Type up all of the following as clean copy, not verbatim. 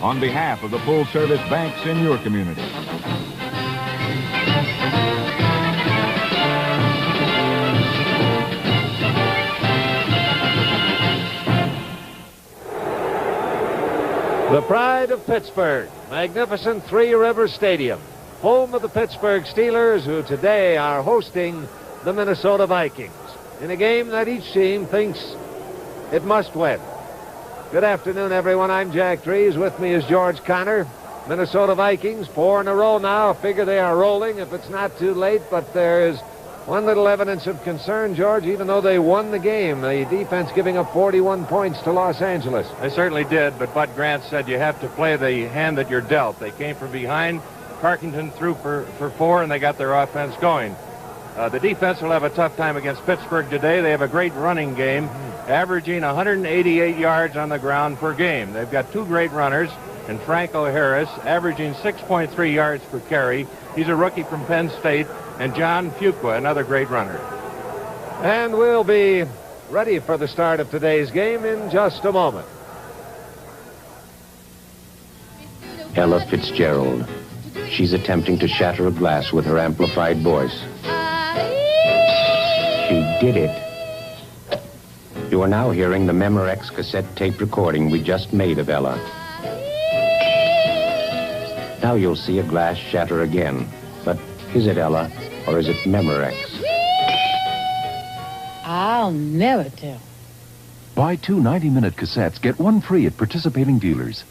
on behalf of the full-service banks in your community. The pride of Pittsburgh, magnificent Three Rivers Stadium, home of the Pittsburgh Steelers, who today are hosting the Minnesota Vikings in a game that each team thinks it must win. Good afternoon, everyone. I'm Jack Drees. With me is George Connor. Minnesota Vikings, 4 in a row now. Figure they are rolling if it's not too late, but there is one little evidence of concern, George. Even though they won the game, the defense giving up 41 points to Los Angeles. They certainly did, but Bud Grant said you have to play the hand that you're dealt. They came from behind. Parkington threw for 4, and they got their offense going. The defense will have a tough time against Pittsburgh today. They have a great running game, averaging 188 yards on the ground per game. They've got 2 great runners, and Franco Harris, averaging 6.3 yards per carry. He's a rookie from Penn State, and John Fuqua, another great runner. And we'll be ready for the start of today's game in just a moment. Ella Fitzgerald. She's attempting to shatter a glass with her amplified voice. She did it. You are now hearing the Memorex cassette tape recording we just made of Ella. Now you'll see a glass shatter again. But is it Ella or is it Memorex? I'll never tell. Buy 2 90-minute cassettes, get 1 free at participating dealers.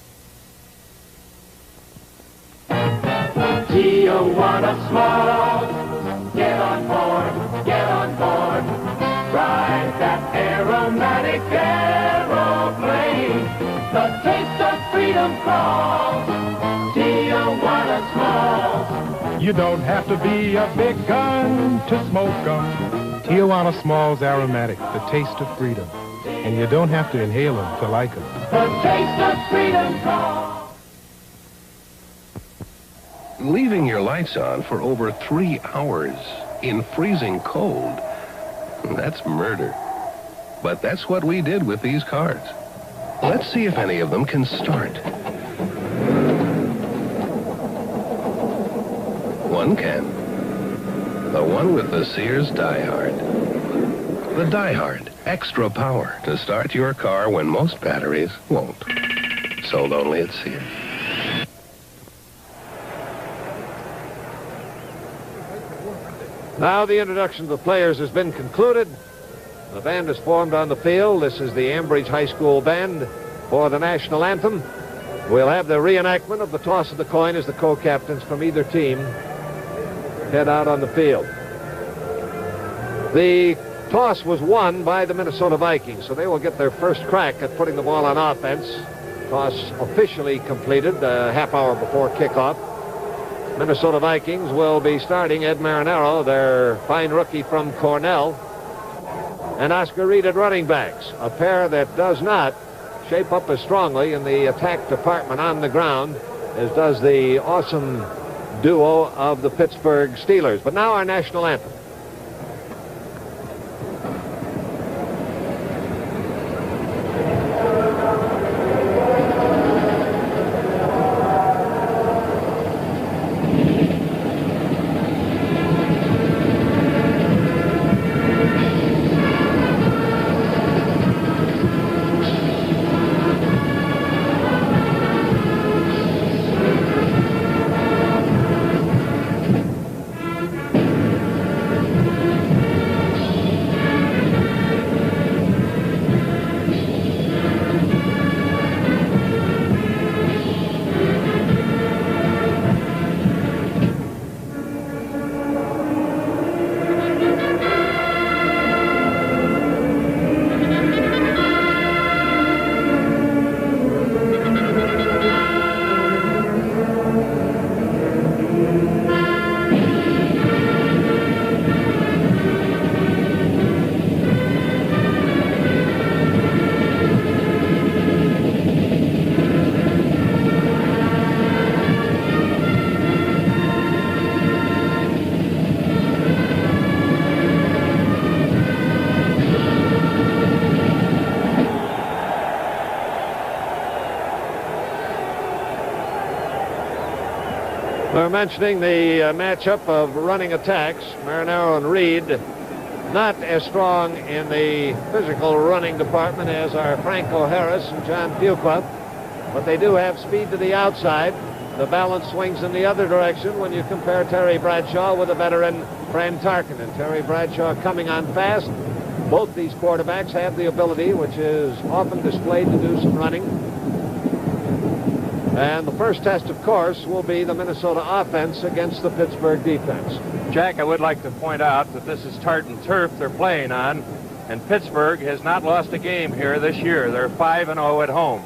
Tijuana Small, get on board, get on board. Ride that aromatic aeroplane. The taste of freedom calls. Tijuana Small. You don't have to be a big gun to smoke them. Tijuana Small's aromatic, the taste of freedom. And you don't have to inhale them to like them. The taste of freedom calls. Leaving your lights on for over 3 hours in freezing cold, that's murder. But that's what we did with these cars. Let's see if any of them can start. One can. The one with the Sears Die Hard. The Die Hard, extra power to start your car when most batteries won't. Sold only at Sears. Now the introduction of the players has been concluded. The band is formed on the field. This is the Ambridge High School band for the national anthem. We'll have the reenactment of the toss of the coin as the co-captains from either team head out on the field. The toss was won by the Minnesota Vikings, so they will get their first crack at putting the ball on offense. Toss officially completed a half hour before kickoff. Minnesota Vikings will be starting Ed Marinaro, their fine rookie from Cornell, and Oscar Reed at running backs, a pair that does not shape up as strongly in the attack department on the ground as does the awesome duo of the Pittsburgh Steelers. But now our national anthem. We're mentioning the matchup of running attacks. Marinaro and Reed not as strong in the physical running department as are Franco Harris and John Fuqua, but they do have speed to the outside. The balance swings in the other direction when you compare Terry Bradshaw with the veteran Fran Tarkenton. Terry Bradshaw coming on fast. Both these quarterbacks have the ability, which is often displayed, to do some running. And the first test, of course, will be the Minnesota offense against the Pittsburgh defense. Jack, I would like to point out that this is tartan turf they're playing on, and Pittsburgh has not lost a game here this year. They're 5-0 at home.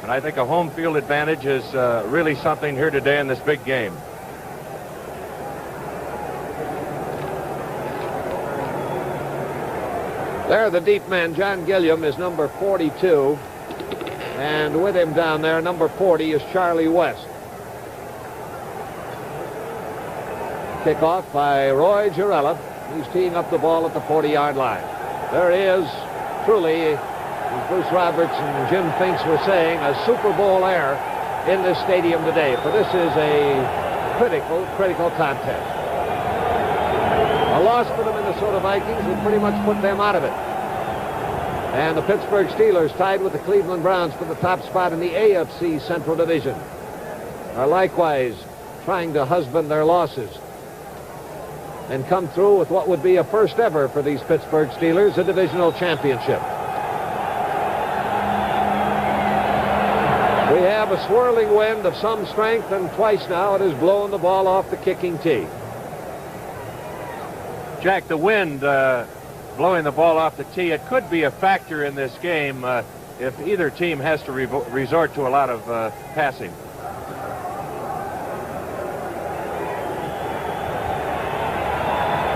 And I think a home field advantage is really something here today in this big game. There, the deep man, John Gilliam, is number 42. And with him down there, number 40, is Charlie West. Kickoff by Roy Girella. He's teeing up the ball at the 40-yard line. There is truly, as Bruce Roberts and Jim Finks were saying, a Super Bowl air in this stadium today. For this is a critical contest. A loss for the Minnesota Vikings would pretty much put them out of it. And the Pittsburgh Steelers, tied with the Cleveland Browns for the top spot in the AFC Central Division, are likewise trying to husband their losses and come through with what would be a first ever for these Pittsburgh Steelers, a divisional championship. We have a swirling wind of some strength, and twice now it has blown the ball off the kicking tee. Jack, the wind blowing the ball off the tee, it could be a factor in this game if either team has to resort to a lot of passing.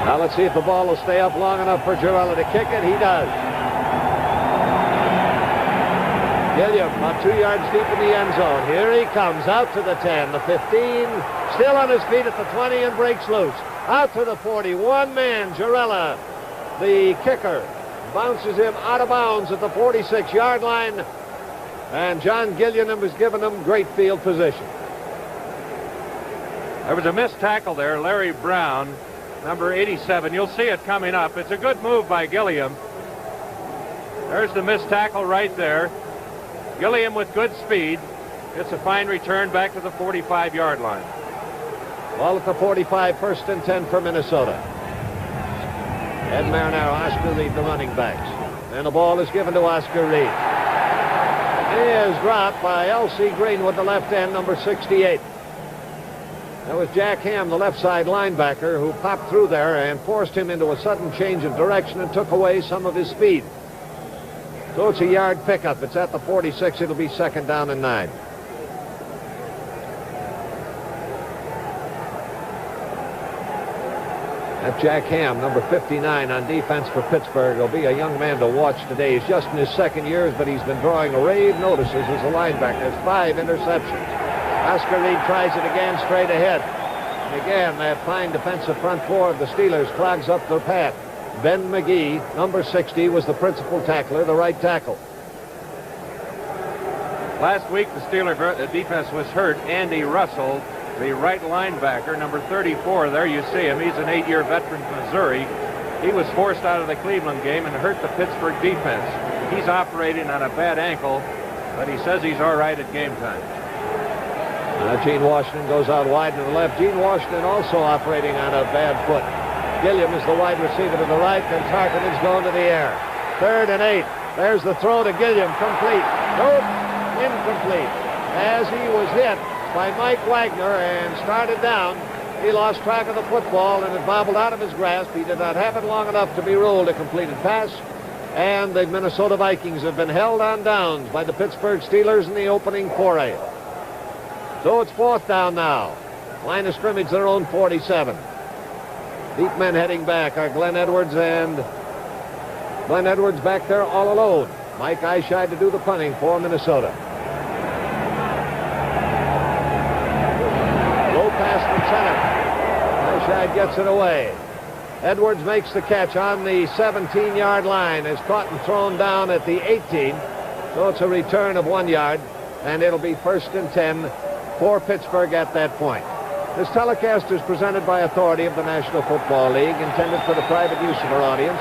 Now let's see if the ball will stay up long enough for Girella to kick it. He does. Gilliam about 2 yards deep in the end zone. Here he comes out to the 10, the 15, still on his feet at the 20 and breaks loose. Out to the 40, one man, Girella, the kicker, bounces him out of bounds at the 46-yard line, and John Gilliam was giving him great field position. There was a missed tackle there. Larry Brown, number 87. You'll see it coming up. It's a good move by Gilliam. There's the missed tackle right there. Gilliam with good speed. It's a fine return back to the 45-yard line. Ball at the 45, first and 10 for Minnesota. Ed Marinaro, Oscar Reed, the running backs. And the ball is given to Oscar Reed. He is dropped by L.C. Greenwood, the left end, number 68. That was Jack Ham, the left side linebacker, who popped through there and forced him into a sudden change of direction and took away some of his speed. So it's a yard pickup. It's at the 46. It'll be second down and 9. That's Jack Ham, number 59 on defense for Pittsburgh. He'll be a young man to watch today. He's just in his second year, but he's been drawing rave notices as a linebacker. Has 5 interceptions. Oscar Reed tries it again straight ahead. And again, that fine defensive front four of the Steelers clogs up their path. Ben McGee, number 60, was the principal tackler, the right tackle. Last week, the Steelers defense was hurt. Andy Russell, the right linebacker, number 34, there you see him. He's an 8-year veteran from Missouri. He was forced out of the Cleveland game and hurt the Pittsburgh defense. He's operating on a bad ankle, but he says he's all right at game time. Gene Washington goes out wide to the left. Gene Washington also operating on a bad foot. Gilliam is the wide receiver to the right, and Tarkenton's going to the air. 3rd and 8. There's the throw to Gilliam. Complete. Nope. Incomplete. As he was hit by Mike Wagner and started down, he lost track of the football and it bobbled out of his grasp. He did not have it long enough to be ruled a completed pass. And the Minnesota Vikings have been held on downs by the Pittsburgh Steelers in the opening foray. So it's 4th down now. Line of scrimmage, their own 47. Deep men heading back are Glenn Edwards, and Glenn Edwards back there all alone. Mike Eyeshide to do the punting for Minnesota. Low pass from center. Eyeshide gets it away. Edwards makes the catch on the 17-yard line. Is caught and thrown down at the 18. So it's a return of 1 yard, and it'll be 1st and 10 for Pittsburgh at that point. This telecast is presented by authority of the National Football League, intended for the private use of our audience.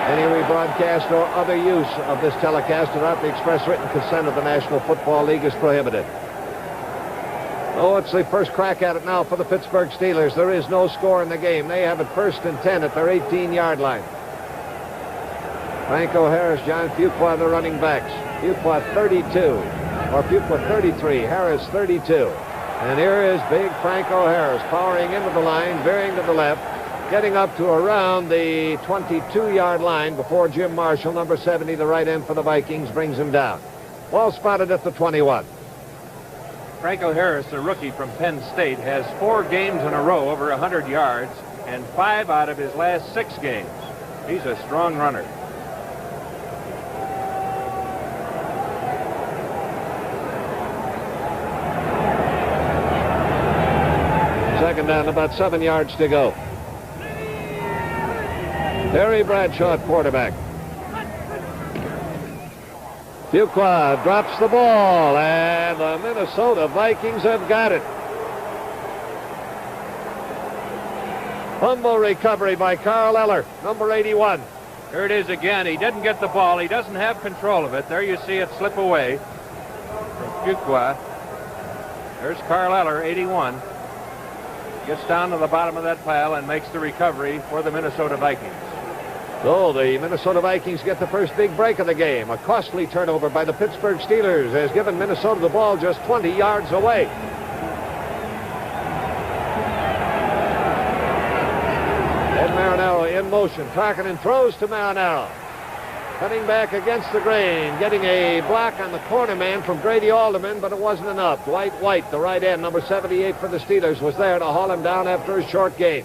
Any rebroadcast or other use of this telecast without the express written consent of the National Football League is prohibited. Oh, it's the first crack at it now for the Pittsburgh Steelers. There is no score in the game. They have it 1st and 10 at their 18-yard line. Franco Harris, John Fuqua, the running backs. Fuqua 32, or Fuqua 33, Harris 32. And here is big Franco Harris powering into the line, veering to the left, getting up to around the 22-yard line before Jim Marshall, number 70, the right end for the Vikings, brings him down. Ball spotted at the 21. Franco Harris, a rookie from Penn State, has 4 games in a row over 100 yards and 5 out of his last 6 games. He's a strong runner. Second down, about 7 yards to go. Terry Bradshaw, quarterback. Fuqua drops the ball, and the Minnesota Vikings have got it. Fumble recovery by Carl Eller, number 81. Here it is again. He didn't get the ball. He doesn't have control of it. There you see it slip away from Fuqua. There's Carl Eller, 81. Gets down to the bottom of that pile and makes the recovery for the Minnesota Vikings. So the Minnesota Vikings get the first big break of the game. A costly turnover by the Pittsburgh Steelers has given Minnesota the ball just 20 yards away. Ed Marinaro in motion. Tarkenton throws to Marinaro. Cutting back against the grain, getting a block on the corner man from Grady Alderman, but it wasn't enough. Dwight White, the right end, number 78 for the Steelers, was there to haul him down after a short gain.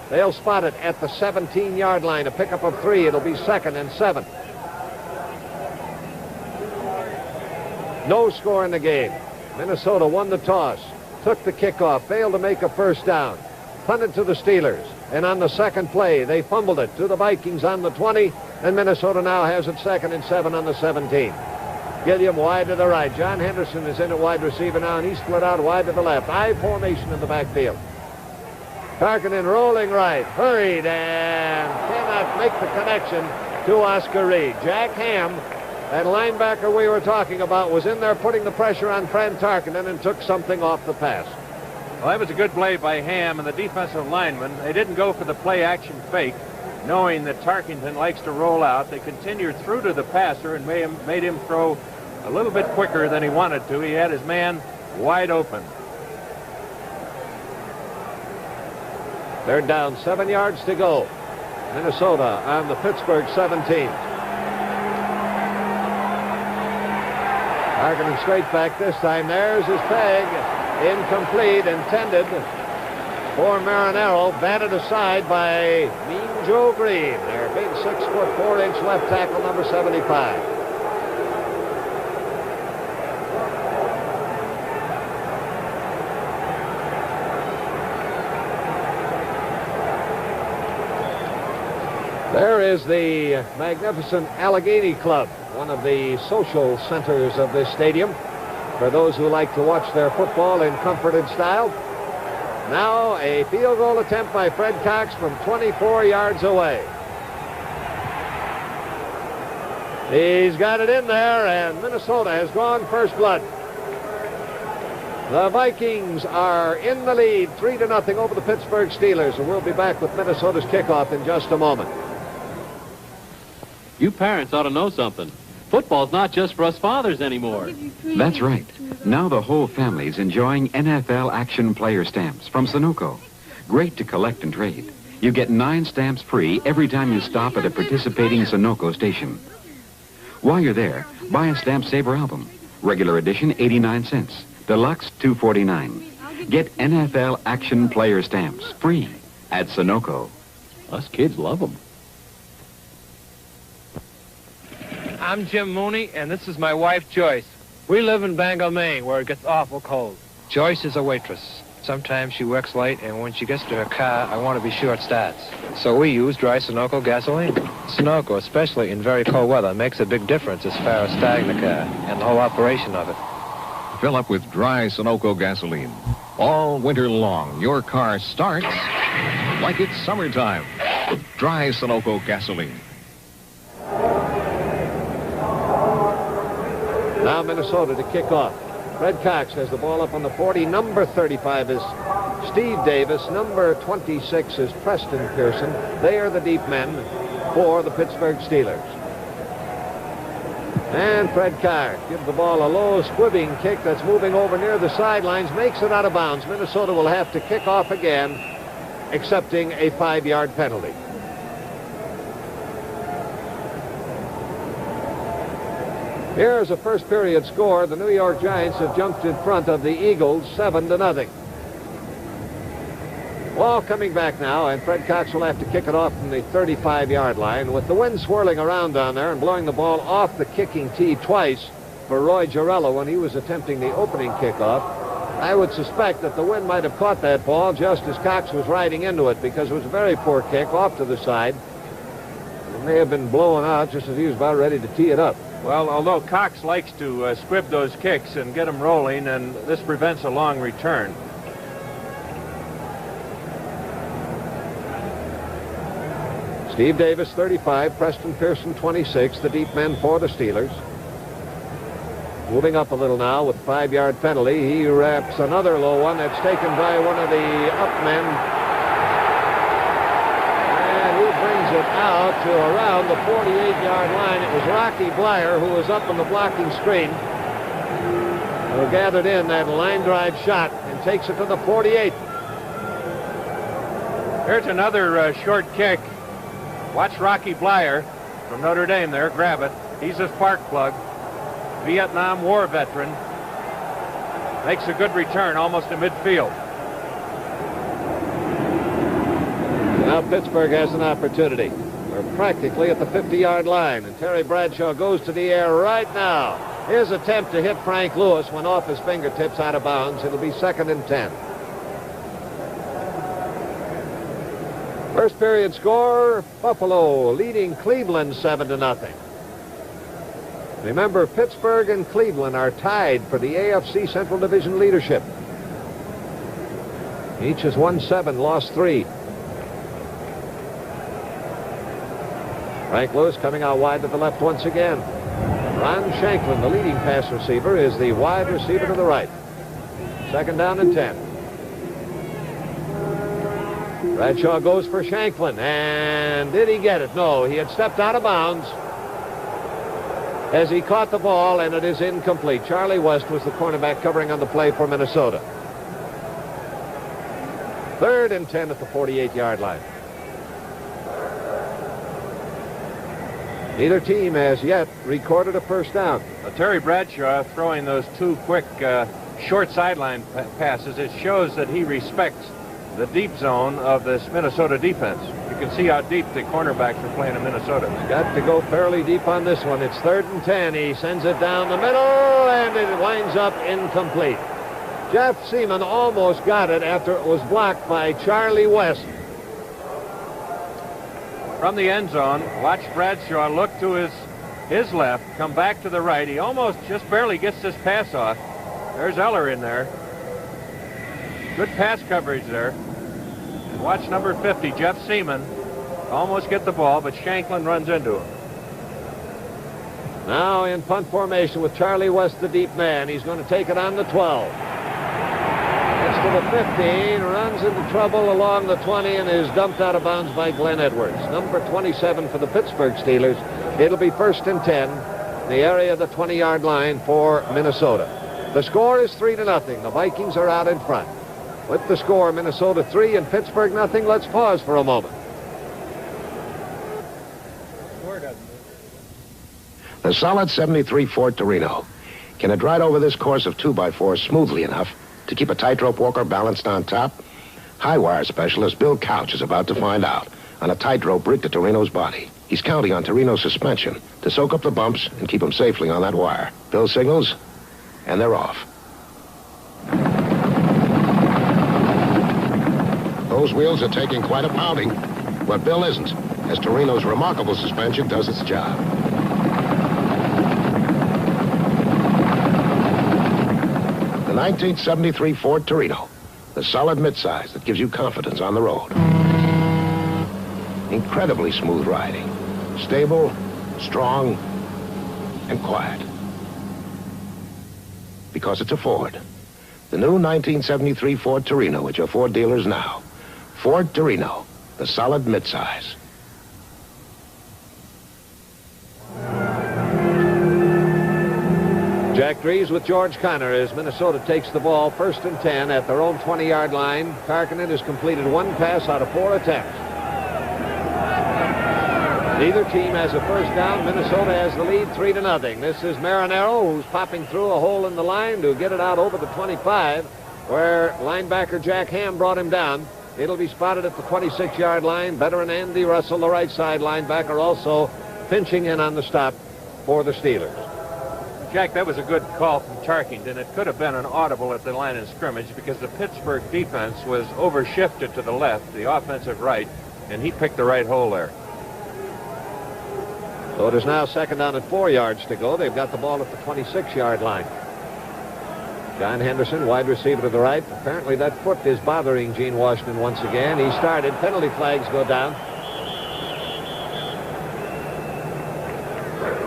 They'll spot it at the 17-yard line, a pickup of 3. It'll be 2nd and 7. No score in the game. Minnesota won the toss, took the kickoff, failed to make a first down, punted to the Steelers, and on the second play, they fumbled it to the Vikings on the 20, and Minnesota now has it 2nd and 7 on the 17. Gilliam wide to the right. John Henderson is in at wide receiver now, and he's split out wide to the left. I formation in the backfield. Tarkenton rolling right, hurried, and cannot make the connection to Oscar Reed. Jack Ham, that linebacker we were talking about, was in there putting the pressure on Fran Tarkenton and took something off the pass. Well, that was a good play by Ham and the defensive lineman. They didn't go for the play-action fake, knowing that Tarkenton likes to roll out. They continued through to the passer and made him throw a little bit quicker than he wanted to. He had his man wide open. They're down 7 yards to go. Minnesota on the Pittsburgh 17. Tarkenton straight back this time. There's his peg. Incomplete, intended for Marinaro. Batted aside by Mean Joe Green. Their big 6'4" left tackle, number 75. There is the magnificent Allegheny Club, one of the social centers of this stadium, for those who like to watch their football in comforted style. Now a field goal attempt by Fred Cox from 24 yards away. He's got it in there, and Minnesota has gone first blood. The Vikings are in the lead 3-0 over the Pittsburgh Steelers, and we'll be back with Minnesota's kickoff in just a moment. You parents ought to know something. Football's not just for us fathers anymore. That's right. Now the whole family's enjoying NFL action player stamps from Sunoco. Great to collect and trade. You get 9 stamps free every time you stop at a participating Sunoco station. While you're there, buy a Stamp Saver album. Regular edition, 89 cents. Deluxe, $2.49. Get NFL action player stamps free at Sunoco. Us kids love them. I'm Jim Mooney, and this is my wife, Joyce. We live in Bangor, Maine, where it gets awful cold. Joyce is a waitress. Sometimes she works late, and when she gets to her car, I want to be sure it starts. So we use dry Sunoco gasoline. Sunoco, especially in very cold weather, makes a big difference as far as starting the car and the whole operation of it. Fill up with dry Sunoco gasoline. All winter long, your car starts like it's summertime. Dry Sunoco gasoline. Now Minnesota to kick off. Fred Cox has the ball up on the 40. Number 35 is Steve Davis. Number 26 is Preston Pearson. They are the deep men for the Pittsburgh Steelers. And Fred Cox gives the ball a low squibbing kick that's moving over near the sidelines, makes it out of bounds. Minnesota will have to kick off again, accepting a 5-yard penalty. Here's a first period score. The New York Giants have jumped in front of the Eagles 7-0. Ball coming back now, and Fred Cox will have to kick it off from the 35-yard line. With the wind swirling around down there and blowing the ball off the kicking tee twice for Roy Girello when he was attempting the opening kickoff, I would suspect that the wind might have caught that ball just as Cox was riding into it, because it was a very poor kick off to the side. It may have been blown out just as he was about ready to tee it up. Well, although Cox likes to squib those kicks and get them rolling, and this prevents a long return. Steve Davis, 35, Preston Pearson, 26, the deep men for the Steelers. Moving up a little now with a 5-yard penalty. He wraps another low one that's taken by one of the up men. And he brings it out to around the 48-yard line. It was Rocky Blyer who was up on the blocking screen, who gathered in that line drive shot and takes it to the 48. Here's another short kick. Watch Rocky Blyer from Notre Dame there. Grab it. He's a spark plug. Vietnam War veteran. Makes a good return almost to midfield. Now Pittsburgh has an opportunity. They're practically at the 50-yard line, and Terry Bradshaw goes to the air right now. His attempt to hit Frank Lewis went off his fingertips out of bounds. It'll be 2nd and 10. First period score, Buffalo leading Cleveland 7-0. Remember, Pittsburgh and Cleveland are tied for the AFC Central Division leadership. Each has won 7, lost 3. Frank Lewis coming out wide to the left once again. Ron Shanklin, the leading pass receiver, is the wide receiver to the right. 2nd down and 10. Bradshaw goes for Shanklin, and did he get it? No, he had stepped out of bounds as he caught the ball, and it is incomplete. Charlie West was the cornerback covering on the play for Minnesota. 3rd and 10 at the 48-yard line. Neither team has yet recorded a first down. Terry Bradshaw throwing those 2 quick short sideline passes. It shows that he respects the deep zone of this Minnesota defense. You can see how deep the cornerbacks are playing in Minnesota. Got to go fairly deep on this one. It's 3rd and 10. He sends it down the middle, and it winds up incomplete. Jeff Seaman almost got it after it was blocked by Charlie West. From the end zone, watch Bradshaw look to his left, come back to the right. He almost just barely gets this pass off. There's Eller in there. Good pass coverage there. And watch number 50, Jeff Seaman, almost get the ball, but Shanklin runs into him. Now in punt formation with Charlie West, the deep man. He's going to take it on the 12. Gets to the 15, runs into trouble along the 20, and is dumped out of bounds by Glenn Edwards. Number 27 for the Pittsburgh Steelers. It'll be 1st and 10, the area of the 20-yard line for Minnesota. The score is 3-0. The Vikings are out in front. With the score, Minnesota 3 and Pittsburgh nothing. Let's pause for a moment. The solid 73 Ford Torino. Can it ride over this course of 2x4 smoothly enough to keep a tightrope walker balanced on top? High wire specialist Bill Couch is about to find out on a tightrope rigged to Torino's body. He's counting on Torino's suspension to soak up the bumps and keep them safely on that wire. Bill signals, and they're off. Those wheels are taking quite a pounding, but Bill isn't, as Torino's remarkable suspension does its job. The 1973 Ford Torino, The solid midsize that gives you confidence on the road. Incredibly smooth riding. Stable, strong, and quiet. Because it's a Ford. The new 1973 Ford Torino at your Ford dealers now. Ford Torino, the solid midsize. Jack Drees with George Connor as Minnesota takes the ball 1st and 10 at their own 20-yard line. Tarkinen has completed 1 pass out of 4 attempts. Neither team has a first down. Minnesota has the lead 3-0. This is Marinero, who's popping through a hole in the line to get it out over the 25, where linebacker Jack Ham brought him down. It'll be spotted at the 26-yard line. Veteran Andy Russell, the right side linebacker, also pinching in on the stop for the Steelers. Jack, that was a good call from Tarkington. It could have been an audible at the line of scrimmage because the Pittsburgh defense was overshifted to the left, the offensive right, and he picked the right hole there. So it is now 2nd down and 4 yards to go. They've got the ball at the 26-yard line. John Henderson, wide receiver to the right. Apparently that foot is bothering Gene Washington once again. He started. Penalty flags go down.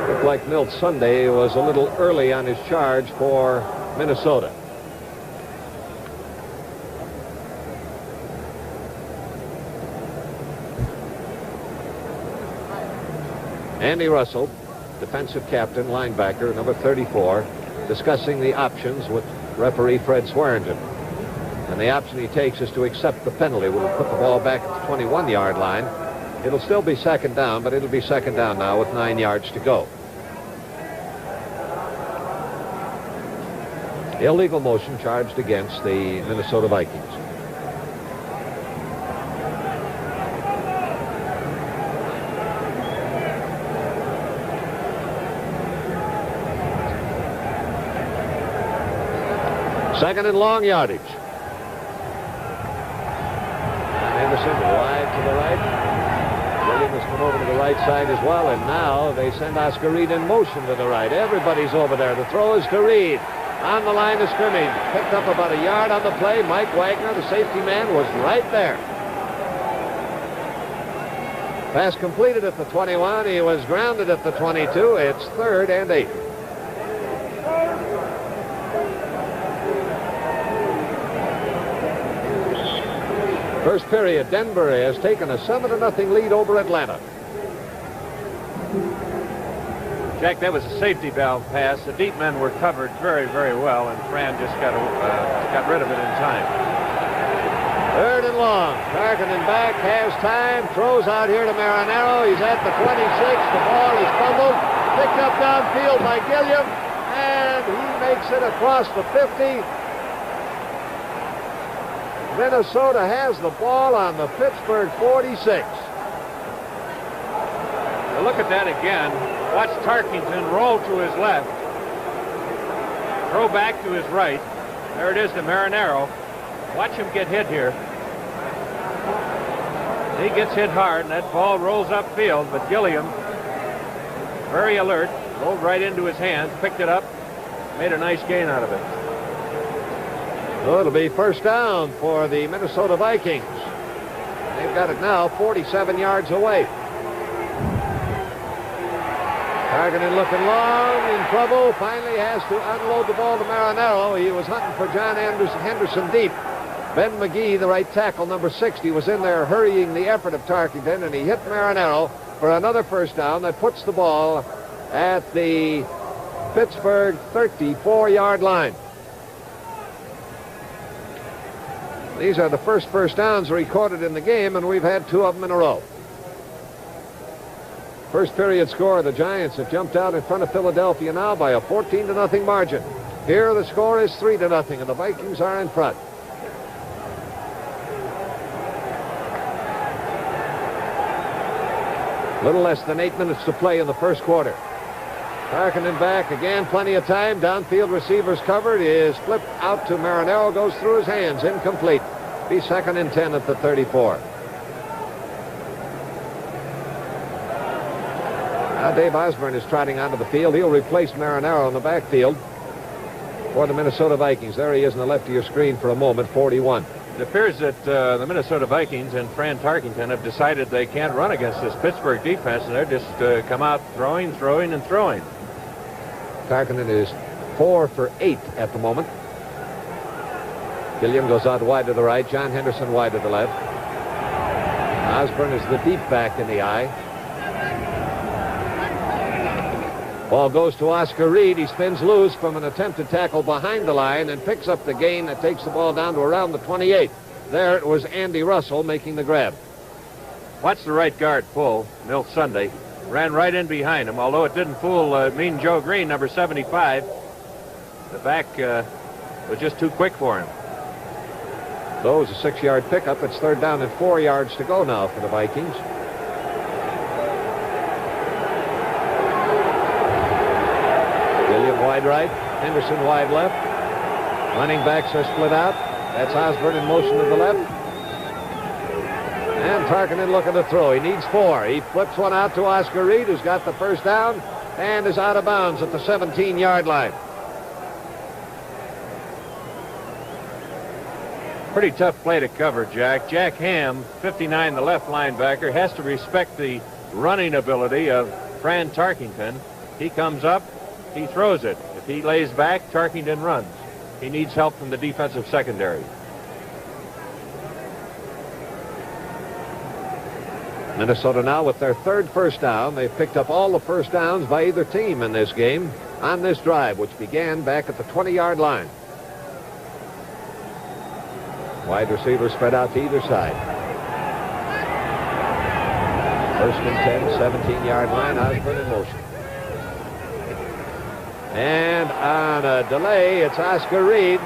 Looked like Milt Sunday was a little early on his charge for Minnesota. Andy Russell, defensive captain, linebacker, number 34, discussing the options with referee Fred Swearingen. And the option he takes is to accept the penalty. We'll put the ball back at the 21-yard line. It'll still be 2nd down, but it'll be 2nd down now with 9 yards to go. Illegal motion charged against the Minnesota Vikings. Second and long yardage. Anderson wide to the right. Williams come over to the right side as well, and now they send Oscar Reed in motion to the right. Everybody's over there. The throw is to Reed on the line of scrimmage. Picked up about a yard on the play. Mike Wagner, the safety man, was right there. Pass completed at the 21. He was grounded at the 22. It's 3rd and 8. First period, Denver has taken a 7-0 lead over Atlanta. Jack, that was a safety valve pass. The deep men were covered very, very well, and Fran just got rid of it in time. 3rd and long. Tarkinen back, has time, throws out here to Marinero. He's at the 26. The ball is fumbled, picked up downfield by Gilliam, and he makes it across the 50. Minnesota has the ball on the Pittsburgh 46. Now look at that again. Watch Tarkington roll to his left. Throw back to his right. There it is to Marinero. Watch him get hit here. He gets hit hard, and that ball rolls upfield, but Gilliam, very alert, rolled right into his hands, picked it up, made a nice gain out of it. So it'll be 1st down for the Minnesota Vikings. They've got it now 47 yards away. Tarkinen looking long, in trouble, finally has to unload the ball to Marinero. He was hunting for John Henderson deep. Ben McGee, the right tackle, number 60, was in there hurrying the effort of Tarkington, and he hit Marinero for another 1st down that puts the ball at the Pittsburgh 34-yard line. These are the first downs recorded in the game, and we've had 2 of them in a row. First period score, the Giants have jumped out in front of Philadelphia now by a 14-0 margin. Here the score is 3-0, and the Vikings are in front. Little less than 8 minutes to play in the first quarter. Tarkinen back again, plenty of time. Downfield receivers covered. Is flipped out to Marinero, goes through his hands, incomplete. Be 2nd and 10 at the 34. Now Dave Osborne is trotting onto the field. He'll replace Marinero in the backfield for the Minnesota Vikings. There he is on the left of your screen for a moment, 41. It appears that the Minnesota Vikings and Fran Tarkington have decided they can't run against this Pittsburgh defense, and they're just come out throwing. Tarkington is 4 for 8 at the moment. Gilliam goes out wide to the right. John Henderson wide to the left. Osborne is the deep back in the eye. Ball goes to Oscar Reed. He spins loose from an attempted tackle behind the line and picks up the gain that takes the ball down to around the 28. There it was Andy Russell making the grab. Watch the right guard pull. Milt Sunday ran right in behind him, although it didn't fool Mean Joe Green, number 75. The back was just too quick for him. So it was a 6-yard pickup. It's 3rd down and 4 yards to go now for the Vikings. William wide right, Henderson wide left. Running backs are split out. That's Osborne in motion to the left. And Tarkington looking to throw. He needs 4. He flips one out to Oscar Reed, who's got the first down and is out of bounds at the 17-yard line. Pretty tough play to cover, Jack. Jack Ham, 59, the left linebacker, has to respect the running ability of Fran Tarkington. He comes up, he throws it. If he lays back, Tarkington runs. He needs help from the defensive secondary. Minnesota now with their 3rd first down. They've picked up all the first downs by either team in this game on this drive, which began back at the 20-yard line. Wide receivers spread out to either side. 1st and 10, 17-yard line. Osborne in motion. And on a delay, it's Oscar Reed.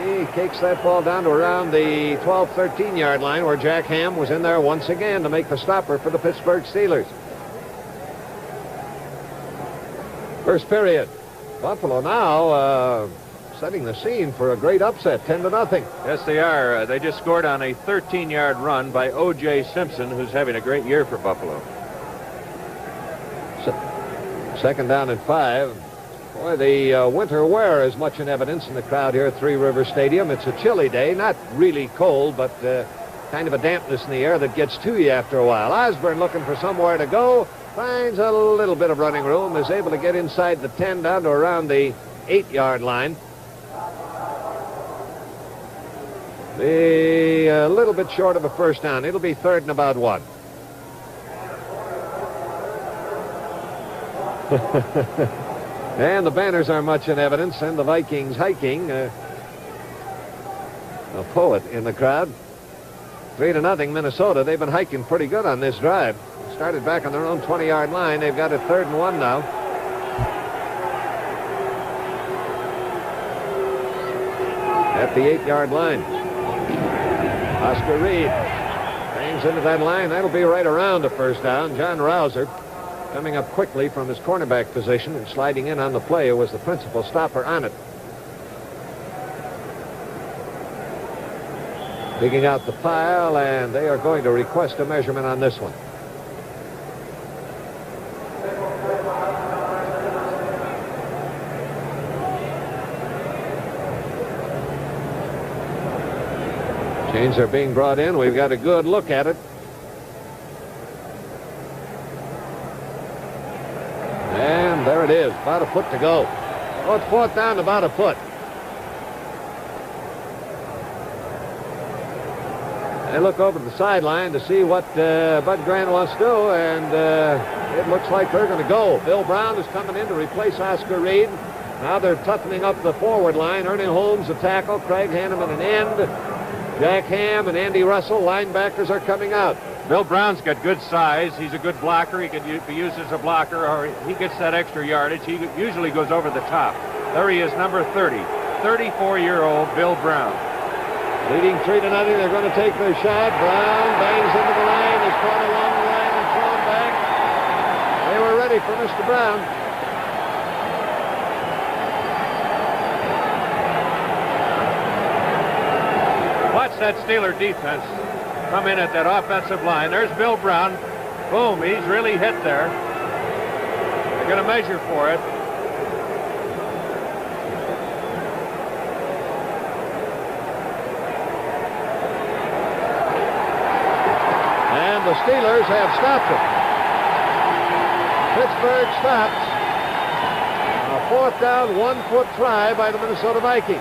He kicks that ball down to around the 12, 13-yard line, where Jack Ham was in there once again to make the stopper for the Pittsburgh Steelers. First period. Buffalo now setting the scene for a great upset, 10-0. Yes, they are. They just scored on a 13-yard run by O.J. Simpson, who's having a great year for Buffalo. 2nd down and 5. Boy, the winter wear is much in evidence in the crowd here at Three Rivers Stadium. It's a chilly day, not really cold, but kind of a dampness in the air that gets to you after a while. Osborne looking for somewhere to go, finds a little bit of running room, is able to get inside the 10 down to around the 8-yard line. A little bit short of a first down. It'll be 3rd and about 1. And the banners are much in evidence, and the Vikings hiking. A poet in the crowd. 3-0 Minnesota. They've been hiking pretty good on this drive. Started back on their own 20-yard line. They've got it 3rd and 1 now. At the 8-yard line. Oscar Reed bangs into that line. That'll be right around a first down. John Rouser coming up quickly from his cornerback position and sliding in on the play, was the principal stopper on it. Digging out the pile, and they are going to request a measurement on this one. Chains are being brought in. We've got a good look at it. And there it is, about a foot to go. Oh, it's 4th down, about a foot. They look over to the sideline to see what Bud Grant wants to do, and it looks like they're going to go. Bill Brown is coming in to replace Oscar Reed. Now they're toughening up the forward line. Ernie Holmes, a tackle. Craig Hanneman, an end. Jack Ham and Andy Russell, linebackers, are coming out. Bill Brown's got good size. He's a good blocker. He can be used as a blocker, or he gets that extra yardage. He usually goes over the top. There he is, number 30. 34-year-old Bill Brown. Leading 3-0. They're going to take their shot. Brown bangs into the line. Is caught along the line and thrown back. They were ready for Mr. Brown. Watch that Steeler defense come in at that offensive line. There's Bill Brown. Boom, he's really hit there. They're going to measure for it. the Steelers have stopped it. Pittsburgh stops a 4th down, 1-foot try by the Minnesota Vikings.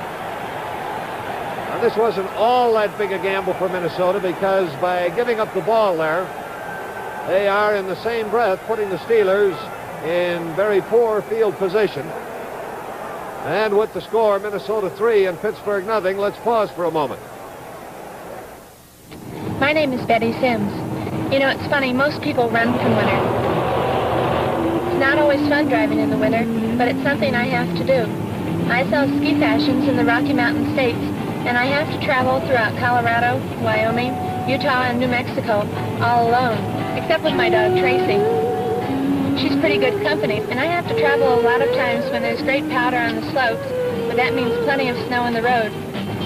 Now, this wasn't all that big a gamble for Minnesota because by giving up the ball there, they are in the same breath putting the Steelers in very poor field position. And with the score, Minnesota 3 and Pittsburgh nothing, let's pause for a moment. My name is Betty Sims. You know, it's funny, most people run from winter. It's not always fun driving in the winter, but it's something I have to do. I sell ski fashions in the Rocky Mountain states, and I have to travel throughout Colorado, Wyoming, Utah, and New Mexico, all alone, except with my dog, Tracy. She's pretty good company, and I have to travel a lot of times when there's great powder on the slopes, but that means plenty of snow on the road.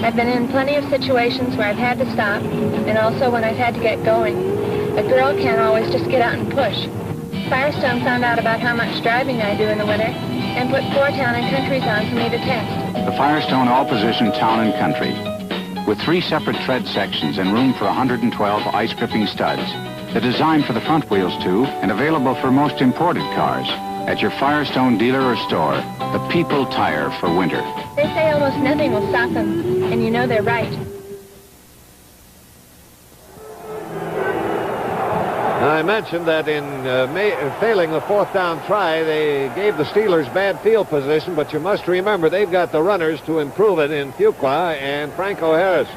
I've been in plenty of situations where I've had to stop, and also when I've had to get going. A girl can't always just get out and push. Firestone found out about how much driving I do in the winter, and put 4 town and countries on for me to test. The Firestone all-position town and country, with 3 separate tread sections and room for 112 ice-gripping studs. They're designed for the front wheels, too, and available for most imported cars. At your Firestone dealer or store, the people tire for winter. They say almost nothing will stop them, and you know they're right. I mentioned that in failing the 4th down try, they gave the Steelers bad field position, but you must remember they've got the runners to improve it in Fuqua and Franco Harris.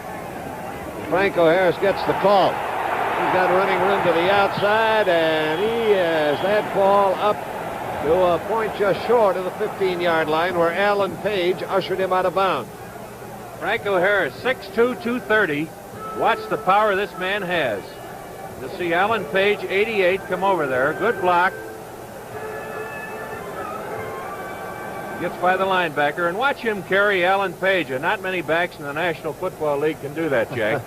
Franco Harris gets the call. He's got running room to the outside, and he has that ball up to a point just short of the 15-yard line where Alan Page ushered him out of bounds. Franco Harris, 6'2", 230. Watch the power this man has. To see Alan Page, 88, come over there. Good block. Gets by the linebacker, and watch him carry Alan Page. And not many backs in the National Football League can do that, Jack.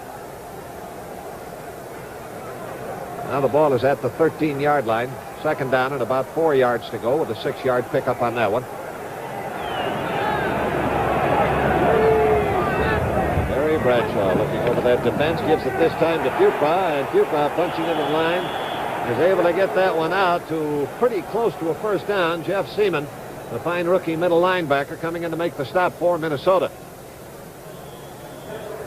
Now the ball is at the 13-yard line. 2nd down and about 4 yards to go with a 6-yard pickup on that one. Barry Bradshaw looking over that defense, gives it this time to Fuqua, and Fuqua punching into the line is able to get that one out to pretty close to a 1st down. Jeff Seaman, the fine rookie middle linebacker, coming in to make the stop for Minnesota.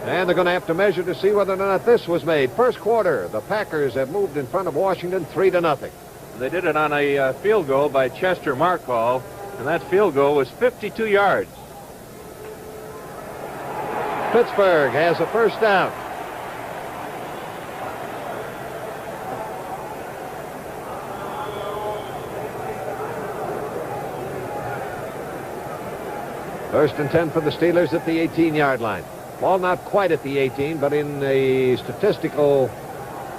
And they're going to have to measure to see whether or not this was made. 1st quarter, the Packers have moved in front of Washington 3-0. They did it on a field goal by Chester Markall, and that field goal was 52 yards. Pittsburgh has a 1st down. First and 10 for the Steelers at the 18-yard line. Ball not quite at the 18, but in the statistical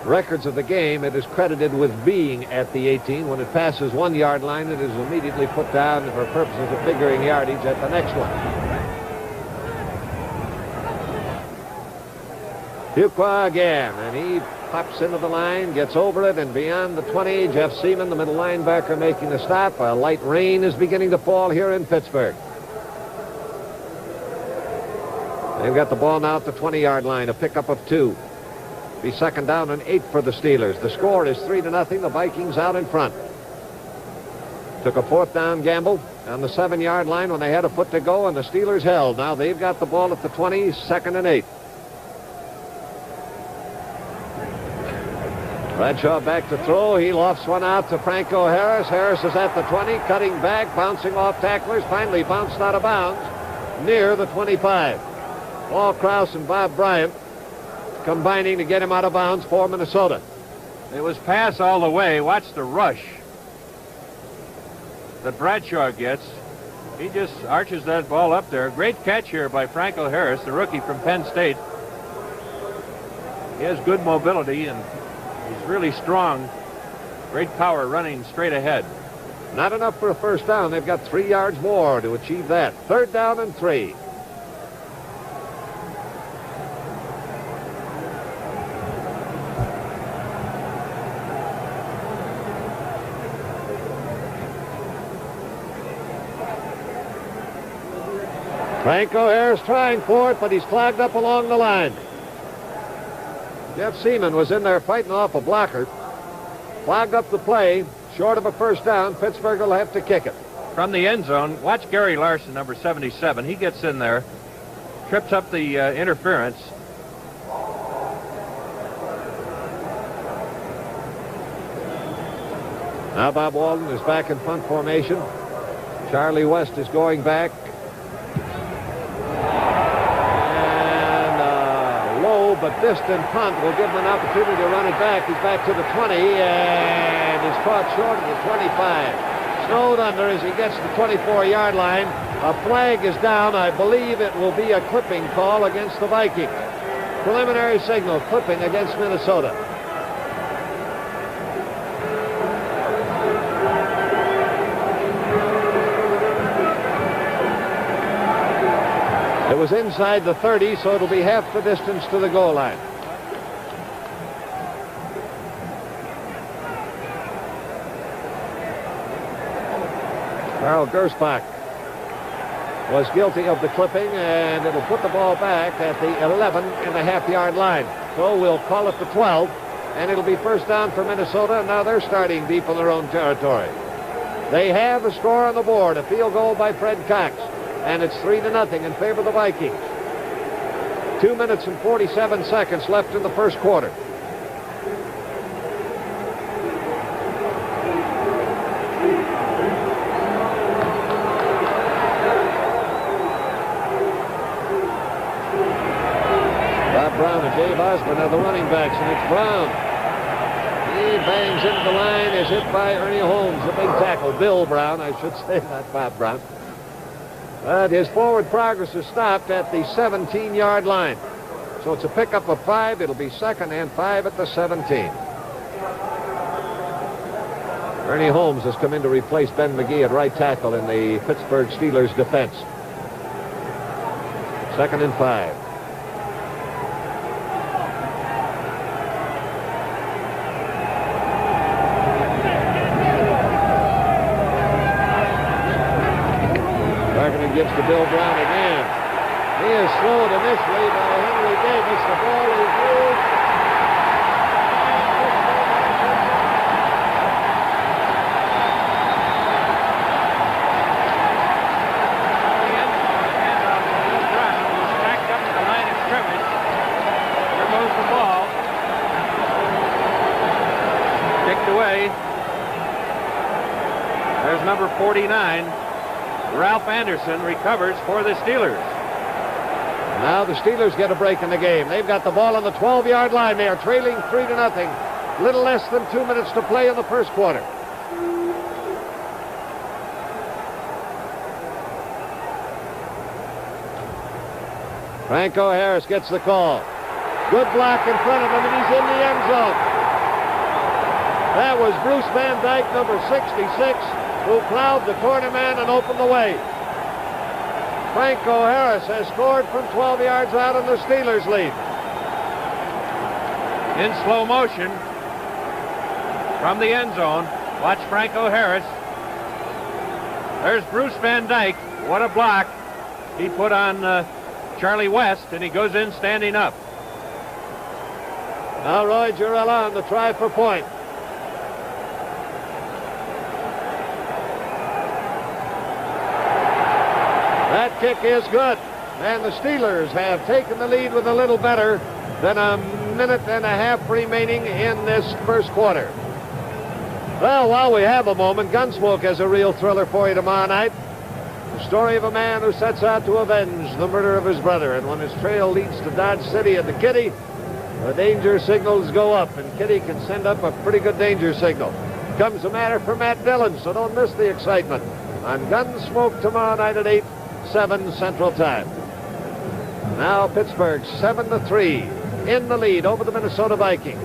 records of the game, it is credited with being at the 18. When it passes 1-yard line, it is immediately put down for purposes of figuring yardage at the next one. Fuqua again, and he pops into the line, gets over it, and beyond the 20, Jeff Seaman, the middle linebacker, making the stop. A light rain is beginning to fall here in Pittsburgh. They've got the ball now at the 20-yard line, a pickup of 2. Be 2nd down and 8 for the Steelers. The score is 3-0. The Vikings out in front. Took a 4th down gamble on the 7-yard line when they had a foot to go, and the Steelers held. Now they've got the ball at the 20, 2nd and 8. Bradshaw back to throw. He lofts one out to Franco Harris. Harris is at the 20, cutting back, bouncing off tacklers, finally bounced out of bounds near the 25. Paul Krause and Bob Bryant combining to get him out of bounds for Minnesota. It was pass all the way. Watch the rush that Bradshaw gets. He just arches that ball up there. Great catch here by Franco Harris, the rookie from Penn State. He has good mobility, and he's really strong. Great power running straight ahead. Not enough for a 1st down. They've got 3 yards more to achieve that. 3rd down and 3. Franco Harris trying for it, but he's clogged up along the line. Jeff Seaman was in there fighting off a blocker. Clogged up the play. Short of a first down. Pittsburgh will have to kick it. From the end zone, watch Gary Larson, number 77. He gets in there, trips up the interference. Now Bob Walton is back in punt formation. Charlie West is going back. And low but distant punt will give him an opportunity to run it back. He's back to the 20 and is caught short of the 25. Snowed under as he gets to the 24-yard line. A flag is down. I believe it will be a clipping call against the Vikings. Preliminary signal, clipping against Minnesota. It was inside the 30, so it'll be half the distance to the goal line. Carl Gersbach was guilty of the clipping, and it'll put the ball back at the 11.5-yard line. So we'll call it the 12, and it'll be first down for Minnesota, and now they're starting deep in their own territory. They have a score on the board, a field goal by Fred Cox, and it's 3-0 in favor of the Vikings. 2 minutes and 47 seconds left in the first quarter. Brown and Dave Osborne are the running backs, and it's Brown. He bangs into the line, is hit by Ernie Holmes, the big tackle. Bill Brown, I should say, not Bob Brown. But his forward progress is stopped at the 17-yard line. So it's a pickup of 5. It'll be 2nd and 5 at the 17. Ernie Holmes has come in to replace Ben McGee at right tackle in the Pittsburgh Steelers defense. 2nd and 5. Gives to Bill Brown again. He is slowed initially by Henry Davis. The ball is loose. Backed up to the line of scrimmage. There goes the ball. Kicked away. There's number 49. Ralph Anderson recovers for the Steelers. Now the Steelers get a break in the game. They've got the ball on the 12-yard line. They are trailing 3-0. Little less than 2 minutes to play in the first quarter. Franco Harris gets the call. Good block in front of him, and he's in the end zone. That was Bruce Van Dyke, number 66. Who plowed the corner man and opened the way. Franco Harris has scored from 12 yards out, and the Steelers lead. In slow motion from the end zone. Watch Franco Harris. There's Bruce Van Dyke. What a block he put on Charlie West, and he goes in standing up. Now Roy Girella on the try for point. That kick is good, and the Steelers have taken the lead with a little better than a minute and a half remaining in this first quarter. Well, while we have a moment, Gunsmoke has a real thriller for you tomorrow night. The story of a man who sets out to avenge the murder of his brother, and when his trail leads to Dodge City and the Kitty, the danger signals go up, and Kitty can send up a pretty good danger signal. Comes a matter for Matt Dillon, so don't miss the excitement on Gunsmoke tomorrow night at 8/7 Central Time. Now Pittsburgh 7-3 in the lead over the Minnesota Vikings.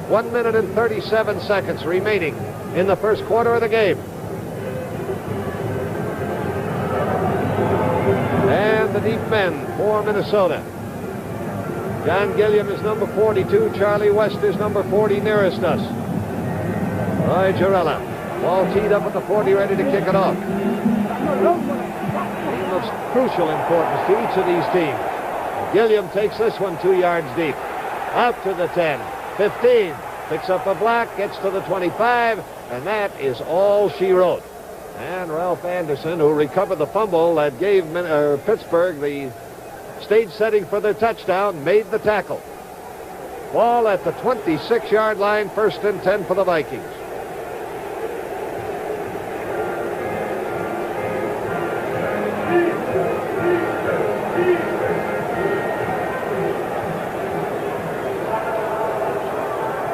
1 minute and 37 seconds remaining in the first quarter of the game. And the deep men for Minnesota. John Gilliam is number 42. Charlie West is number 40 nearest us. Roy Girella. Ball teed up at the 40, ready to kick it off. Team of crucial importance to each of these teams. Gilliam takes this one 2 yards deep. Out to the 10, 15. Picks up a block, gets to the 25, and that is all she wrote. And Ralph Anderson, who recovered the fumble that gave Pittsburgh the stage setting for their touchdown, made the tackle. Ball at the 26-yard line, 1st and 10 for the Vikings.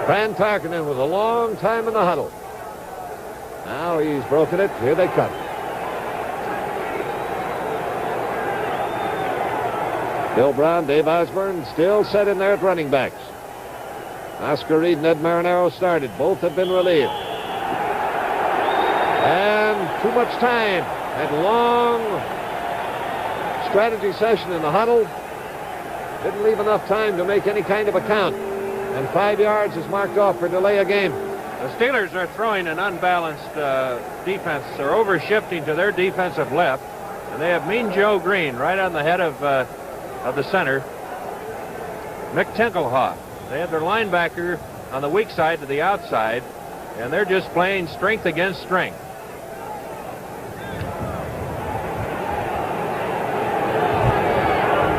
Fran Tarkenton was a long time in the huddle. Now he's broken it. Here they come. Bill Brown, Dave Osborne still set in there at running backs. Oscar Reed and Ed Marinaro started. Both have been relieved. And too much time. That long strategy session in the huddle didn't leave enough time to make any kind of a count. And 5 yards is marked off for delay of game. The Steelers are throwing an unbalanced defense. They're over-shifting to their defensive left. And they have Mean Joe Green right on the head of the center. Mick Tinkelhoff. They have their linebacker on the weak side to the outside. And they're just playing strength against strength.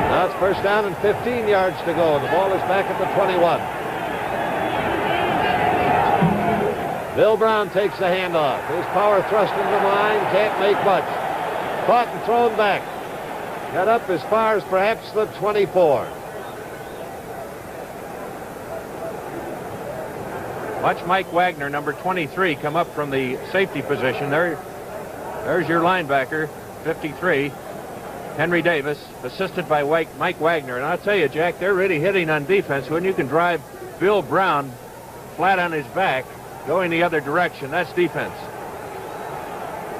Now it's 1st down and 15 yards to go. The ball is back at the 21. Bill Brown takes the handoff. His power thrust into the line, can't make much. Caught and thrown back. Got up as far as perhaps the 24. Watch Mike Wagner, number 23, come up from the safety position. There's your linebacker, 53, Henry Davis, assisted by Mike Wagner. And I'll tell you, Jack, they're really hitting on defense. When you can drive Bill Brown flat on his back, going the other direction, that's defense.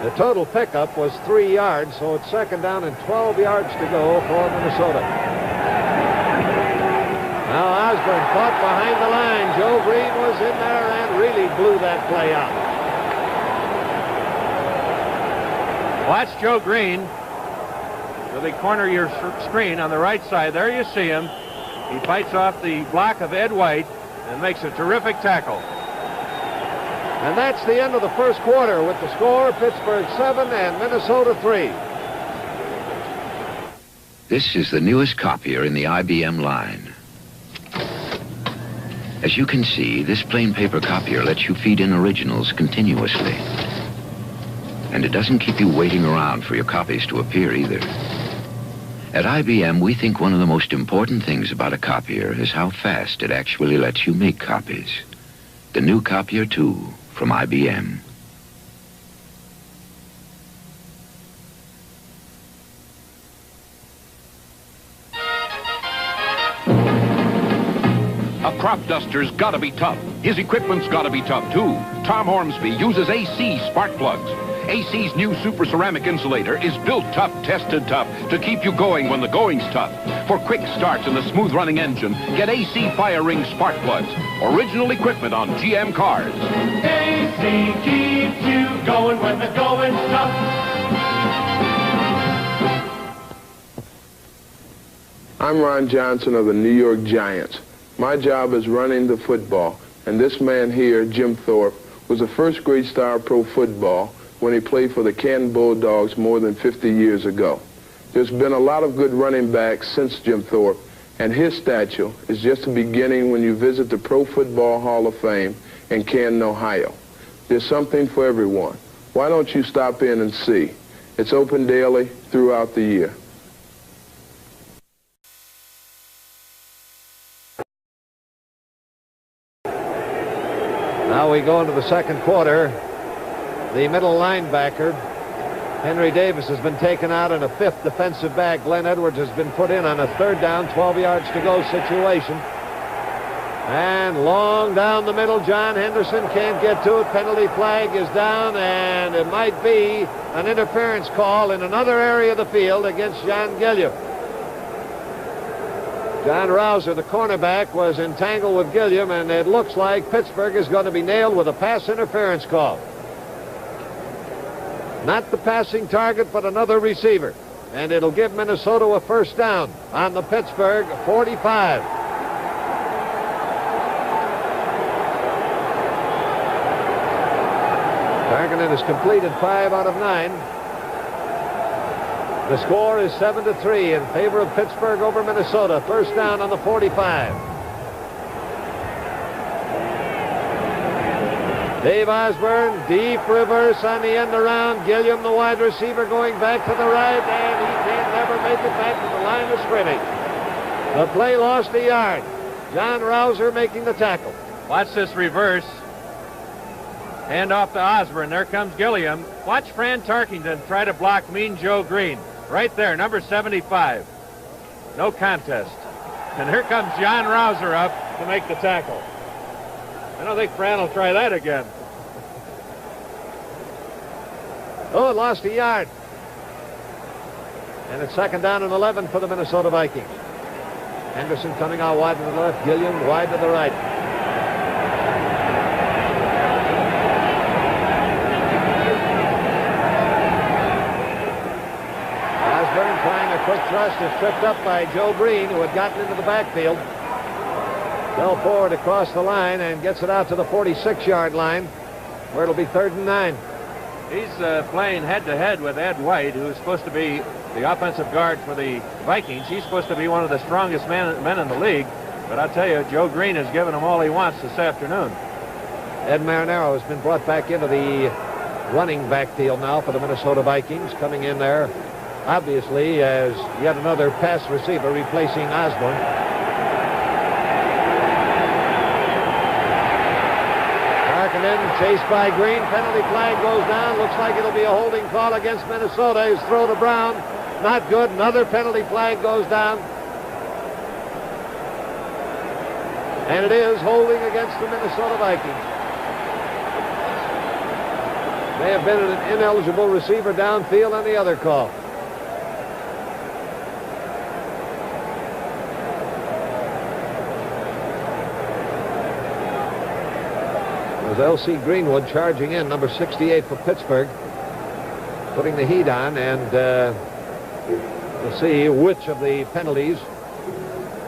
The total pickup was 3 yards, so it's 2nd down and 12 yards to go for Minnesota. Now Osborne caught behind the line. Joe Green was in there and really blew that play out. Watch Joe Green to the corner of your screen on the right side. There you see him. He fights off the block of Ed White and makes a terrific tackle. And that's the end of the 1st quarter with the score, Pittsburgh 7 and Minnesota 3. This is the newest copier in the IBM line. As you can see, this plain paper copier lets you feed in originals continuously. And it doesn't keep you waiting around for your copies to appear either. At IBM, we think one of the most important things about a copier is how fast it actually lets you make copies. The new Copier 2 from IBM. A crop duster's gotta be tough. His equipment's gotta be tough, too. Tom Hornsby uses AC spark plugs. AC's new super ceramic insulator is built tough, tested tough, to keep you going when the going's tough. For quick starts in the smooth-running engine, get AC Fire Ring spark plugs. Original equipment on GM cars. AC keeps you going when the going's tough. I'm Ron Johnson of the New York Giants. My job is running the football, and this man here, Jim Thorpe, was a first-grade star of pro football when he played for the Canton Bulldogs more than 50 years ago. There's been a lot of good running backs since Jim Thorpe, and his statue is just the beginning when you visit the Pro Football Hall of Fame in Canton, Ohio. There's something for everyone. Why don't you stop in and see? It's open daily throughout the year. Now we go into the 2nd quarter. The middle linebacker, Henry Davis, has been taken out, and a 5th defensive back, Glenn Edwards, has been put in on a 3rd down, 12 yards to go situation. And long down the middle, John Henderson can't get to it. Penalty flag is down, and it might be an interference call in another area of the field against John Gilliam. John Rouser, the cornerback, was entangled with Gilliam, and it looks like Pittsburgh is going to be nailed with a pass interference call. Not the passing target, but another receiver. And it'll give Minnesota a 1st down on the Pittsburgh 45. Tarkinen has completed 5 out of 9. The score is 7-3 in favor of Pittsburgh over Minnesota. First down on the 45. Dave Osborne, deep reverse on the end around. Gilliam, the wide receiver, going back to the right, and he can never make it back to the line of scrimmage. The play lost a yard. John Rouser making the tackle. Watch this reverse. Hand off to Osborne. There comes Gilliam. Watch Fran Tarkington try to block Mean Joe Green. Right there, number 75. No contest. And here comes John Rouser up to make the tackle. I don't think Fran will try that again. Oh, it lost a yard. And it's second down and 11 for the Minnesota Vikings. Henderson coming out wide to the left. Gilliam wide to the right. Osborne trying a quick thrust is tripped up by Joe Green, who had gotten into the backfield. Fell forward across the line and gets it out to the 46-yard line, where it'll be 3rd and 9. He's playing head-to-head with Ed White, who's supposed to be the offensive guard for the Vikings. He's supposed to be one of the strongest men in the league. But I tell you, Joe Green has given him all he wants this afternoon. Ed Marinaro has been brought back into the running backfield now for the Minnesota Vikings, coming in there, obviously, as yet another pass receiver replacing Osborne. Chased by Green. Penalty flag goes down. Looks like it'll be a holding call against Minnesota. His throw to Brown. Not good. Another penalty flag goes down. And it is holding against the Minnesota Vikings. May have been an ineligible receiver downfield on the other call. As L.C. Greenwood charging in, number 68 for Pittsburgh, putting the heat on, and we'll see which of the penalties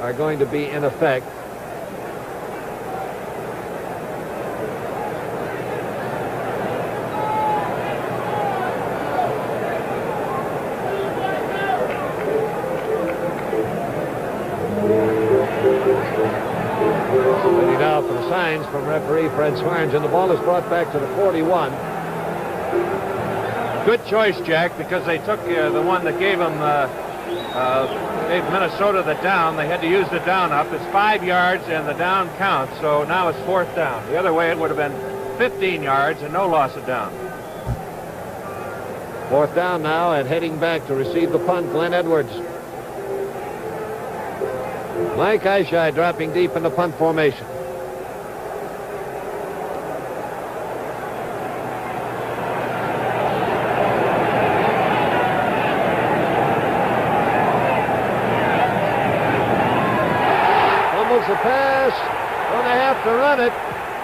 are going to be in effect. Signs from referee Fred Swearens, and the ball is brought back to the 41. Good choice, Jack, because they took the one that gave them gave Minnesota the down. They had to use the down up. It's 5 yards and the down counts, so now it's 4th down. The other way it would have been 15 yards and no loss of down. 4th down now, and heading back to receive the punt, Glenn Edwards. Mike Ishai dropping deep in the punt formation. The pass, going to have to run it,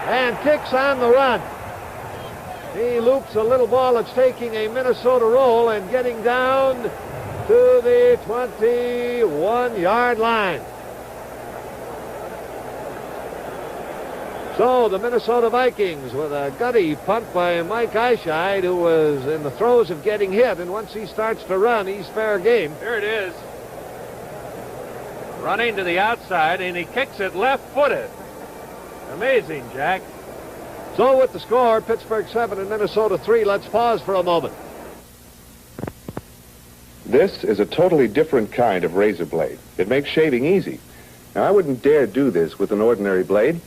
and kicks on the run. He loops a little ball that's taking a Minnesota roll and getting down to the 21-yard line. So the Minnesota Vikings with a gutty punt by Mike Ishai, who was in the throes of getting hit, and once he starts to run, he's fair game. Here it is. Running to the outside, and he kicks it left-footed. Amazing, Jack. So with the score, Pittsburgh 7 and Minnesota 3. Let's pause for a moment. This is a totally different kind of razor blade. It makes shaving easy. Now, I wouldn't dare do this with an ordinary blade,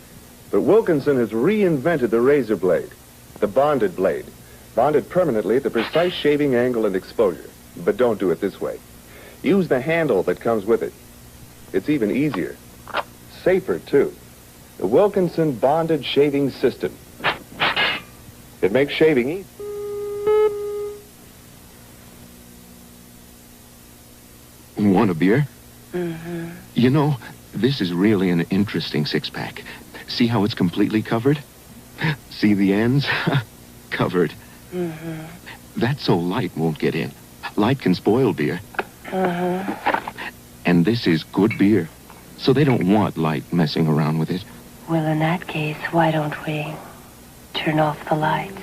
but Wilkinson has reinvented the razor blade, the bonded blade, bonded permanently at the precise shaving angle and exposure. But don't do it this way. Use the handle that comes with it. It's even easier. Safer, too. The Wilkinson Bonded Shaving System. It makes shaving easy. Want a beer? Mm-hmm. You know, this is really an interesting six-pack. See how it's completely covered? See the ends? Covered. Mm-hmm. That's so light won't get in. Light can spoil beer. Uh-huh. And this is good beer, so they don't want light messing around with it. Well, in that case, why don't we turn off the lights?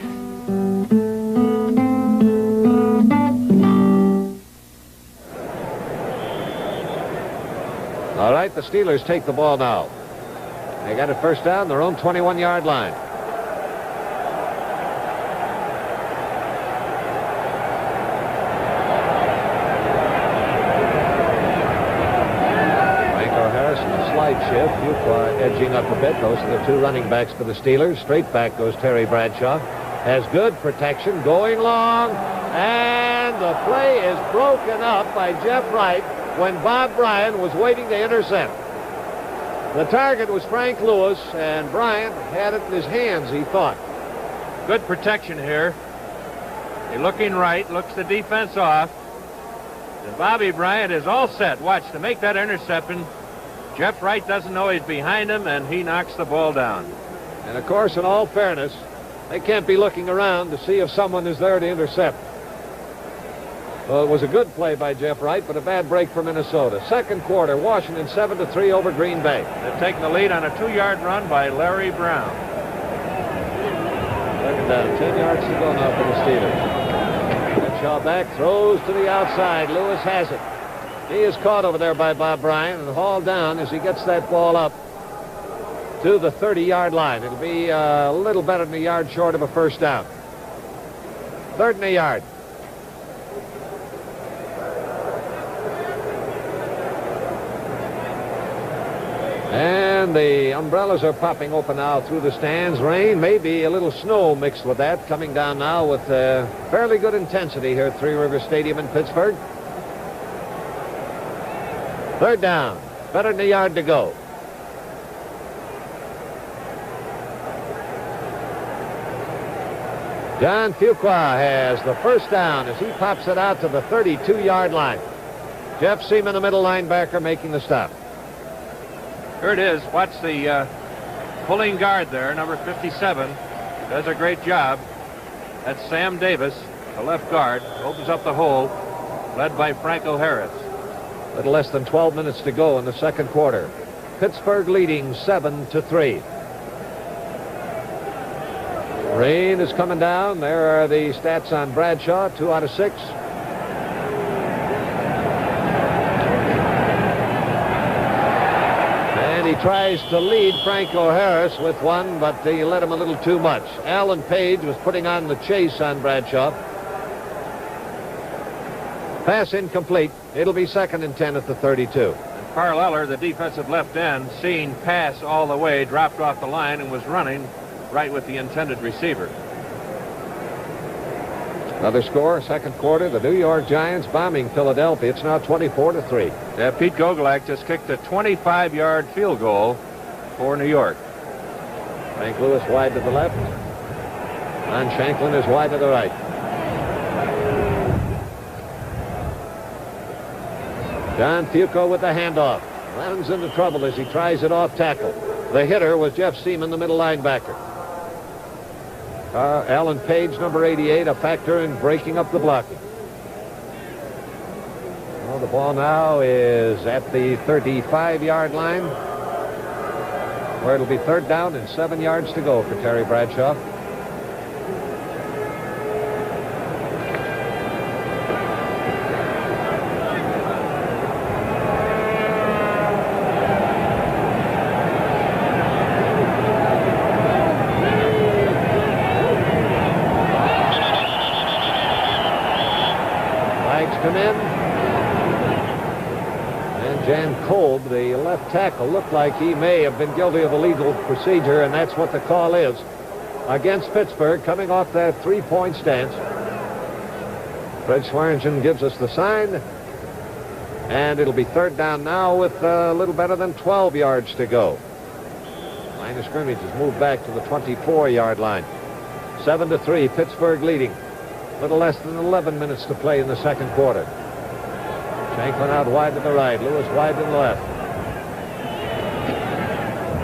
All right, the Steelers take the ball now. They got it first down, their own 21-yard line. Shift. Fuqua edging up a bit. Those are the two running backs for the Steelers. Straight back goes Terry Bradshaw. Has good protection. Going long. And the play is broken up by Jeff Wright when Bob Bryant was waiting to intercept. The target was Frank Lewis, and Bryant had it in his hands, he thought. Good protection here. You're looking right. Looks the defense off. And Bobby Bryant is all set. Watch, to make that interception. Jeff Wright doesn't know he's behind him, and he knocks the ball down. And, of course, in all fairness, they can't be looking around to see if someone is there to intercept. Well, it was a good play by Jeff Wright, but a bad break for Minnesota. Second quarter, Washington 7-3 over Green Bay. They're taking the lead on a 2-yard run by Larry Brown. Second down, 10 yards to go now for the Steelers. Bradshaw back, throws to the outside. Lewis has it. He is caught over there by Bob Bryant and hauled down as he gets that ball up to the 30-yard line. It'll be a little better than a yard short of a first down. 3rd and a yard. And the umbrellas are popping open now through the stands. Rain, maybe a little snow mixed with that, coming down now with fairly good intensity here at Three Rivers Stadium in Pittsburgh. 3rd down. Better than a yard to go. John Fuqua has the first down as he pops it out to the 32-yard line. Jeff Seaman, the middle linebacker, making the stop. Here it is. Watch the pulling guard there, number 57. Does a great job. That's Sam Davis, the left guard. Opens up the hole, led by Franco Harris. A little less than 12 minutes to go in the second quarter. Pittsburgh leading 7-3. Rain is coming down. There are the stats on Bradshaw, 2 out of 6. And he tries to lead Franco Harris with one, but he let him a little too much. Alan Page was putting on the chase on Bradshaw. Pass incomplete. It'll be 2nd and 10 at the 32. And Carl Eller, the defensive left end, seeing pass all the way, dropped off the line and was running right with the intended receiver. Another score, second quarter. The New York Giants bombing Philadelphia. It's now 24-3. Yeah, Pete Gogolak just kicked a 25-yard field goal for New York. Frank Lewis wide to the left. Ron Shanklin is wide to the right. John Fuqua with the handoff. Runs into trouble as he tries it off tackle. The hitter was Jeff Seaman, the middle linebacker. Alan Page, number 88, a factor in breaking up the blocking. Well, the ball now is at the 35-yard line, where it'll be 3rd down and 7 yards to go for Terry Bradshaw. Come in. And Jan Kolb, the left tackle, looked like he may have been guilty of illegal procedure, and that's what the call is against Pittsburgh, coming off that 3-point stance. Fred Swearingen gives us the sign, and it'll be 3rd down now with a little better than 12 yards to go. Line of scrimmage is moved back to the 24-yard line. 7-3, Pittsburgh leading. Little less than 11 minutes to play in the second quarter. Shanklin out wide to the right. Lewis wide to the left.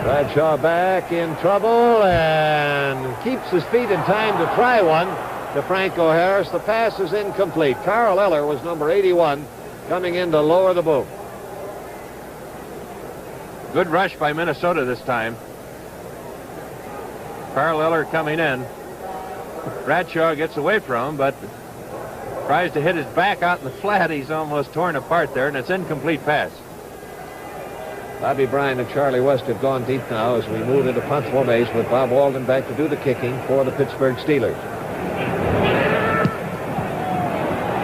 Bradshaw back in trouble and keeps his feet in time to try one to Franco Harris. The pass is incomplete. Carl Eller was number 81 coming in to lower the boom. Good rush by Minnesota this time. Carl Eller coming in. Bradshaw gets away from him, but tries to hit his back out in the flat. He's almost torn apart there, and it's incomplete pass. Bobby Bryant and Charlie West have gone deep now as we move into punt formation with Bob Walden back to do the kicking for the Pittsburgh Steelers.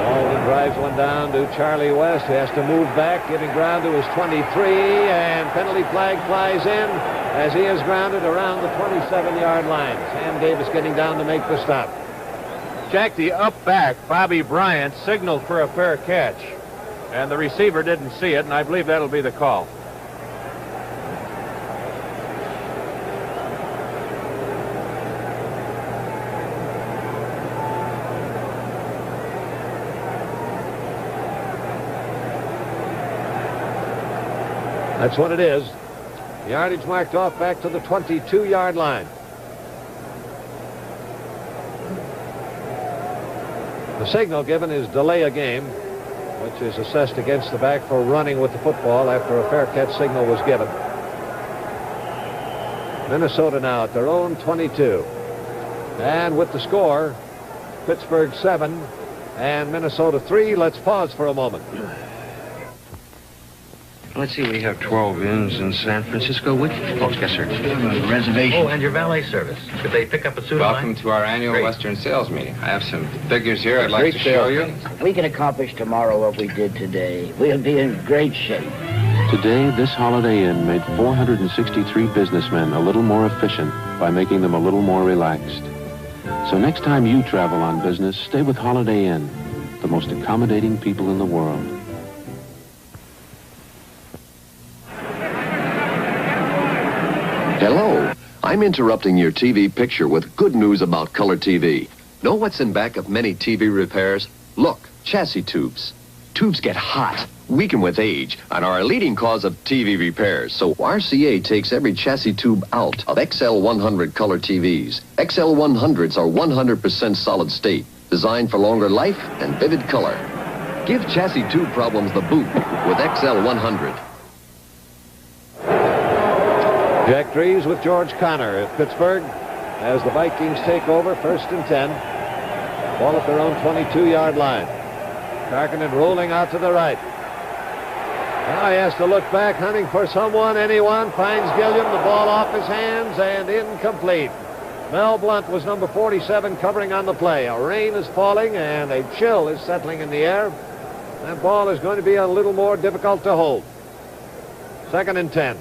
Walden drives one down to Charlie West, who has to move back, giving ground to his 23, and penalty flag flies in as he is grounded around the 27-yard line. Sam Davis getting down to make the stop. Jack, the up back, Bobby Bryant, signaled for a fair catch, and the receiver didn't see it, and I believe that'll be the call. That's what it is. Yardage marked off back to the 22-yard line. The signal given is delay a game, which is assessed against the back for running with the football after a fair catch signal was given. Minnesota now at their own 22. And with the score, Pittsburgh 7 and Minnesota 3. Let's pause for a moment. Let's see, we have 12 inns in San Francisco. Which folks? Yes, sir. Reservation. Oh, and your valet service. Could they pick up a suit of Welcome mine? to our annual Great. Western sales meeting. I have some figures here I'd like to show you. We can accomplish tomorrow what we did today. We'll be in great shape. Today, this Holiday Inn made 463 businessmen a little more efficient by making them a little more relaxed. So next time you travel on business, stay with Holiday Inn, the most accommodating people in the world. Hello. I'm interrupting your TV picture with good news about color TV. Know what's in back of many TV repairs? Look, chassis tubes. Tubes get hot, weaken with age, and are a leading cause of TV repairs. So RCA takes every chassis tube out of XL100 color TVs. XL100s are 100% solid state, designed for longer life and vivid color. Give chassis tube problems the boot with XL100. Jack Drees with George Connor at Pittsburgh as the Vikings take over, 1st and 10. Ball at their own 22-yard line. Tarkenton rolling out to the right. Now he has to look back, hunting for someone, anyone. Finds Gilliam, the ball off his hands, and incomplete. Mel Blunt was number 47 covering on the play. A rain is falling, and a chill is settling in the air. That ball is going to be a little more difficult to hold. 2nd and 10.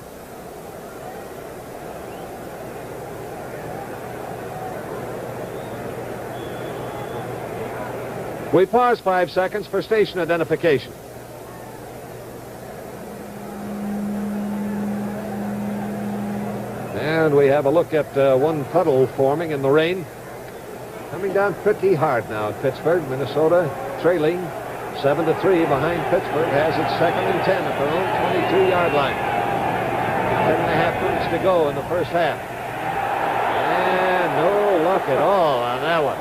We pause 5 seconds for station identification. And we have a look at one puddle forming in the rain. Coming down pretty hard now at Pittsburgh. Minnesota trailing 7-3 behind Pittsburgh. Has its 2nd and 10 at their own 22-yard line. 10.5 minutes to go in the first half. And no luck at all on that one.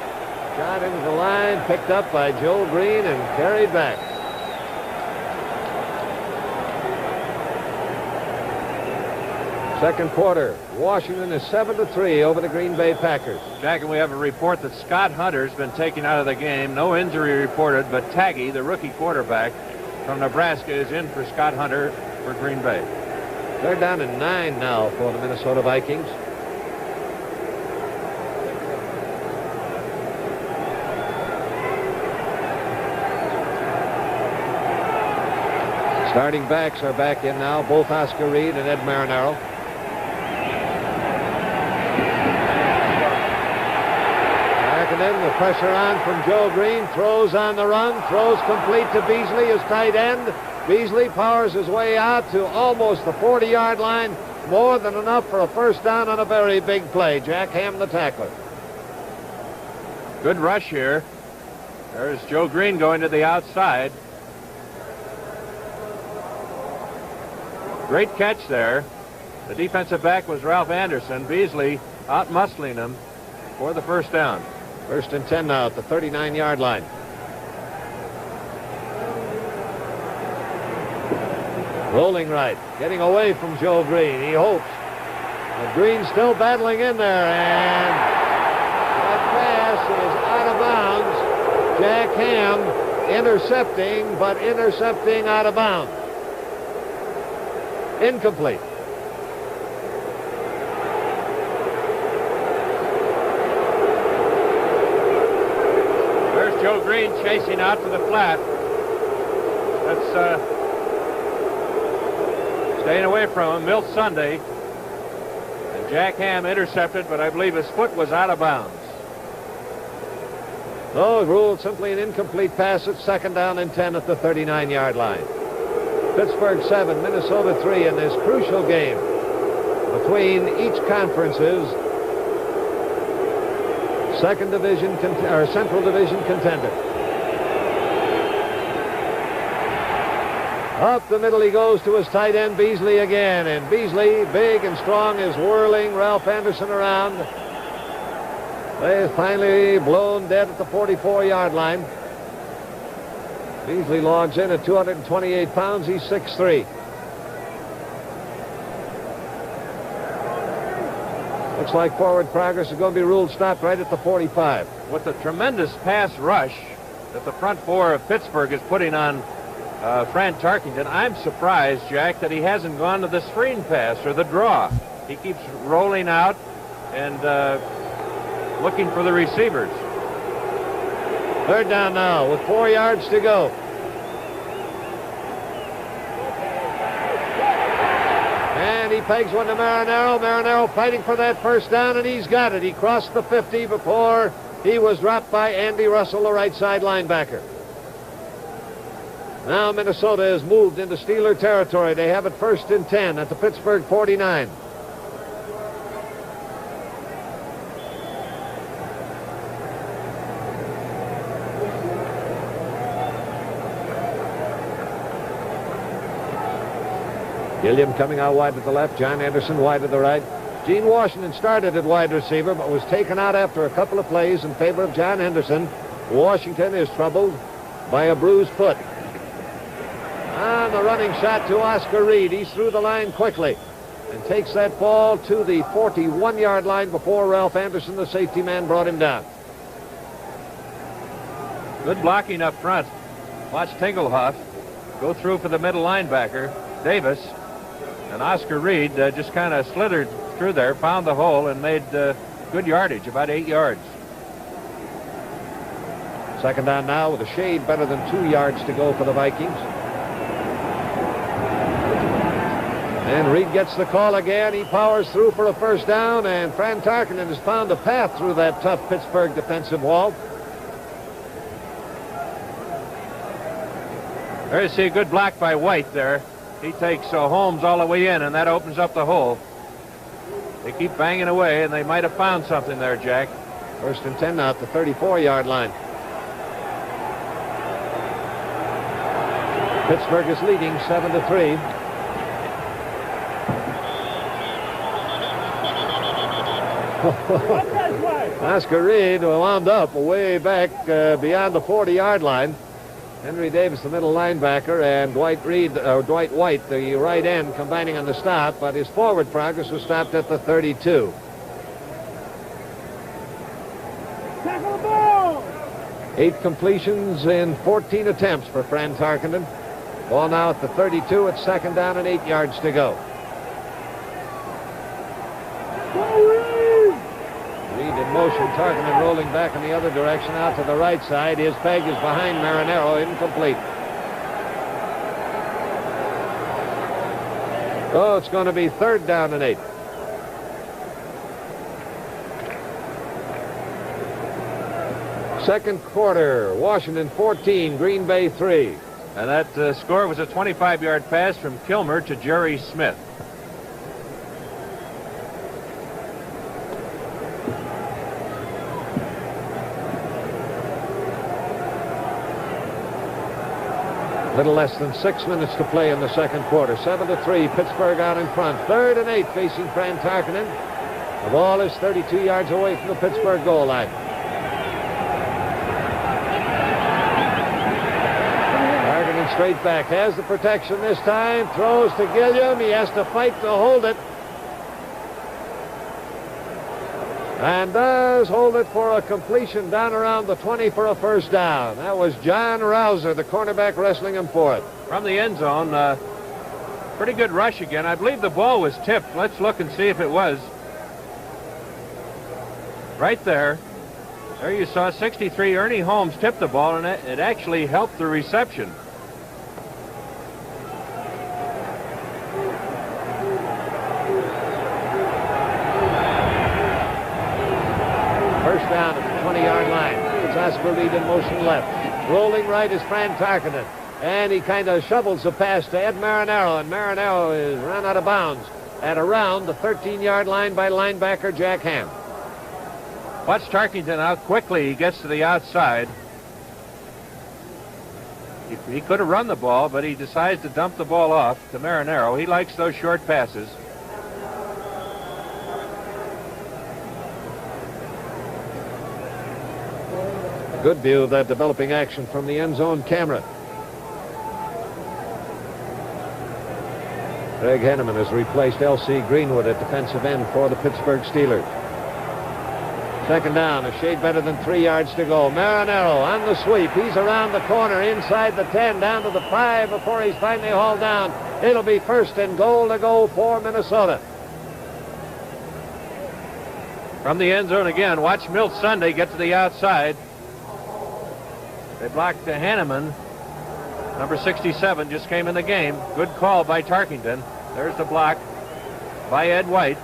Shot into the line, picked up by Joe Green and carried back. Second quarter, Washington is 7-3 over the Green Bay Packers. Jack, and we have a report that Scott Hunter's been taken out of the game. No injury reported, but Taggy, the rookie quarterback from Nebraska, is in for Scott Hunter for Green Bay. They're down to 9 now for the Minnesota Vikings. Starting backs are back in now, both Oscar Reed and Ed Marinaro. Tarkenton, the pressure on from Joe Green, throws on the run, throws complete to Beasley, his tight end. Beasley powers his way out to almost the 40-yard line, more than enough for a first down on a very big play. Jack Ham, the tackler. Good rush here. There's Joe Green going to the outside. Great catch there. The defensive back was Ralph Anderson. Beasley out-muscling him for the first down. 1st and 10 now at the 39-yard line. Rolling right, getting away from Joe Green. He hopes. But Green still battling in there, and that pass is out of bounds. Jack Ham intercepting, but intercepting out of bounds. Incomplete. There's Joe Green chasing out to the flat. That's staying away from him. Milt Sunday. And Jack Ham intercepted, but I believe his foot was out of bounds. No, ruled simply an incomplete pass. It's second down and 10 at the 39-yard line. Pittsburgh 7, Minnesota 3 in this crucial game between each conference's Central Division contender. Up the middle he goes to his tight end, Beasley again. And Beasley, big and strong, is whirling Ralph Anderson around. They finally blown dead at the 44-yard line. Beasley logs in at 228 pounds. He's 6'3". Looks like forward progress is going to be ruled stopped right at the 45. With the tremendous pass rush that the front four of Pittsburgh is putting on Fran Tarkington, I'm surprised, Jack, that he hasn't gone to the screen pass or the draw. He keeps rolling out and looking for the receivers. Third down now with 4 yards to go. And he pegs one to Marinaro. Marinaro fighting for that first down, and he's got it. He crossed the 50 before he was dropped by Andy Russell, the right side linebacker. Now Minnesota has moved into Steeler territory. They have it 1st and 10 at the Pittsburgh 49. Gilliam coming out wide to the left. John Anderson wide to the right. Gene Washington started at wide receiver, but was taken out after a couple of plays in favor of John Henderson. Washington is troubled by a bruised foot. On the running shot to Oscar Reed. He's through the line quickly and takes that ball to the 41-yard line before Ralph Anderson, the safety man, brought him down. Good blocking up front. Watch Tingelhoff go through for the middle linebacker, Davis. And Oscar Reed just kind of slithered through there, found the hole, and made good yardage, about 8 yards. Second down now with a shade better than 2 yards to go for the Vikings. And Reed gets the call again. He powers through for a first down, and Fran Tarkington has found a path through that tough Pittsburgh defensive wall. There you see a good block by White there. He takes Holmes all the way in, and that opens up the hole. They keep banging away, and they might have found something there, Jack. 1st and 10 now at the 34-yard line. Pittsburgh is leading 7-3. Oscar Reed wound up way back beyond the 40-yard line. Henry Davis, the middle linebacker, and Dwight White, the right end, combining on the stop, but his forward progress was stopped at the 32. Tackle the ball! 8 completions in 14 attempts for Fran Tarkington. Ball now at the 32. It's second down and 8 yards to go. Reed in motion. Tarkington rolling back in the other direction out to the right side. His peg is behind Marinaro, incomplete. Oh, it's going to be third down and 8. Second quarter, Washington 14, Green Bay 3. And that score was a 25-yard pass from Kilmer to Jerry Smith. Little less than 6 minutes to play in the second quarter. 7-3, Pittsburgh out in front. 3rd and 8 facing Fran Tarkington. The ball is 32 yards away from the Pittsburgh goal line. Tarkington straight back. Has the protection this time. Throws to Gilliam. He has to fight to hold it. and does hold it for a completion down around the 20 for a first down. That was John Rouser, the cornerback, wrestling him for it. From the end zone, pretty good rush again. I believe the ball was tipped. Let's look and see if it was. Right there. There you saw 63 Ernie Holmes tip the ball, and it actually helped the reception. First down at the 20-yard line. It's Oscar Reed in motion left. Rolling right is Fran Tarkenton. And he kind of shovels the pass to Ed Marinaro, and Marinaro is run out of bounds at around the 13-yard line by linebacker Jack Ham. Watch Tarkenton how quickly he gets to the outside. He could have run the ball, but he decides to dump the ball off to Marinaro. He likes those short passes. Good view of that developing action from the end zone camera. Greg Henneman has replaced L.C. Greenwood at defensive end for the Pittsburgh Steelers. Second down, a shade better than 3 yards to go. Marinaro on the sweep. He's around the corner, inside the 10, down to the 5 before he's finally hauled down. It'll be first and goal to go for Minnesota. From the end zone again, watch Milt Sunday get to the outside. They blocked to Hanneman. Number 67 just came in the game. Good call by Tarkenton. There's the block by Ed White.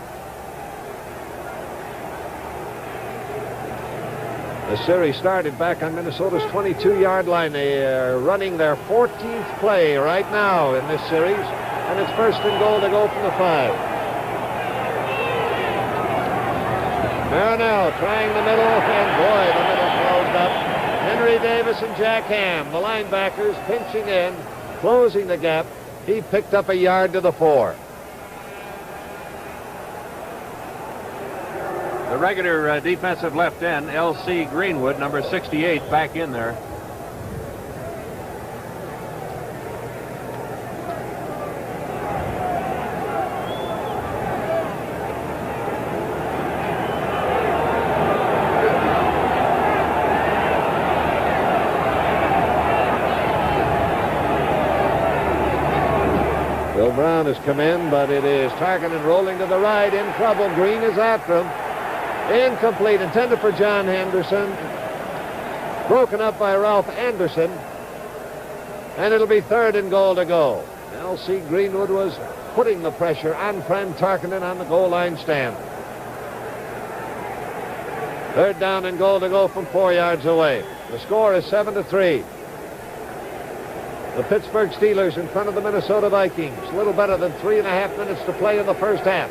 The series started back on Minnesota's 22-yard line. They are running their 14th play right now in this series, and it's first and goal to go from the 5. Marinaro trying the middle, and boy, the middle closed up. Henry Davis and Jack Ham, the linebackers, pinching in, closing the gap. He picked up a yard to the 4. The regular defensive left end, L.C. Greenwood, number 68, back in there. Bill Brown has come in, but it is Tarkenton rolling to the right, in trouble. Green is after him. Incomplete, intended for John Henderson. Broken up by Ralph Anderson. And it'll be third and goal to go. L.C. Greenwood was putting the pressure on Fran Tarkenton on the goal line stand. Third down and goal to go from 4 yards away. The score is 7-3. The Pittsburgh Steelers in front of the Minnesota Vikings. A little better than 3.5 minutes to play in the first half.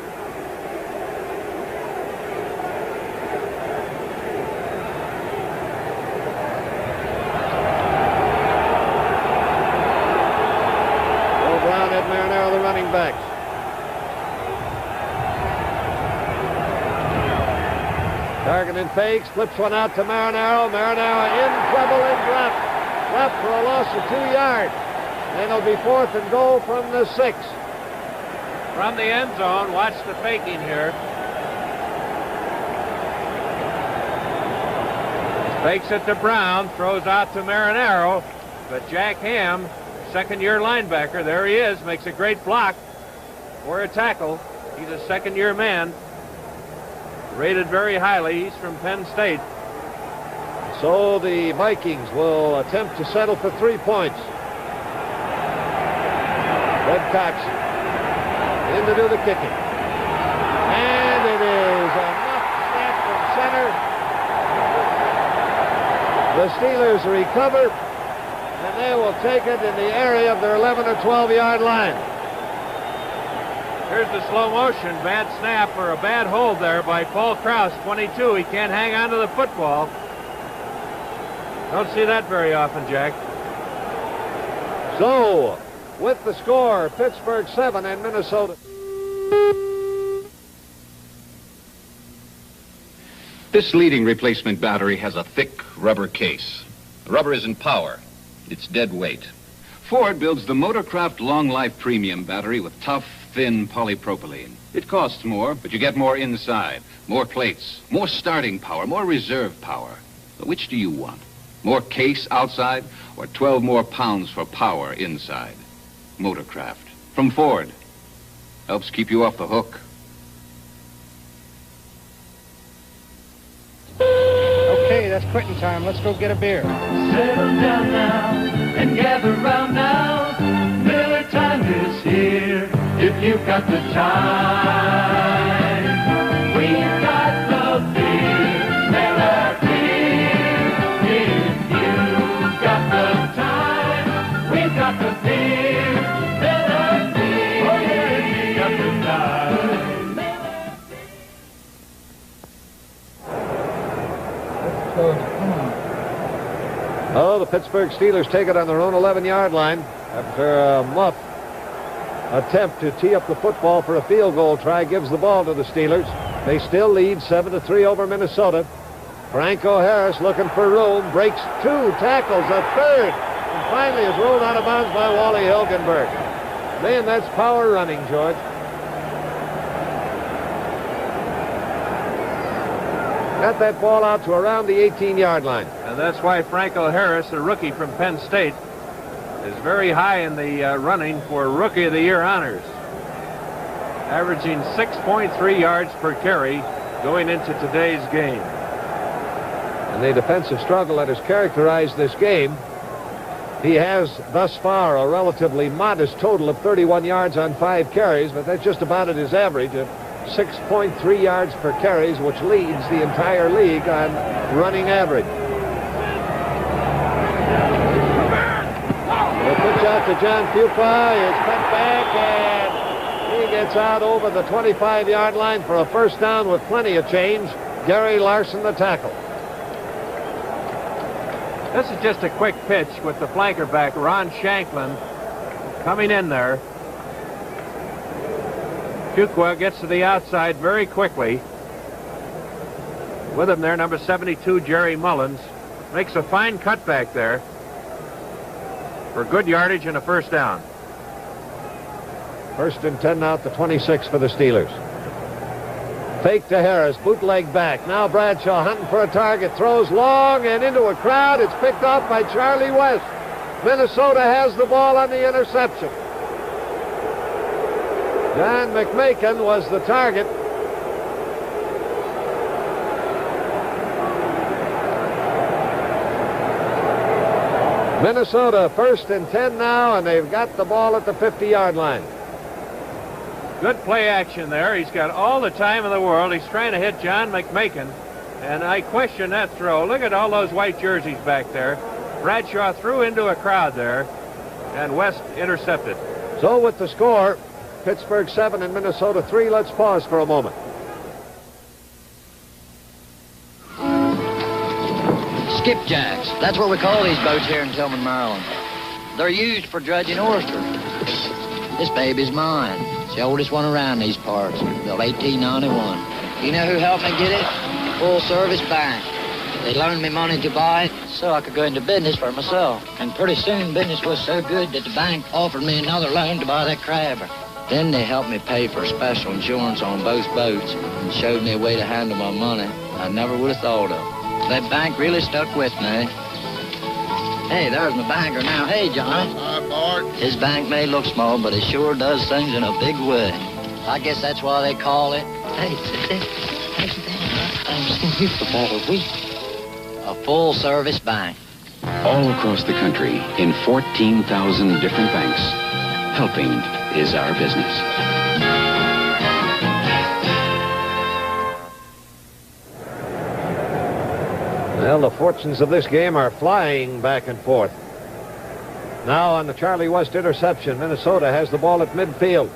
Bill Brown, Ed Marinaro, the running backs. Tarkenton fakes, flips one out to Marinaro. Marinaro in trouble and dropped. Left for a loss of 2 yards. And it'll be fourth and goal from the 6. From the end zone, watch the faking here. Fakes it to Brown, throws out to Marinaro, but Jack Ham, second-year linebacker, there he is, makes a great block for a tackle. He's a second-year man, rated very highly. He's from Penn State. So the Vikings will attempt to settle for 3 points. Red Cox in to do the kicking. And it is a knock snap from center. The Steelers recover, and they will take it in the area of their 11 or 12-yard line. Here's the slow motion. Bad snap or a bad hold there by Paul Krause, 22. He can't hang on to the football. Don't see that very often, Jack. So, with the score, Pittsburgh 7 and Minnesota. This leading replacement battery has a thick rubber case. The rubber isn't power. It's dead weight. Ford builds the Motorcraft Long Life Premium battery with tough, thin polypropylene. It costs more, but you get more inside. More plates, more starting power, more reserve power. But which do you want? More case outside or 12 more pounds for power inside? Motorcraft from Ford. Helps keep you off the hook. Okay, that's quitting time. Let's go get a beer. Settle down now and gather round now. Miller time is here if you've got the time. We've got the beer, Miller beer. If you've got the time, we've got the beer, Miller beer. Oh yeah, we've got the time. Oh, the Pittsburgh Steelers take it on their own 11-yard line after a muff attempt to tee up the football for a field goal try gives the ball to the Steelers. They still lead 7-3 over Minnesota. Franco Harris looking for room, breaks 2 tackles, a third, and finally is rolled out of bounds by Wally Hilgenberg. Man, that's power running, George. Got that ball out to around the 18-yard line. And that's why Franco Harris, a rookie from Penn State, is very high in the running for Rookie of the Year honors. Averaging 6.3 yards per carry going into today's game. And the defensive struggle that has characterized this game, he has thus far a relatively modest total of 31 yards on 5 carries, but that's just about at his average of 6.3 yards per carries, which leads the entire league on running average. The pitch out to John Pupa is cut back, and he gets out over the 25-yard line for a first down with plenty of change. Gary Larson, the tackle. This is just a quick pitch with the flanker back, Ron Shanklin, coming in there. Fuqua gets to the outside very quickly. With him there, number 72, Jerry Mullins. Makes a fine cutback there for good yardage and a first down. First and 10 now at the 26 for the Steelers. Fake to Harris, bootleg back. Now Bradshaw hunting for a target, throws long and into a crowd. It's picked off by Charlie West. Minnesota has the ball on the interception. John McMakin was the target. Minnesota first and 10 now, and they've got the ball at the 50-yard line. Good play action there. He's got all the time in the world. He's trying to hit John McMakin, and I question that throw. Look at all those white jerseys back there. Bradshaw threw into a crowd there, and West intercepted. So with the score, Pittsburgh 7 and Minnesota 3. Let's pause for a moment. Skipjacks. That's what we call these boats here in Tillman, Maryland. They're used for dredging oysters. This baby's mine. It's the oldest one around these parts, built 1891. You know who helped me get it? Full Service Bank. They loaned me money to buy it so I could go into business for myself. And pretty soon business was so good that the bank offered me another loan to buy that crabber. Then they helped me pay for special insurance on both boats and showed me a way to handle my money I never would have thought of. That bank really stuck with me. Hey, there's my banker now. Hey, Johnny. Hi, Bart. His bank may look small, but it sure does things in a big way. I guess that's why they call it. Hey, sit there. Hey, sit there. I haven't seen you for about a week. A full-service bank. All across the country, in 14,000 different banks, helping is our business. Well, the fortunes of this game are flying back and forth. Now on the Charlie West interception, Minnesota has the ball at midfield.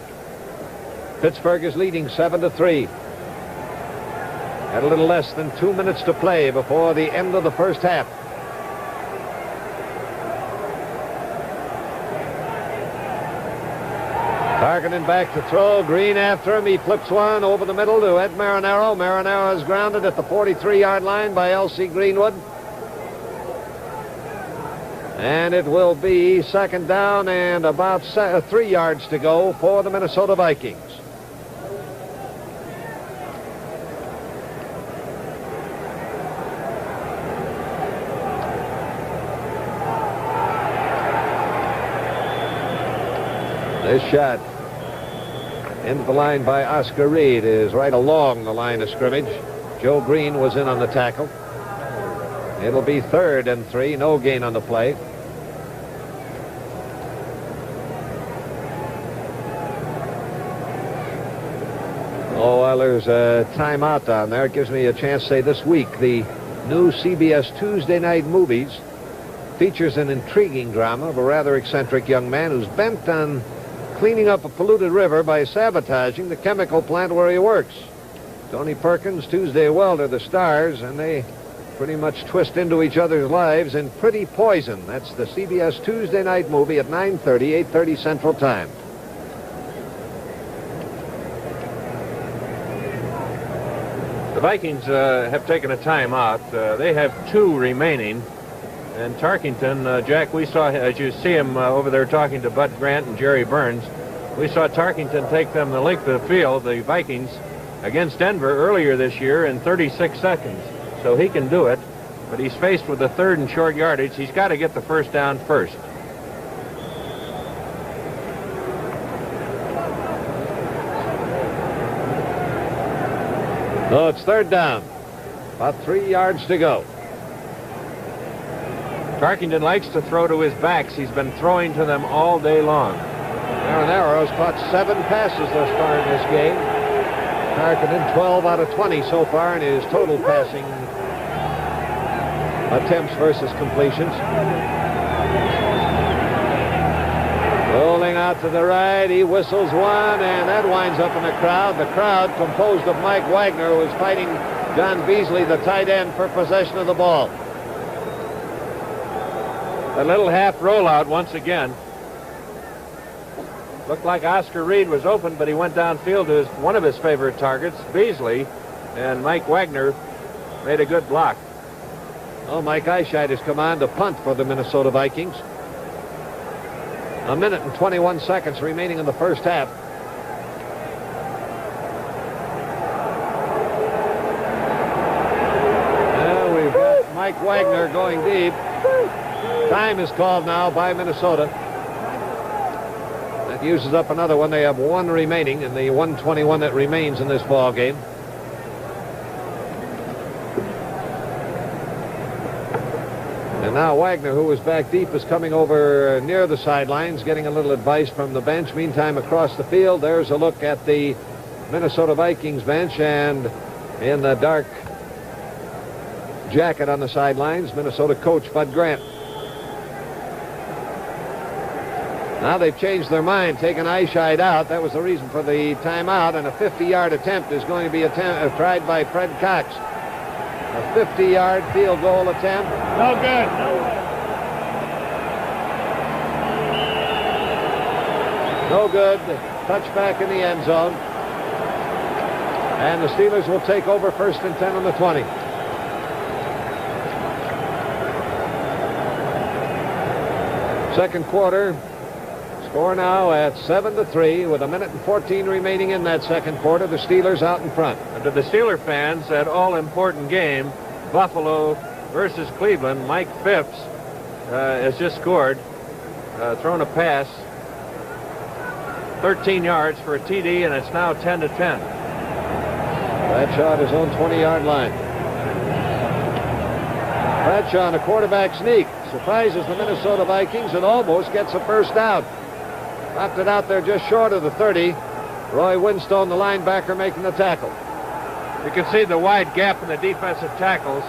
Pittsburgh is leading 7-3. At a little less than 2 minutes to play before the end of the first half. Targeting back to throw. Green after him. He flips one over the middle to Ed Marinaro. Marinaro is grounded at the 43-yard line by L.C. Greenwood. And it will be second down and about 3 yards to go for the Minnesota Vikings. This shot into the line by Oscar Reed is right along the line of scrimmage. Joe Green was in on the tackle. It'll be 3rd and 3, no gain on the play. Oh, well, there's a timeout down there. It gives me a chance to say this week the new CBS Tuesday night movies features an intriguing drama of a rather eccentric young man who's bent on cleaning up a polluted river by sabotaging the chemical plant where he works. Tony Perkins, Tuesday Weld are the stars, and they pretty much twist into each other's lives in Pretty Poison. That's the CBS Tuesday night movie at 9:30, 8:30 Central Time. The Vikings have taken a timeout. They have 2 remaining. And Tarkington, Jack, we saw, as you see him over there talking to Bud Grant and Jerry Burns, we saw Tarkington take them the length of the field, the Vikings, against Denver earlier this year in 36 seconds. So he can do it, but he's faced with a 3rd and short yardage. He's got to get the first down first. So it's 3rd down. About 3 yards to go. Tarkington likes to throw to his backs. He's been throwing to them all day long. Aaron Arrow's caught 7 passes thus far in this game. Tarkington 12 out of 20 so far in his total passing attempts versus completions. Rolling out to the right, he whistles one, and that winds up in the crowd. The crowd composed of Mike Wagner, who was fighting John Beasley, the tight end, for possession of the ball. A little half rollout once again. Looked like Oscar Reed was open, but he went downfield to one of his favorite targets, Beasley, and Mike Wagner made a good block. Oh, Mike Eichheit has come on to punt for the Minnesota Vikings. 1 minute and 21 seconds remaining in the first half. We've got Mike Wagner going deep. Time is called now by Minnesota. That uses up another one. They have 1 remaining in the 121 that remains in this ball game. And now Wagner, who was back deep, is coming over near the sidelines, getting a little advice from the bench. Meantime, across the field, there's a look at the Minnesota Vikings bench, and in the dark jacket on the sidelines, Minnesota coach Bud Grant. Now they've changed their mind, taken Eichheit out. That was the reason for the timeout, and a 50-yard attempt is going to be tried by Fred Cox. A 50-yard field goal attempt. No good. No good. Touchback in the end zone. And the Steelers will take over 1st and 10 on the 20. Second quarter. Score now at 7-3 with 1 minute and 14 remaining in that second quarter. The Steelers out in front. And to the Steeler fans, that all-important game, Buffalo versus Cleveland, Mike Phipps has just scored, thrown a pass, 13 yards for a TD, and it's now 10-10. Bradshaw at his own 20-yard line. Bradshaw on a quarterback sneak surprises the Minnesota Vikings and almost gets a first down. Knocked it out there just short of the 30. Roy Winstone, the linebacker, making the tackle. You can see the wide gap in the defensive tackles.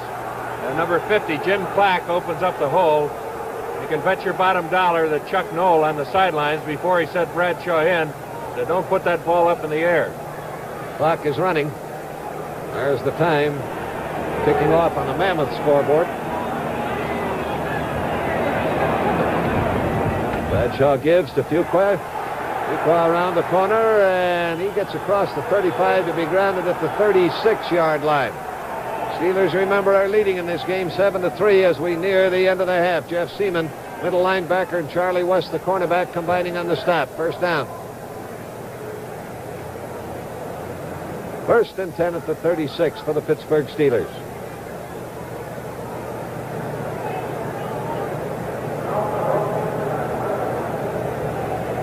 Number 50, Jim Clack, opens up the hole. You can bet your bottom dollar that Chuck Knoll on the sidelines, before he set Bradshaw in, said, don't put that ball up in the air. Clock is running. There's the time ticking off on the Mammoth scoreboard. Bradshaw gives to Fuqua. Fuqua around the corner, and he gets across the 35 to be grounded at the 36-yard line. Steelers, remember, are leading in this game 7-3 as we near the end of the half. Jeff Seaman middle linebacker, and Charlie West, the cornerback, combining on the stop. First down. 1st and 10 at the 36 for the Pittsburgh Steelers.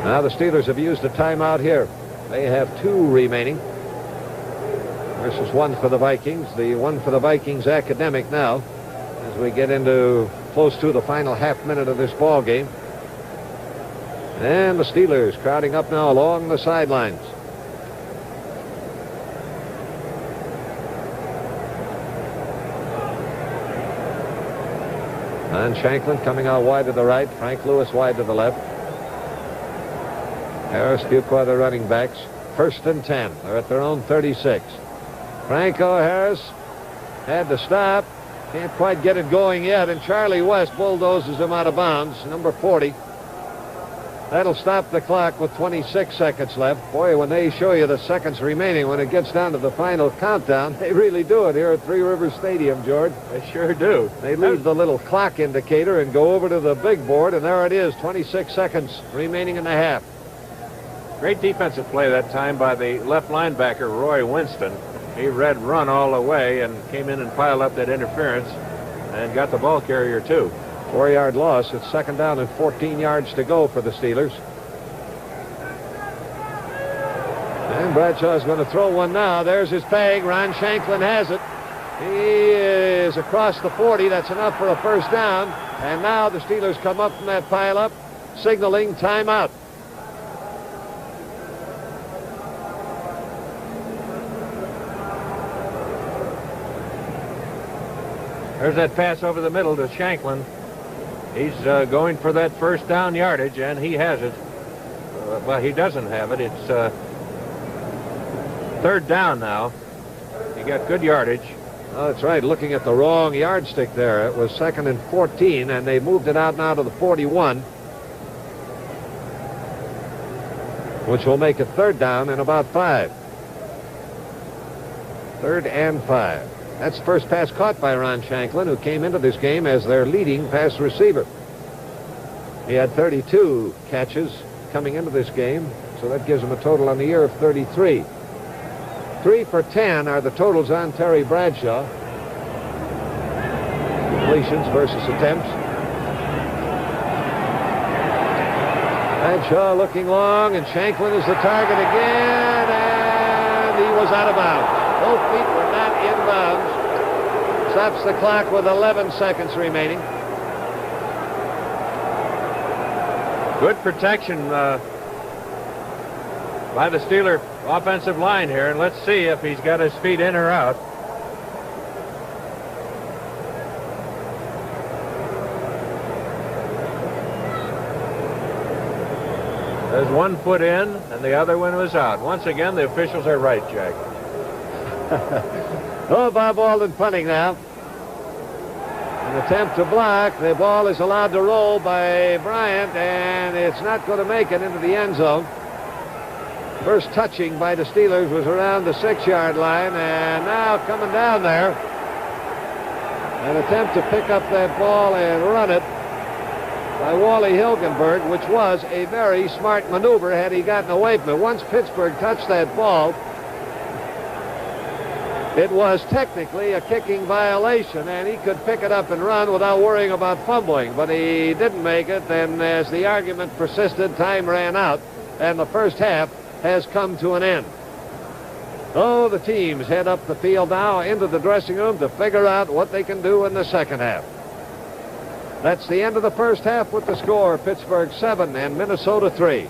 Now the Steelers have used a timeout here. They have 2 remaining versus 1 for the Vikings. The 1 for the Vikings academic now as we get into close to the final half minute of this ball game. And the Steelers crowding up now along the sidelines. And Shanklin coming out wide to the right. Frank Lewis wide to the left. Harris, Fuqua, the running backs. 1st and 10. They're at their own 36. Franco Harris had to stop. Can't quite get it going yet. And Charlie West bulldozes him out of bounds. Number 40. That'll stop the clock with 26 seconds left. Boy, when they show you the seconds remaining, when it gets down to the final countdown, they really do it here at Three Rivers Stadium, George. They sure do. They leave the little clock indicator and go over to the big board, and there it is, 26 seconds remaining in the half. Great defensive play that time by the left linebacker, Roy Winston. He read run all the way and came in and piled up that interference and got the ball carrier, too. 4-yard loss. It's 2nd down and 14 yards to go for the Steelers. And Bradshaw's going to throw one now. There's his peg. Ron Shanklin has it. He is across the 40. That's enough for a first down. And now the Steelers come up from that pileup, signaling timeout. There's that pass over the middle to Shanklin. He's going for that first down yardage, and he has it. Well, he doesn't have it. It's 3rd down now. He got good yardage. Oh, that's right. Looking at the wrong yardstick there. It was 2nd and 14, and they moved it out now to the 41, which will make it 3rd down and about 5. 3rd and 5. That's the first pass caught by Ron Shanklin, who came into this game as their leading pass receiver. He had 32 catches coming into this game, so that gives him a total on the year of 33. 3 for 10 are the totals on Terry Bradshaw. Completions versus attempts. Bradshaw looking long, and Shanklin is the target again, and he was out of bounds. Both feet were not in bounds. Stops the clock with 11 seconds remaining. Good protection by the Steeler offensive line here, and let's see if he's got his feet in or out. There's one foot in, and the other one was out. Once again, the officials are right, Jack. Oh, Bob Alden punting now. An attempt to block. The ball is allowed to roll by Bryant, and it's not going to make it into the end zone. First touching by the Steelers was around the 6-yard line, and now coming down there, an attempt to pick up that ball and run it by Wally Hilgenberg, which was a very smart maneuver had he gotten away from it. Once Pittsburgh touched that ball, it was technically a kicking violation, and he could pick it up and run without worrying about fumbling, but he didn't make it, and as the argument persisted, time ran out, and the first half has come to an end. Oh, the teams head up the field now into the dressing room to figure out what they can do in the second half. That's the end of the first half with the score, Pittsburgh 7 and Minnesota 3.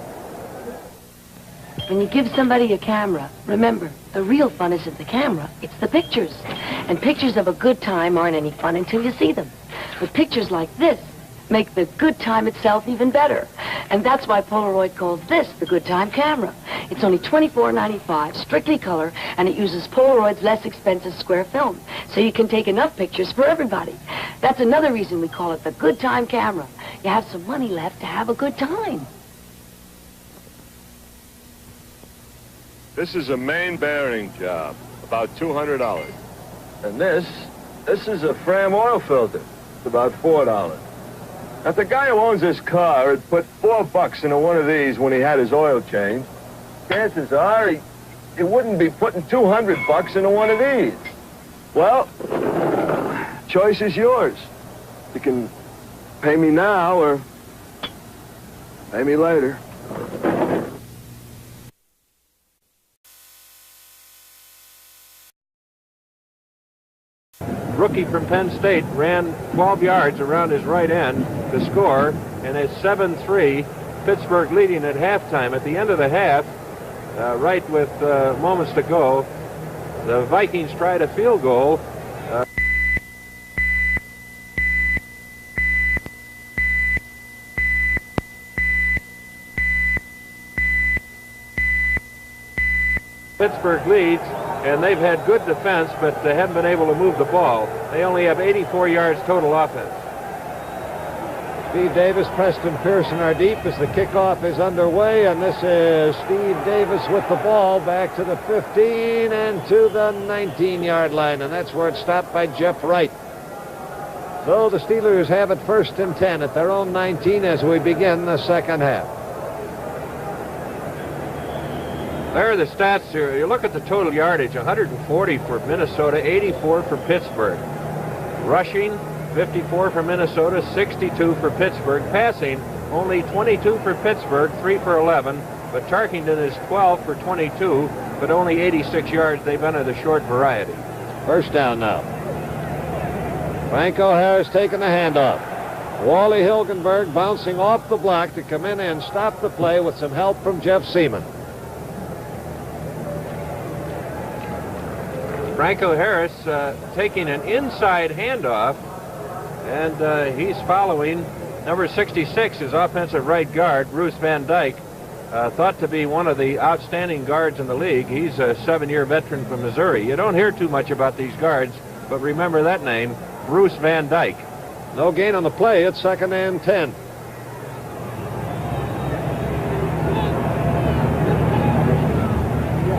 When you give somebody a camera, remember, the real fun isn't the camera, it's the pictures. And pictures of a good time aren't any fun until you see them. But pictures like this make the good time itself even better. And that's why Polaroid calls this the good time camera. It's only $24.95, strictly color, and it uses Polaroid's less expensive square film, so you can take enough pictures for everybody. That's another reason we call it the good time camera. You have some money left to have a good time. This is a main bearing job, about $200. And this is a Fram oil filter. It's about $4. If the guy who owns this car had put $4 into one of these when he had his oil change, chances are he wouldn't be putting $200 into one of these. Well, choice is yours. You can pay me now or pay me later. Rookie from Penn State ran 12 yards around his right end to score, and it's 7-3. Pittsburgh leading at halftime. At the end of the half, right with moments to go, the Vikings tried a field goal. Pittsburgh leads, and they've had good defense, but they haven't been able to move the ball. They only have 84 yards total offense. Steve Davis, Preston Pearson are deep as the kickoff is underway, and this is Steve Davis with the ball back to the 15 and to the 19-yard line, and that's where it's stopped by Jeff Wright. So the Steelers have it 1st and 10 at their own 19 as we begin the second half. There are the stats here. You look at the total yardage, 140 for Minnesota, 84 for Pittsburgh. Rushing, 54 for Minnesota, 62 for Pittsburgh. Passing, only 22 for Pittsburgh, 3 for 11. But Tarkington is 12 for 22, but only 86 yards. They've been of the short variety. First down now. Franco Harris taking the handoff. Wally Hilgenberg bouncing off the block to come in and stop the play with some help from Jeff Seaman. Franco Harris taking an inside handoff, and he's following number 66, his offensive right guard, Bruce Van Dyke, thought to be one of the outstanding guards in the league. He's a 7-year veteran from Missouri. You don't hear too much about these guards, but remember that name, Bruce Van Dyke. No gain on the play. It's 2nd and 10.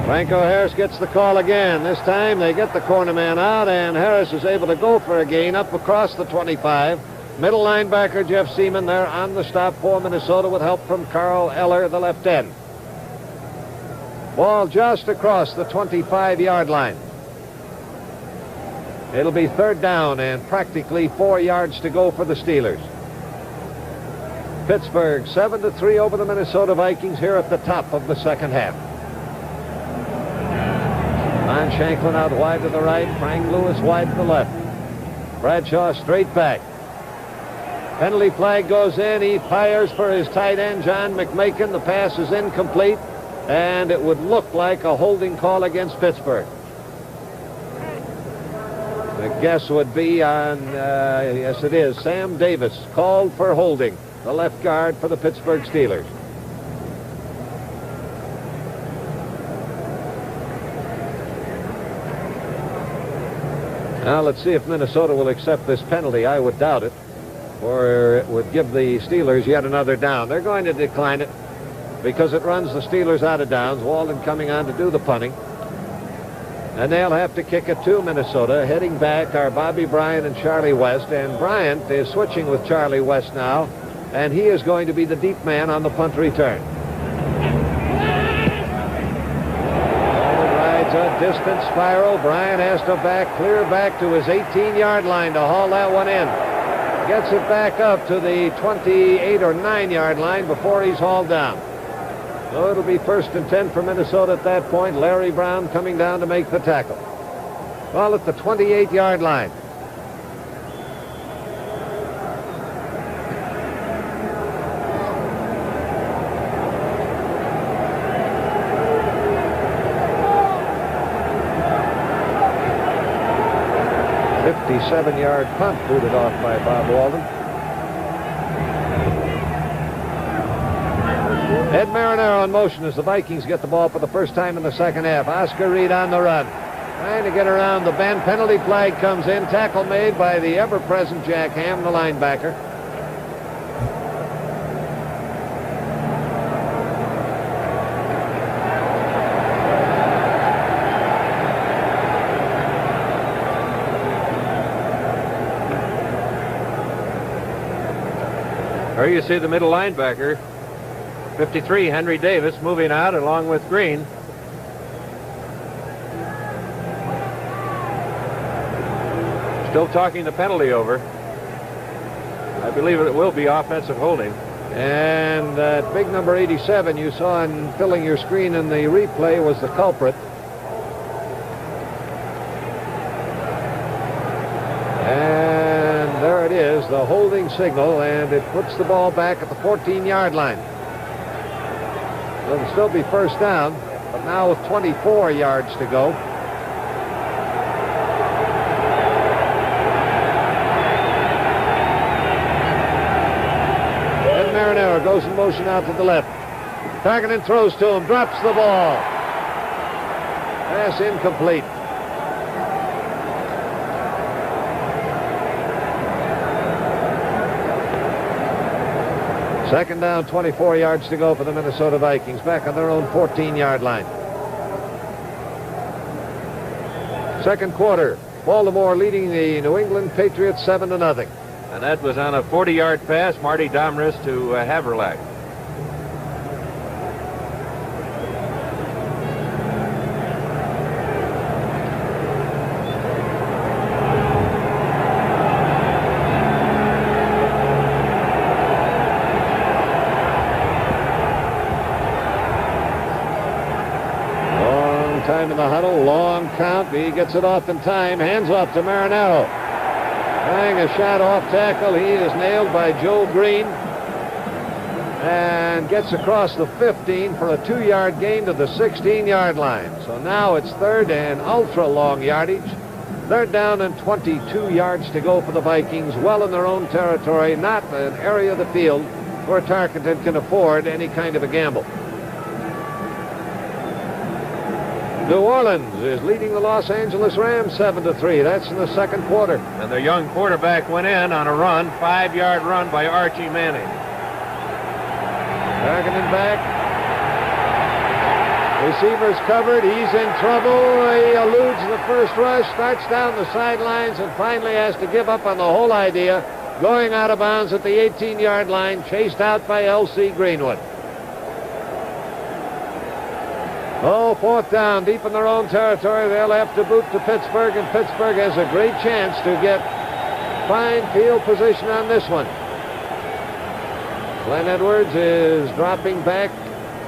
Franco Harris gets the call again. This time they get the corner man out, and Harris is able to go for a gain up across the 25. Middle linebacker Jeff Seaman there on the stop for Minnesota with help from Carl Eller, the left end. Ball just across the 25-yard line. It'll be 3rd down and practically 4 yards to go for the Steelers. Pittsburgh 7-3 over the Minnesota Vikings here at the top of the second half. Lon Shanklin out wide to the right. Frank Lewis wide to the left. Bradshaw straight back. Penalty flag goes in. He fires for his tight end, John McMakin. The pass is incomplete, and it would look like a holding call against Pittsburgh. The guess would be on, yes it is, Sam Davis called for holding, the left guard for the Pittsburgh Steelers. Now let's see if Minnesota will accept this penalty. I would doubt it, or it would give the Steelers yet another down. They're going to decline it because it runs the Steelers out of downs. Walden coming on to do the punting. And they'll have to kick it to Minnesota. Heading back are Bobby Bryant and Charlie West. And Bryant is switching with Charlie West now, and he is going to be the deep man on the punt return. A distant spiral. Bryant has to clear back to his 18-yard line to haul that one in. Gets it back up to the 28 or 9-yard line before he's hauled down. So it'll be 1st and 10 for Minnesota at that point. Larry Brown coming down to make the tackle. Well, at the 28-yard line. A 57-yard punt booted off by Bob Walden. Ed Marinaro in motion as the Vikings get the ball for the first time in the second half. Oscar Reed on the run. Trying to get around the bend. Penalty flag comes in. Tackle made by the ever-present Jack Ham, the linebacker. There you see the middle linebacker, 53, Henry Davis, moving out along with Green. Still talking the penalty over. I believe it will be offensive holding. And that big number 87 you saw in filling your screen in the replay was the culprit. And there it is, the holding signal, and it puts the ball back at the 14-yard line. It'll still be first down, but now with 24 yards to go. Goes in motion out to the left. Tarkenton throws to him, drops the ball. Pass incomplete. Second down, 24 yards to go for the Minnesota Vikings, back on their own 14-yard line. Second quarter, Baltimore leading the New England Patriots 7-0. And that was on a 40-yard pass, Marty Domris to Haverlack. Long time in the huddle, long count. He gets it off in time, hands off to Marinello. Trying a shot off tackle. He is nailed by Joe Green and gets across the 15 for a 2-yard gain to the 16-yard line. So now it's third and ultra long yardage. Third down and 22 yards to go for the Vikings, well in their own territory, not an area of the field where Tarkenton can afford any kind of a gamble. New Orleans is leading the Los Angeles Rams 7-3. That's in the second quarter. And their young quarterback went in on a run, 5-yard run by Archie Manning. Tarkenton back. Receivers covered. He's in trouble. He eludes the first rush, starts down the sidelines, and finally has to give up on the whole idea, going out of bounds at the 18-yard line, chased out by L.C. Greenwood. Oh, fourth down, deep in their own territory. They'll have to boot to Pittsburgh, and Pittsburgh has a great chance to get fine field position on this one. Glenn Edwards is dropping back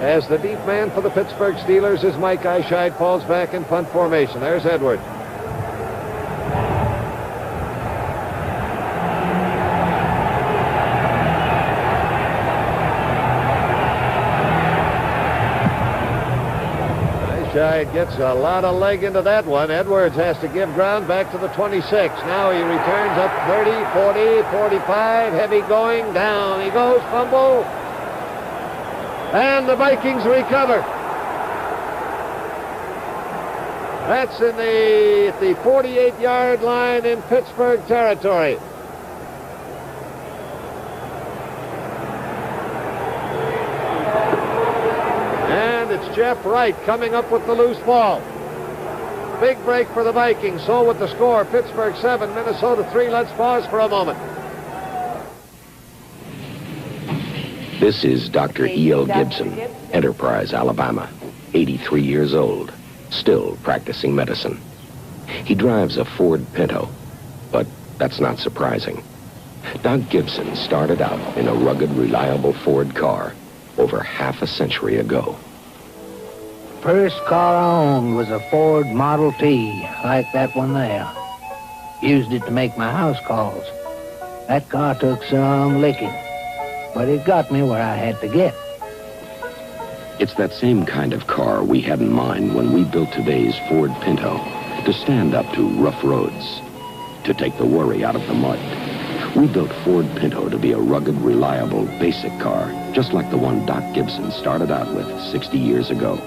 as the deep man for the Pittsburgh Steelers as Mike Eyeshide falls back in punt formation. There's Edwards. Eyeshide gets a lot of leg into that one. Edwards has to give ground back to the 26. Now he returns up 30, 40, 45. Heavy going. Down he goes. Fumble. And the Vikings recover. That's in the 48-yard line in Pittsburgh territory. And it's Jeff Wright coming up with the loose ball. Big break for the Vikings. So with the score, Pittsburgh 7, Minnesota 3. Let's pause for a moment. This is Dr. E.L. Gibson, Enterprise, Alabama, 83 years old, still practicing medicine. He drives a Ford Pinto, but that's not surprising. Doc Gibson started out in a rugged, reliable Ford car over half a century ago. First car I owned was a Ford Model T, like that one there. Used it to make my house calls. That car took some licking, but it got me where I had to get. It's that same kind of car we had in mind when we built today's Ford Pinto, to stand up to rough roads, to take the worry out of the mud. We built Ford Pinto to be a rugged, reliable, basic car, just like the one Doc Gibson started out with 60 years ago.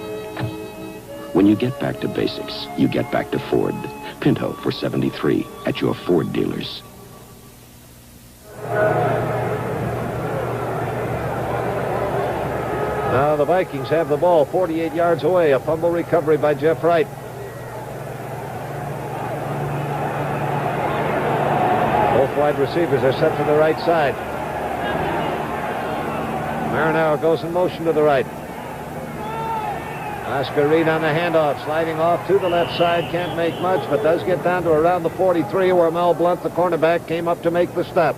When you get back to basics, you get back to Ford. Pinto for $73 at your Ford dealers. Now the Vikings have the ball 48 yards away. A fumble recovery by Jeff Wright. Both wide receivers are set to the right side. Marinaro goes in motion to the right. Oscar Reed on the handoff, sliding off to the left side. Can't make much, but does get down to around the 43 where Mel Blount, the cornerback, came up to make the stop.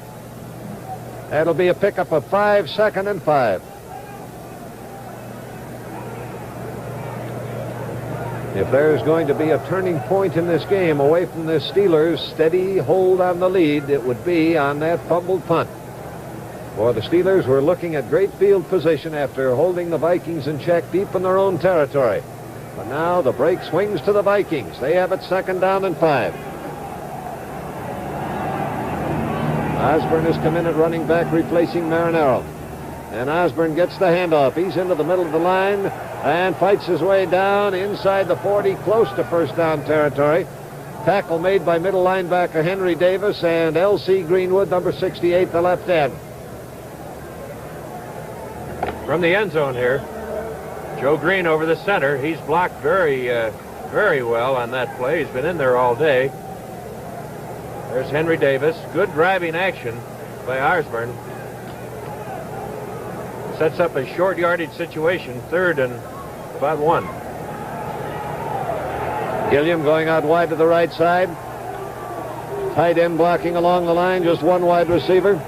That'll be a pickup of 5, 2nd and 5. If there's going to be a turning point in this game away from the Steelers' steady hold on the lead, it would be on that fumbled punt. For the Steelers were looking at great field position after holding the Vikings in check deep in their own territory. But now the break swings to the Vikings. They have it 2nd down and 5. Osborne has come in at running back, replacing Marinaro. And Osborne gets the handoff. He's into the middle of the line and fights his way down inside the 40, close to first down territory. Tackle made by middle linebacker Henry Davis and L.C. Greenwood, number 68, the left end. From the end zone here, Joe Green over the center. He's blocked very well on that play. He's been in there all day. There's Henry Davis. Good driving action by Osborne. Sets up a short yardage situation, 3rd and about 1. Gilliam going out wide to the right side. Tight end blocking along the line, just one wide receiver.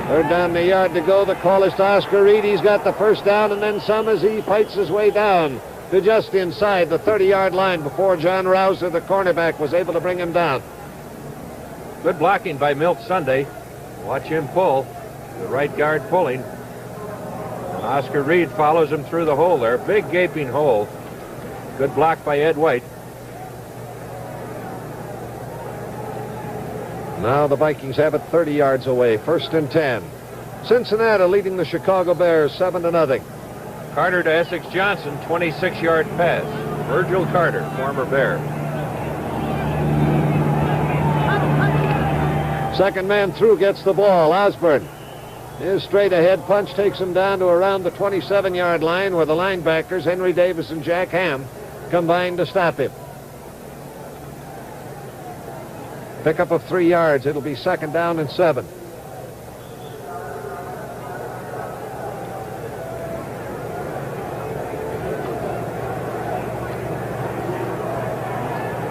3rd down the yard to go. The call is to Oscar Reed. He's got the first down and then some as he fights his way down to just inside the 30-yard line before John Rouser, the cornerback, was able to bring him down. Good blocking by Milt Sunday. Watch him pull. The right guard pulling. Oscar Reed follows him through the hole there. Big gaping hole. Good block by Ed White. Now the Vikings have it 30 yards away, 1st and 10. Cincinnati leading the Chicago Bears 7-0. Carter to Essex Johnson, 26-yard pass. Virgil Carter, former Bear. Second man through gets the ball. Osborne. His straight ahead punch takes him down to around the 27-yard line where the linebackers, Henry Davis and Jack Ham, combined to stop him. Pickup of 3 yards. It'll be 2nd down and 7.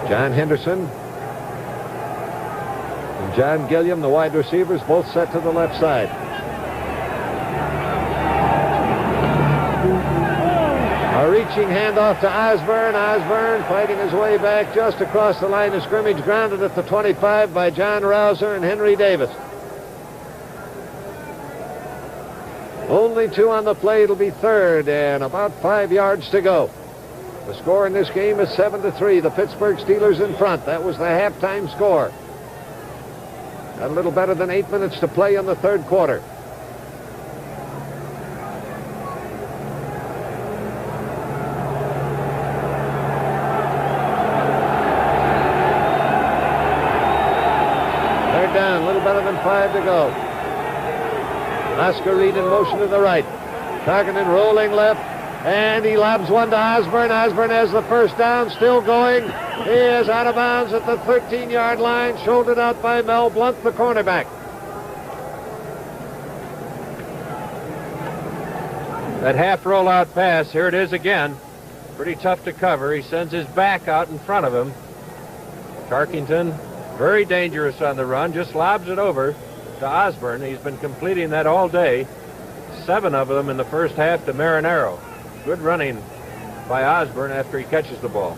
John Henderson and John Gilliam, the wide receivers, both set to the left side. A reaching handoff to Osborne. Osborne fighting his way back just across the line of scrimmage, grounded at the 25 by John Rouser and Henry Davis. Only 2 on the play. It'll be 3rd and about 5 yards to go. The score in this game is 7-3. The Pittsburgh Steelers in front. That was the halftime score. Got a little better than 8 minutes to play in the 3rd quarter. They're down. A little better than 5 to go. Oscar Reed in motion to the right. Tarkenton rolling left. And he lobs one to Osborne. Osborne has the first down, still going. He is out of bounds at the 13-yard line, shouldered out by Mel Blount, the cornerback. That half rollout pass, here it is again. Pretty tough to cover. He sends his back out in front of him. Tarkenton, very dangerous on the run, just lobs it over to Osborne. He's been completing that all day. 7 of them in the first half to Marinaro. Good running by Osborne after he catches the ball.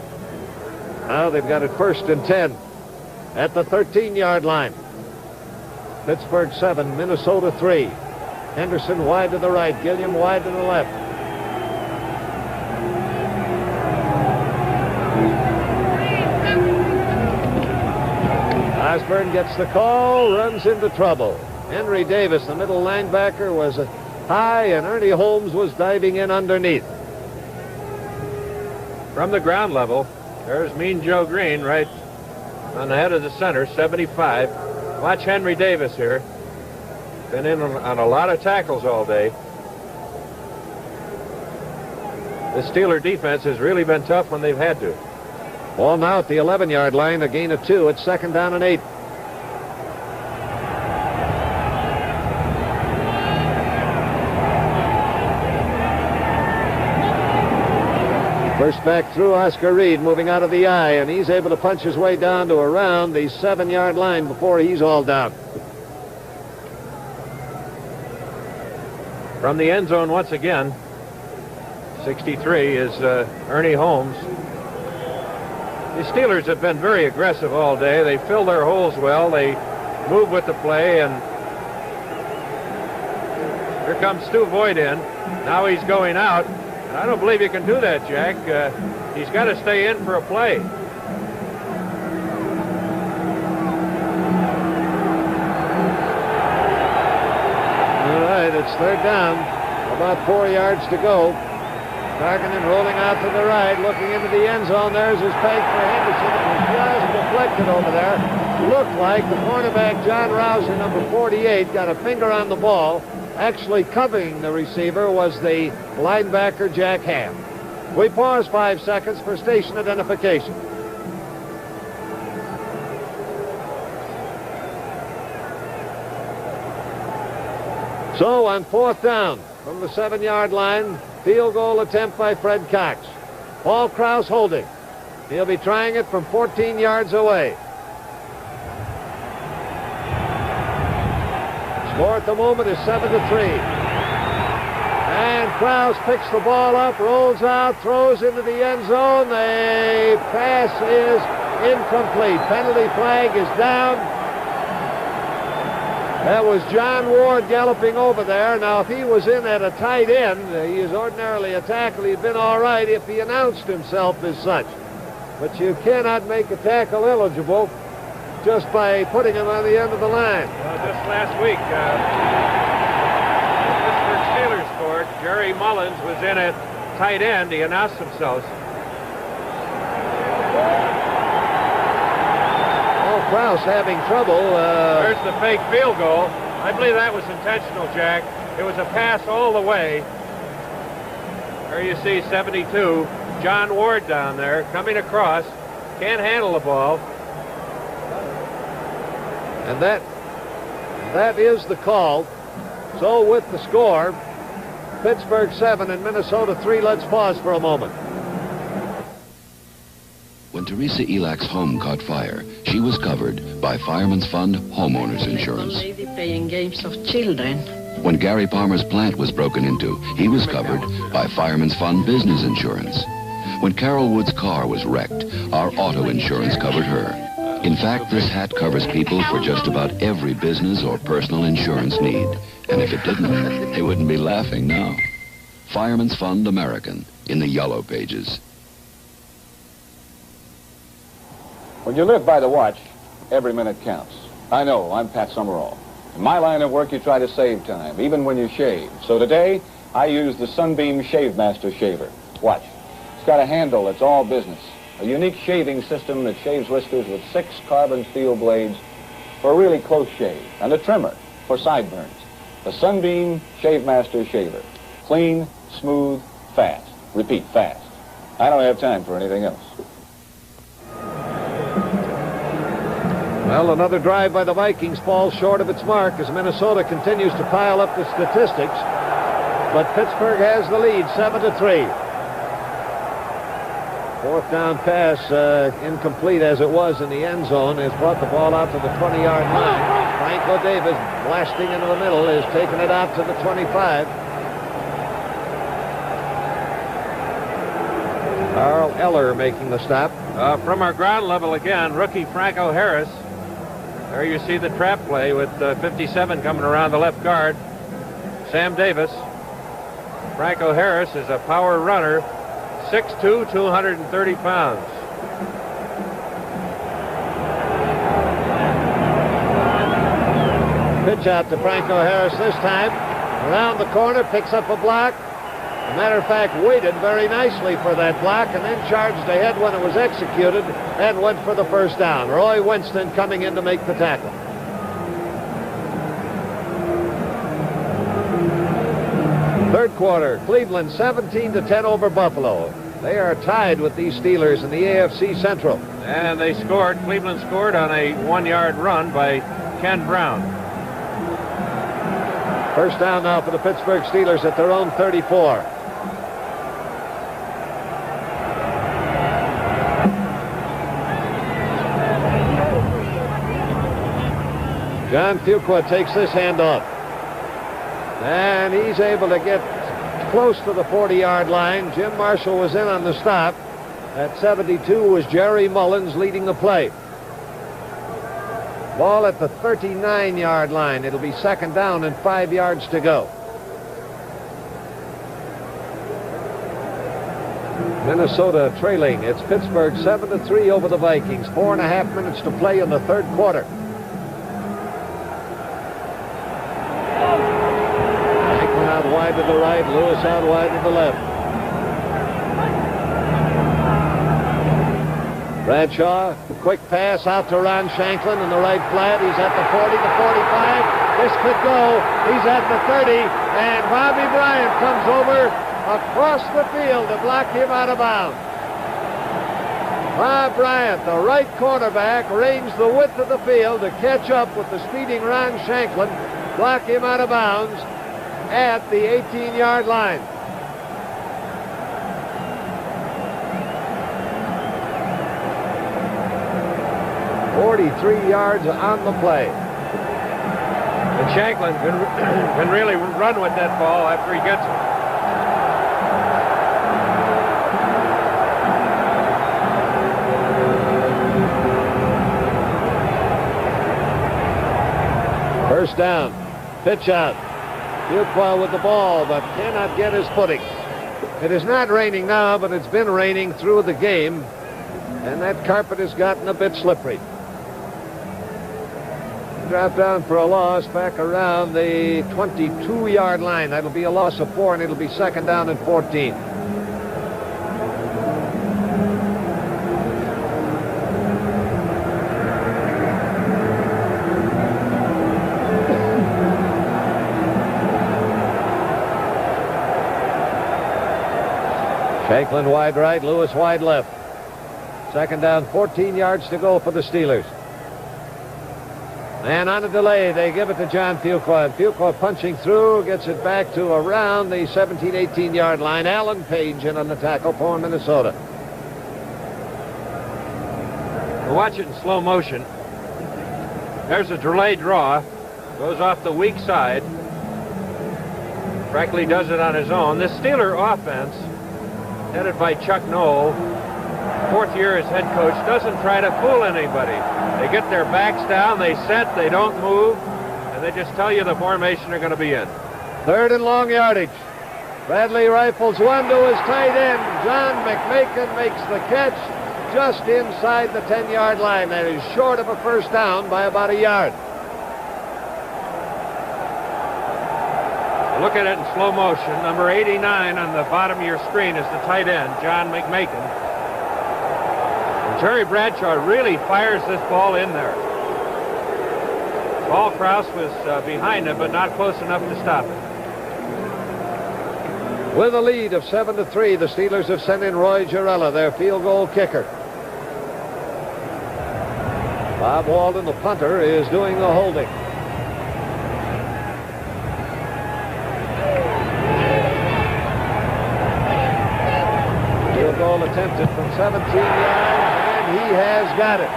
Now they've got it 1st and 10 at the 13-yard line. Pittsburgh 7, Minnesota 3. Henderson wide to the right, Gilliam wide to the left. Osborne gets the call, runs into trouble. Henry Davis, the middle linebacker, was high, and Ernie Holmes was diving in underneath. From the ground level, there's Mean Joe Green right on the head of the center, 75. Watch Henry Davis here. Been in on a lot of tackles all day. The Steeler defense has really been tough when they've had to. Ball now at the 11-yard line, a gain of 2. It's 2nd down and 8. First back through Oscar Reed, moving out of the eye, and he's able to punch his way down to around the 7-yard line before he's all down. From the end zone once again, 63 is Ernie Holmes. The Steelers have been very aggressive all day. They fill their holes well. They move with the play, and here comes Stu Voigt in. Now he's going out. And I don't believe you can do that, Jack. He's got to stay in for a play. All right, it's third down. About 4 yards to go. Tarkenton rolling out to the right, looking into the end zone. There's his fake for Henderson. It was just deflected over there. Looked like the cornerback, John Rouser, number 48, got a finger on the ball. Actually covering the receiver was the linebacker, Jack Ham. We pause 5 seconds for station identification. So on 4th down from the 7-yard line, field goal attempt by Fred Cox. Paul Krause holding. He'll be trying it from 14 yards away. Score at the moment is 7-3. And Krause picks the ball up, rolls out, throws into the end zone. The pass is incomplete. Penalty flag is down. That was John Ward galloping over there. Now, if he was in at a tight end, he is ordinarily a tackle. He'd been all right if he announced himself as such. But you cannot make a tackle eligible just by putting him on the end of the line. Well, just last week, Pittsburgh Steelers scored. Jerry Mullins was in at tight end. He announced himself. Oh, Krause having trouble. There's the fake field goal. I believe that was intentional, Jack. It was a pass all the way. There you see 72. John Ward down there coming across. Can't handle the ball. And that is the call. So with the score, Pittsburgh 7 and Minnesota 3. Let's pause for a moment. When Teresa Elak's home caught fire, she was covered by Fireman's Fund Homeowners Insurance. Lady playing games of children. When Gary Palmer's plant was broken into, he was covered by Fireman's Fund Business Insurance. When Carol Wood's car was wrecked, our auto insurance covered her. In fact, this hat covers people for just about every business or personal insurance need. And if it didn't, they wouldn't be laughing now. Fireman's Fund American in the yellow pages. When you live by the watch, every minute counts. I know, I'm Pat Summerall. In my line of work, you try to save time, even when you shave. So today, I use the Sunbeam Shave Master Shaver. Watch. It's got a handle that's all business. A unique shaving system that shaves whiskers with 6 carbon steel blades for a really close shave, and a trimmer for sideburns. The Sunbeam Shave Master Shaver. Clean, smooth, fast. Repeat, fast. I don't have time for anything else. Well, another drive by the Vikings falls short of its mark as Minnesota continues to pile up the statistics. But Pittsburgh has the lead, 7-3. 4th down pass, incomplete as it was in the end zone, has brought the ball out to the 20-yard line. Franco Davis blasting into the middle is taking it out to the 25. Carl Eller making the stop. From our ground level again, rookie Franco Harris. There you see the trap play with 57 coming around the left guard. Sam Davis. Franco Harris is a power runner, 6'2", 230 pounds. Pitch out to Franco Harris this time. Around the corner, picks up a block. As a matter of fact, waited very nicely for that block and then charged ahead when it was executed and went for the first down. Roy Winston coming in to make the tackle. Third quarter, Cleveland 17-10 over Buffalo. They are tied with these Steelers in the AFC Central. And they scored. Cleveland scored on a 1-yard run by Ken Brown. First down now for the Pittsburgh Steelers at their own 34. John Fuqua takes this handoff. And he's able to get close to the 40-yard line. Jim Marshall was in on the stop. At 72 was Jerry Mullins leading the play. Ball at the 39-yard line. It'll be second down and 5 yards to go. Minnesota trailing. It's Pittsburgh 7-3 over the Vikings. 4.5 minutes to play in the third quarter. Franklin out wide to the right. Lewis out wide to the left. Bradshaw, quick pass out to Ron Shanklin in the right flat. He's at the 40, the 45. This could go. He's at the 30, and Bobby Bryant comes over across the field to block him out of bounds. Bob Bryant, the right quarterback, ranged the width of the field to catch up with the speeding Ron Shanklin, block him out of bounds at the 18-yard line. .43 yards on the play. And Shanklin can really run with that ball after he gets it. First down. Pitch out. Fuqua with the ball, but cannot get his footing. It is not raining now, but it's been raining through the game, and that carpet has gotten a bit slippery. Drop down for a loss back around the 22-yard line. That'll be a loss of 4, and it'll be second down and 14. Shanklin wide right, Lewis wide left. Second down, 14 yards to go for the Steelers. And on a delay, they give it to John Fuqua. And Fuqua punching through, gets it back to around the 17, 18-yard line. Alan Page in on the tackle for Minnesota. Watch it in slow motion. There's a delayed draw. Goes off the weak side. Frankly does it on his own. This Steeler offense, headed by Chuck Knoll, fourth year as head coach, doesn't try to fool anybody. They get their backs down, they set, they don't move, and they just tell you the formation they're going to be in. Third and long yardage. Bradley rifles one to his tight end. John McMakin makes the catch just inside the 10-yard line. That is short of a first down by about a yard. Look at it in slow motion. Number 89 on the bottom of your screen is the tight end, John McMakin. Terry Bradshaw really fires this ball in there. Paul Krause was behind him, but not close enough to stop it. With a lead of 7-3, the Steelers have sent in Roy Girella, their field goal kicker. Bob Walden, the punter, is doing the holding. Field goal attempted from 17 yards. He has got it.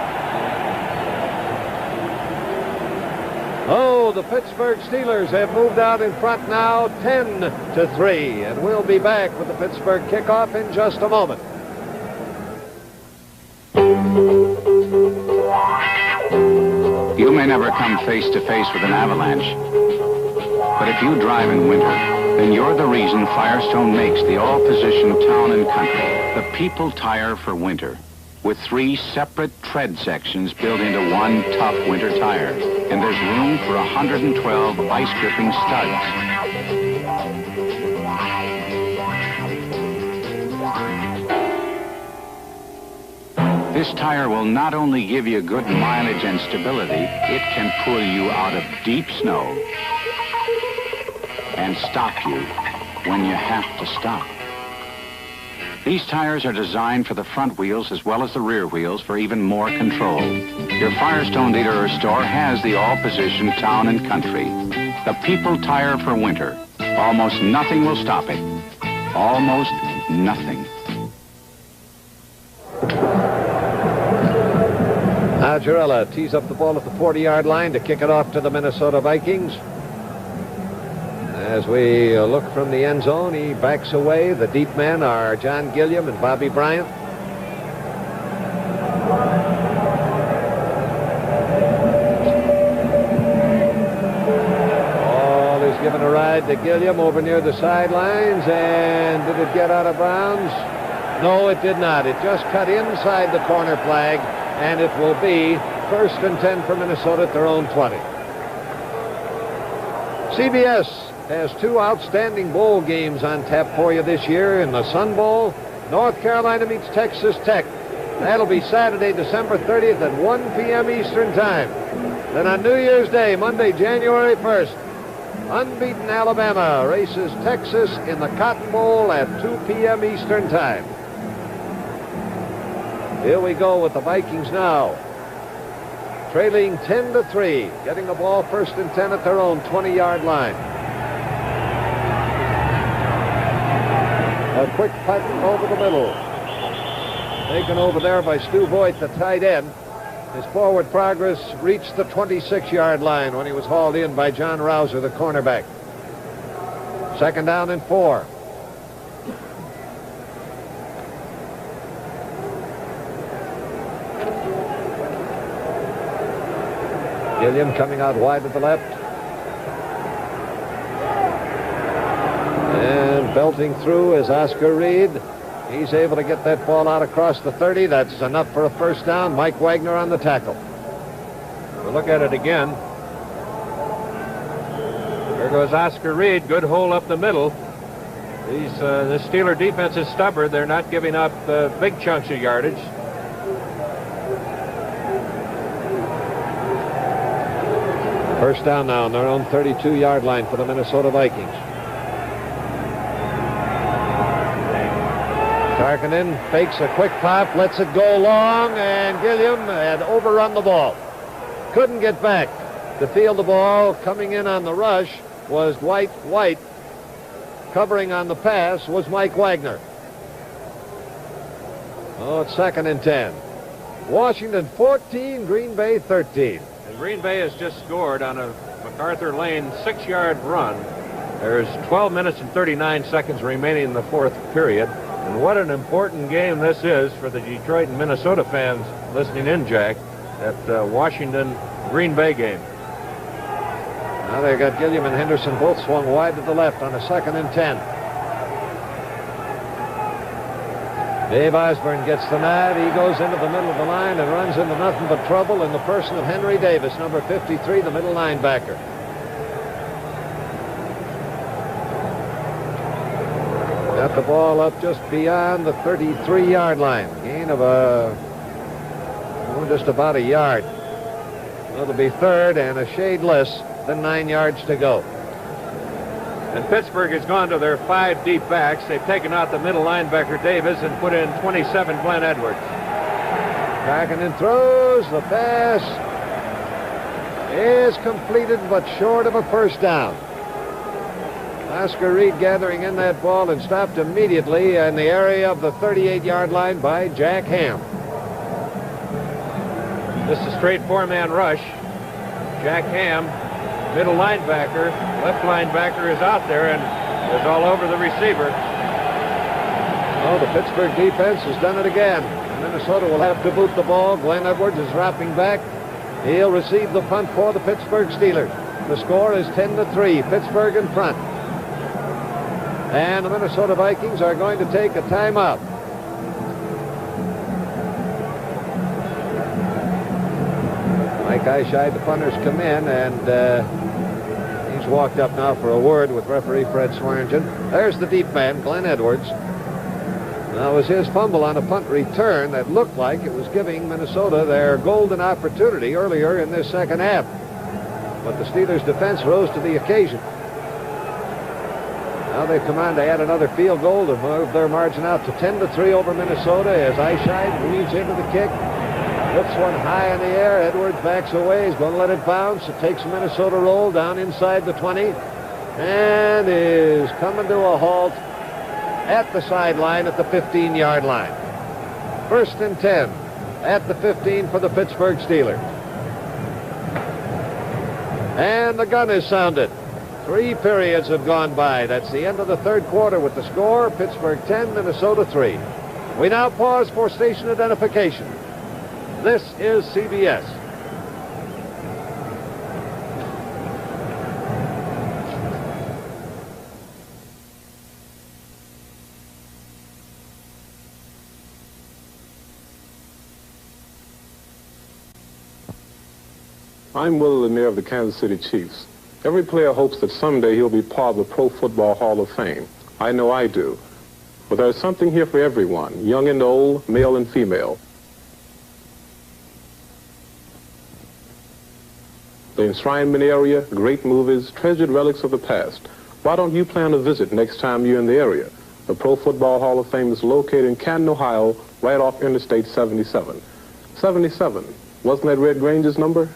Oh, the Pittsburgh Steelers have moved out in front now 10-3, and we'll be back with the Pittsburgh kickoff in just a moment. You may never come face to face with an avalanche, but if you drive in winter, then you're the reason Firestone makes the all-position Town and Country, the people tire for winter, with 3 separate tread sections built into one tough winter tire. And there's room for 112 ice-gripping studs. This tire will not only give you good mileage and stability, it can pull you out of deep snow and stop you when you have to stop. These tires are designed for the front wheels as well as the rear wheels for even more control. Your Firestone dealer or store has the all-position Town and Country. The people tire for winter. Almost nothing will stop it. Almost nothing. Now Jarella tees up the ball at the 40-yard line to kick it off to the Minnesota Vikings. As we look from the end zone, he backs away. The deep men are John Gilliam and Bobby Bryant. Ball is given a ride to Gilliam over near the sidelines, and did it get out of bounds? No, it did not. It just cut inside the corner flag, and it will be 1st and 10 for Minnesota at their own 20. CBS has 2 outstanding bowl games on tap for you this year. In the Sun Bowl, North Carolina meets Texas Tech. That'll be Saturday, December 30th at 1 p.m. Eastern Time. Then on New Year's Day, Monday, January 1st, unbeaten Alabama races Texas in the Cotton Bowl at 2 p.m. Eastern Time. Here we go with the Vikings now. Trailing 10-3, getting the ball 1st and 10 at their own 20-yard line. A quick punt over the middle. Taken over there by Stu Voigt, the tight end. His forward progress reached the 26-yard line when he was hauled in by John Rouser, the cornerback. 2nd down and 4. Gilliam coming out wide to the left. And belting through is Oscar Reed. He's able to get that ball out across the 30. That's enough for a 1st down. Mike Wagner on the tackle. We'll look at it again. There goes Oscar Reed. Good hole up the middle. The Steeler defense is stubborn. They're not giving up big chunks of yardage. First down now on their own 32-yard line for the Minnesota Vikings. Tarkinen fakes a quick pop, lets it go long, and Gilliam had overrun the ball. Couldn't get back to field the ball. Coming in on the rush was Dwight White. Covering on the pass was Mike Wagner. Oh, it's 2nd and 10. Washington 14, Green Bay 13. And Green Bay has just scored on a MacArthur Lane 6-yard run. There's 12 minutes and 39 seconds remaining in the 4th period. And what an important game this is for the Detroit and Minnesota fans listening in, Jack, that Washington-Green Bay game. Now they've got Gilliam and Henderson both swung wide to the left on a 2nd and 10. Dave Osborne gets the nod. He goes into the middle of the line and runs into nothing but trouble in the person of Henry Davis, number 53, the middle linebacker. Got the ball up just beyond the 33-yard line. Gain of just about a yard. It'll be 3rd and a shade less than 9 yards to go. And Pittsburgh has gone to their 5 deep backs. They've taken out the middle linebacker Davis and put in 27 Glenn Edwards. Tarkinen throws. The pass is completed but short of a 1st down. Oscar Reed gathering in that ball and stopped immediately in the area of the 38-yard line by Jack Ham. This is a straight 4-man rush. Jack Ham, middle linebacker, left linebacker is out there and is all over the receiver. Oh, the Pittsburgh defense has done it again. Minnesota will have to boot the ball. Glenn Edwards is dropping back. He'll receive the punt for the Pittsburgh Steelers. The score is 10-3. Pittsburgh in front. And the Minnesota Vikings are going to take a timeout. Mike Eyeshide, the punters come in, and he's walked up now for a word with referee Fred Swearingen. There's the deep man, Glenn Edwards. Now, it was his fumble on a punt return that looked like it was giving Minnesota their golden opportunity earlier in this 2nd half. But the Steelers' defense rose to the occasion. Now they've come on to add another field goal to move their margin out to 10-3 over Minnesota as Eyeshide weaves into the kick. Lifts one high in the air. Edwards backs away. He's going to let it bounce. It takes a Minnesota roll down inside the 20 and is coming to a halt at the sideline at the 15-yard line. 1st and 10. at the 15 for the Pittsburgh Steelers. And the gun is sounded. 3 periods have gone by. That's the end of the third quarter with the score, Pittsburgh 10, Minnesota 3. We now pause for station identification. This is CBS. I'm Will Lanier of the Kansas City Chiefs. Every player hopes that someday he'll be part of the Pro Football Hall of Fame. I know I do. But there's something here for everyone, young and old, male and female. The enshrinement area, great movies, treasured relics of the past. Why don't you plan a visit next time you're in the area? The Pro Football Hall of Fame is located in Canton, Ohio, right off Interstate 77. 77. Wasn't that Red Grange's number?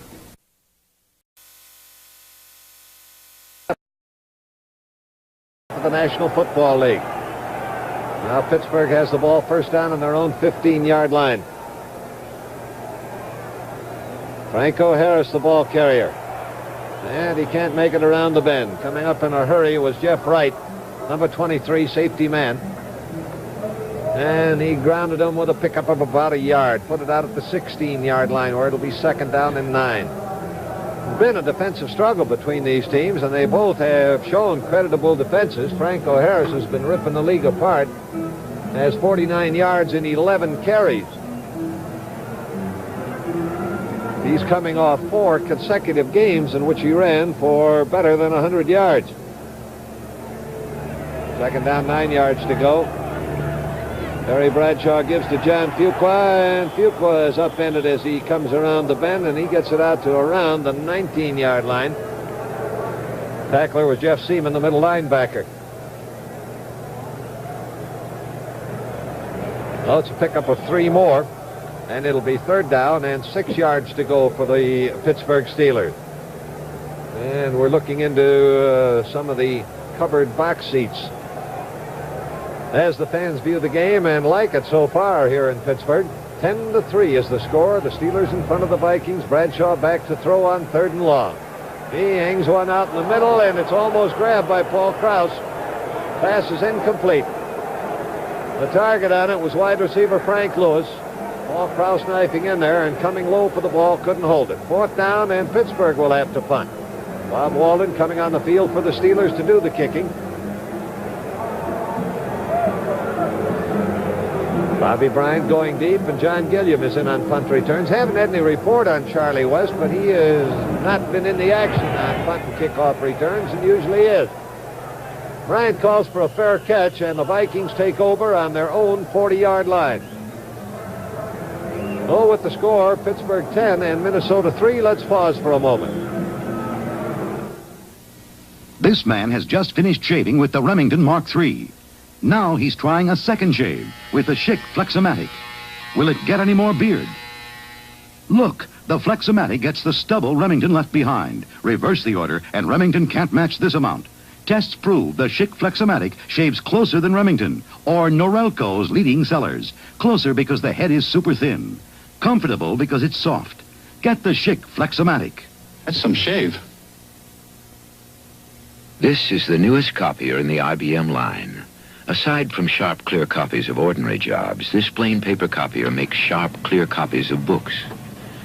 The National Football League. Now Pittsburgh has the ball first down on their own 15-yard line. Franco Harris, the ball carrier. And he can't make it around the bend. Coming up in a hurry was Jeff Wright, number 23, safety man. And he grounded him with a pickup of about a yard. Put it out at the 16-yard line where it'll be second down and 9. Been a defensive struggle between these teams, and they both have shown creditable defenses. Franco Harris has been ripping the league apart, has 49 yards in 11 carries. He's coming off 4 consecutive games in which he ran for better than 100 yards. Second down, 9 yards to go. Terry Bradshaw gives to John Fuqua, and Fuqua is upended as he comes around the bend, and he gets it out to around the 19-yard line. Tackler was Jeff Seaman, the middle linebacker. Well, it's a pickup of 3 more, and it'll be third down and 6 yards to go for the Pittsburgh Steelers. And we're looking into some of the covered box seats as the fans view the game and like it so far here in Pittsburgh. 10-3 is the score. The Steelers in front of the Vikings. Bradshaw back to throw on 3rd and long. He hangs one out in the middle, and it's almost grabbed by Paul Krause. Pass is incomplete. The target on it was wide receiver Frank Lewis. Paul Krause knifing in there and coming low for the ball, couldn't hold it. 4th down, and Pittsburgh will have to punt. Bob Walden coming on the field for the Steelers to do the kicking. Bobby Bryant going deep, and John Gilliam is in on punt returns. Haven't had any report on Charlie West, but he has not been in the action on punt and kickoff returns, and usually is. Bryant calls for a fair catch, and the Vikings take over on their own 40-yard line. Oh, with the score, Pittsburgh 10 and Minnesota 3. Let's pause for a moment. This man has just finished shaving with the Remington Mark III. Now he's trying a second shave with the Schick Flexomatic. Will it get any more beard? Look, the Flexomatic gets the stubble Remington left behind. Reverse the order, and Remington can't match this amount. Tests prove the Schick Flexomatic shaves closer than Remington, or Norelco's leading sellers. Closer because the head is super thin. Comfortable because it's soft. Get the Schick Flexomatic. That's some shave. This is the newest copier in the IBM line. Aside from sharp, clear copies of ordinary jobs, this plain paper copier makes sharp, clear copies of books,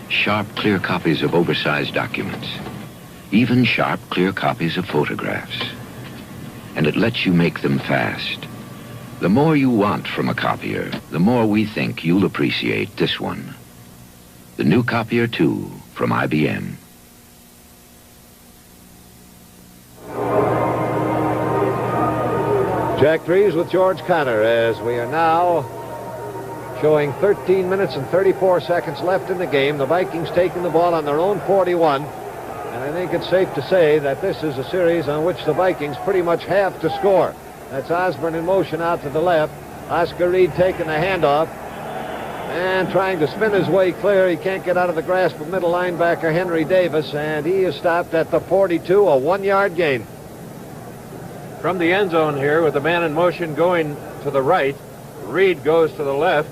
sharp, clear copies of oversized documents, even sharp, clear copies of photographs. And it lets you make them fast. The more you want from a copier, the more we think you'll appreciate this one. The new Copier 2 from IBM. Jack Drees with George Connor as we are now showing 13 minutes and 34 seconds left in the game. The Vikings taking the ball on their own 41. And I think it's safe to say that this is a series on which the Vikings pretty much have to score. That's Osborne in motion out to the left. Oscar Reed taking the handoff and trying to spin his way clear. He can't get out of the grasp of middle linebacker Henry Davis, and he is stopped at the 42, a 1-yard gain. From the end zone here with the man in motion going to the right, Reed goes to the left.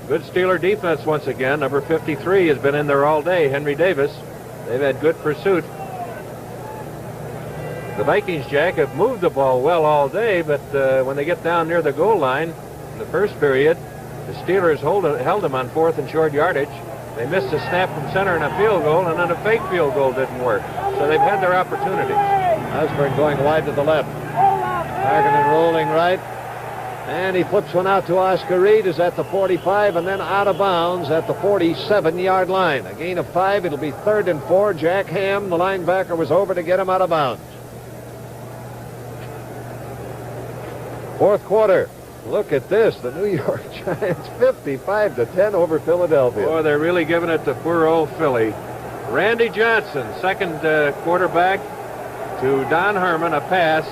Good Steeler defense once again. Number 53 has been in there all day, Henry Davis. They've had good pursuit. The Vikings, Jack, have moved the ball well all day, but when they get down near the goal line in the first period, the Steelers held them on 4th and short yardage. They missed a snap from center and a field goal, and then a fake field goal didn't work. So they've had their opportunities. Osborne going wide to the left. Tarkenton rolling right. And he flips one out to Oscar Reed, is at the 45, and then out of bounds at the 47-yard line. A gain of 5. It'll be 3rd and 4. Jack Ham, the linebacker, was over to get him out of bounds. Fourth quarter. Look at this. The New York Giants 55-10 over Philadelphia. Boy, they're really giving it to poor old Philly. Randy Johnson, second quarterback, to Don Herman, a pass.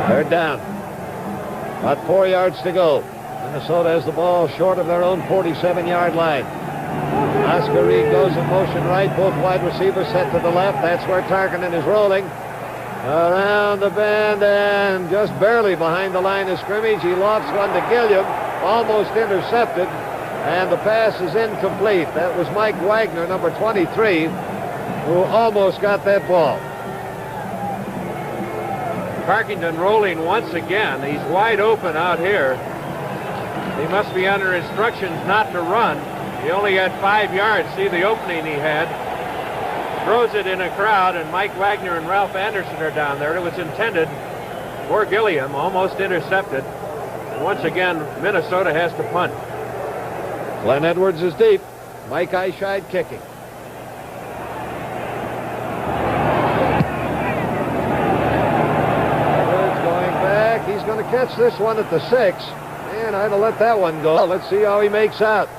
Third down. About 4 yards to go. Minnesota has the ball short of their own 47-yard line. Oscar Reed goes in motion right. Both wide receivers set to the left. That's where Tarkenton is rolling. Around the bend and just barely behind the line of scrimmage. He lofts one to Gilliam. Almost intercepted. And the pass is incomplete. That was Mike Wagner, number 23, who almost got that ball. Tarkenton rolling once again. He's wide open out here. He must be under instructions not to run. He only had 5 yards. See the opening he had. Throws it in a crowd, and Mike Wagner and Ralph Anderson are down there. It was intended for Gilliam, almost intercepted. And once again, Minnesota has to punt. Glenn Edwards is deep. Mike Eyeshide kicking. Edwards going back. He's going to catch this one at the 6. And I'd have let that one go. Let's see how he makes out.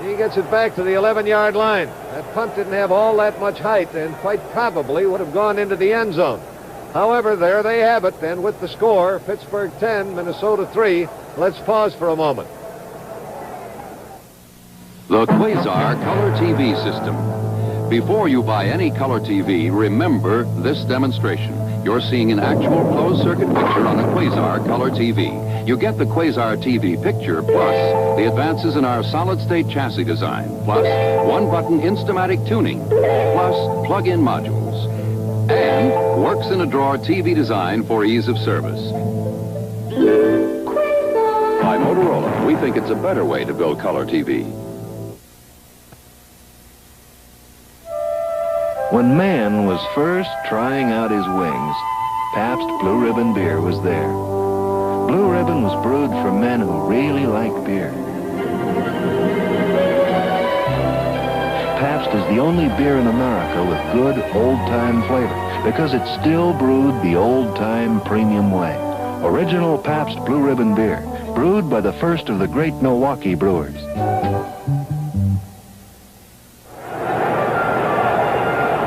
He gets it back to the 11-yard line. That punt didn't have all that much height and quite probably would have gone into the end zone. However, there they have it. And with the score, Pittsburgh 10, Minnesota 3. Let's pause for a moment. The Quasar Color TV System. Before you buy any color TV, remember this demonstration. You're seeing an actual closed-circuit picture on a Quasar Color TV. You get the Quasar TV picture, plus the advances in our solid-state chassis design, plus one-button Instamatic tuning, plus plug-in modules, and works-in-a-drawer TV design for ease of service. By Motorola, we think it's a better way to build color TV. When man was first trying out his wings, Pabst Blue Ribbon beer was there. Blue Ribbon was brewed for men who really like beer. Pabst is the only beer in America with good old-time flavor because it's still brewed the old-time premium way. Original Pabst Blue Ribbon beer, brewed by the first of the great Milwaukee brewers.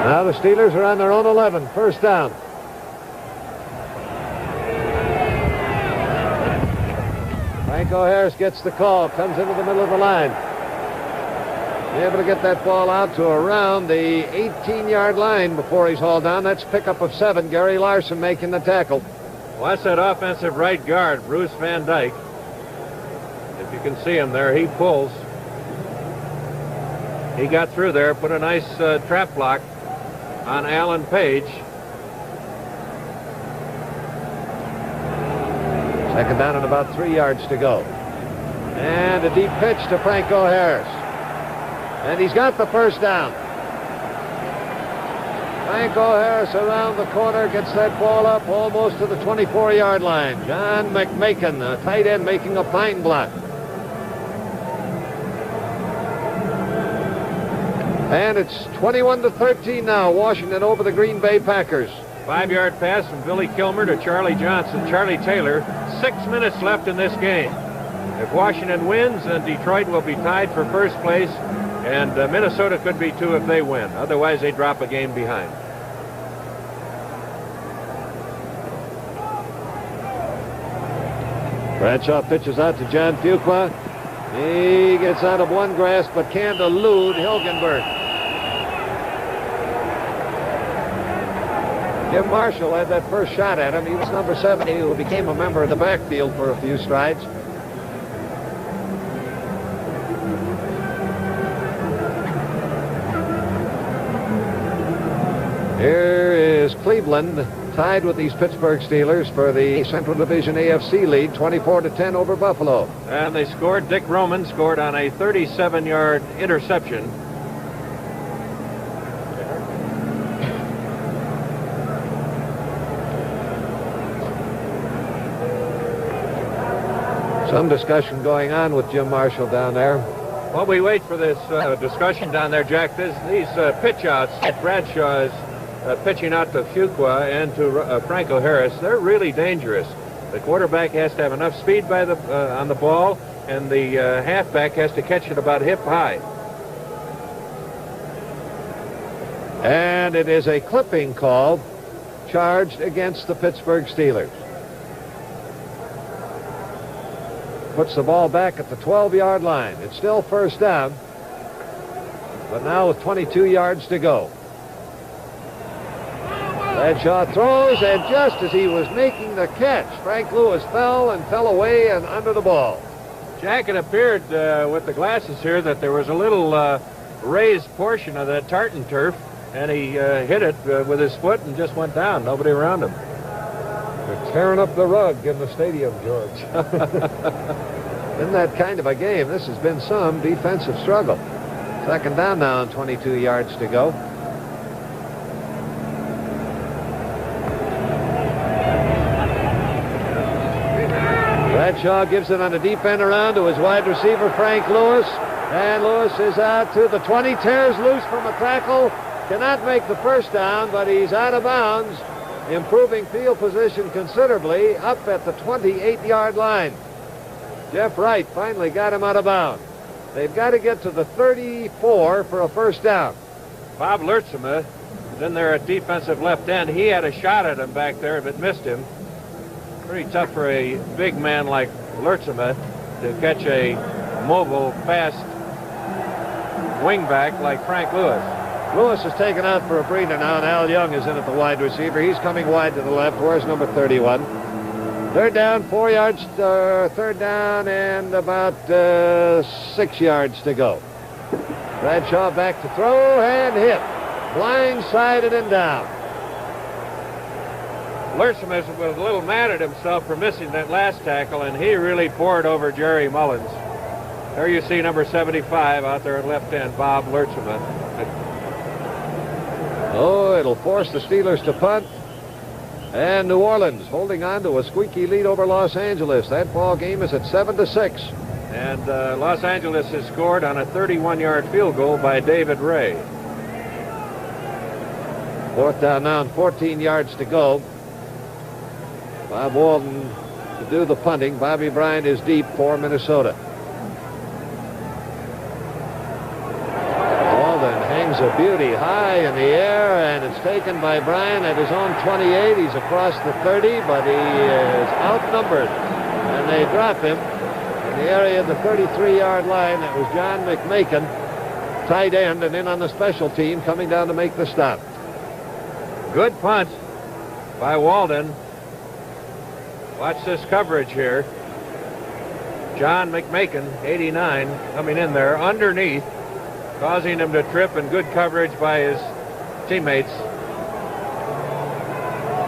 Now the Steelers are on their own 11. First down. Franco Harris gets the call. Comes into the middle of the line. Able to get that ball out to around the 18-yard line before he's hauled down. That's pickup of 7. Gary Larson making the tackle. Well, that's that offensive right guard, Bruce Van Dyke. If you can see him there, he pulls. He got through there, put a nice trap block on Alan Page. Second down and about 3 yards to go. And a deep pitch to Franco Harris. And he's got the first down. Franco Harris around the corner, gets that ball up almost to the 24-yard line. John McMakin, the tight end, making a fine block. And it's 21-13 now. Washington over the Green Bay Packers. 5-yard pass from Billy Kilmer to Charlie Johnson. Charlie Taylor. 6 minutes left in this game. If Washington wins, then Detroit will be tied for first place, and Minnesota could be too if they win. Otherwise, they drop a game behind. Bradshaw pitches out to John Fuqua. He gets out of one grasp but can't elude Hilgenberg. Jim Marshall had that first shot at him. He was number 70, who became a member of the backfield for a few strides. Here is Cleveland tied with these Pittsburgh Steelers for the Central Division AFC lead, 24-10 over Buffalo. And they scored. Dick Roman scored on a 37-yard interception. Some discussion going on with Jim Marshall down there. While we wait for this discussion down there, Jack, these pitch outs, Bradshaw's pitching out to Fuqua and to Franco Harris, they're really dangerous. The quarterback has to have enough speed on the ball, and the halfback has to catch it about hip high. And it is a clipping call charged against the Pittsburgh Steelers. Puts the ball back at the 12-yard line. It's still first down, but now with 22 yards to go. Bradshaw throws, and just as he was making the catch, Frank Lewis fell away and under the ball. Jack, it appeared with the glasses here that there was a little raised portion of that tartan turf, and he hit it with his foot and just went down. Nobody around him. They're tearing up the rug in the stadium, George. Isn't that kind of a game? This has been some defensive struggle. Second down now and 22 yards to go. Bradshaw gives it on a deep end around to his wide receiver, Frank Lewis. And Lewis is out to the 20, tears loose from a tackle. Cannot make the first down, but he's out of bounds, improving field position considerably up at the 28-yard line. Jeff Wright finally got him out of bounds. They've got to get to the 34 for a first down. Bob Lertzema is in there at defensive left end. He had a shot at him back there, but missed him. Pretty tough for a big man like Lertzema to catch a mobile, fast wingback like Frank Lewis. Lewis is taken out for a breather now, and Al Young is in at the wide receiver. He's coming wide to the left. Where's number 31? Third down, 4 yards, third down, and about 6 yards to go. Bradshaw back to throw and hit. Blindsided and down. Lertzema was a little mad at himself for missing that last tackle, and he really poured over Jerry Mullins. There you see number 75 out there at left end, Bob Lertzema. Oh, it'll force the Steelers to punt. And New Orleans holding on to a squeaky lead over Los Angeles. That ball game is at 7-6. And Los Angeles has scored on a 31-yard field goal by David Ray. Fourth down now and 14 yards to go. Bob Walden to do the punting. Bobby Bryant is deep for Minnesota. Walden hangs a beauty high in the air, and it's taken by Bryant at his own 28. He's across the 30, but he is outnumbered. And they drop him in the area of the 33-yard line. That was John McMakin, tight end, and in on the special team, coming down to make the stop. Good punt by Walden. Watch this coverage here. John McMakin, 89, coming in there underneath, causing him to trip, and good coverage by his teammates.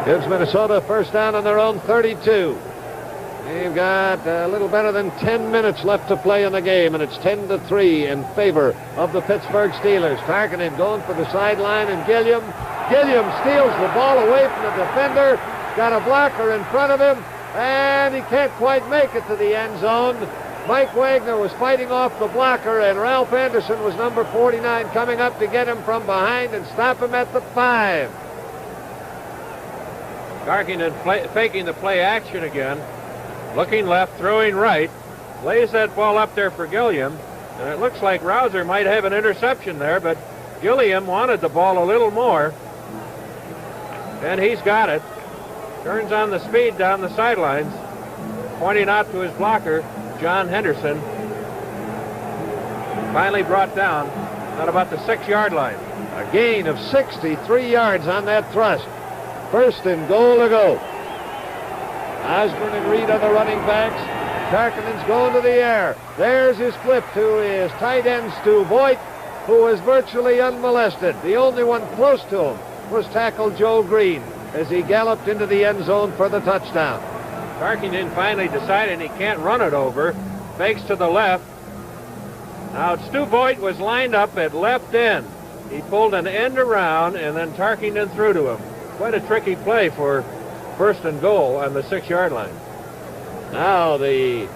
Gives Minnesota first down on their own 32. They've got a little better than 10 minutes left to play in the game, and it's 10-3 in favor of the Pittsburgh Steelers. Tarkenton going for the sideline, and Gilliam steals the ball away from the defender. Got a blocker in front of him, and he can't quite make it to the end zone. Mike Wagner was fighting off the blocker, and Ralph Anderson was number 49 coming up to get him from behind and stop him at the 5. Tarkenton faking the play action again. Looking left, throwing right. Lays that ball up there for Gilliam. And it looks like Rouser might have an interception there, but Gilliam wanted the ball a little more. And he's got it. Turns on the speed down the sidelines. Pointing out to his blocker, John Henderson. Finally brought down at about the 6-yard line. A gain of 63 yards on that thrust. First and goal to go. Osborne and Reed are the running backs. Tarkenton's going to the air. There's his flip to his tight end, Stu Voigt, who was virtually unmolested. The only one close to him was tackle Joe Green as he galloped into the end zone for the touchdown. Tarkenton finally decided he can't run it over. Fakes to the left. Now Stu Voigt was lined up at left end. He pulled an end around and then Tarkenton threw to him. Quite a tricky play for first and goal on the 6-yard line. Now the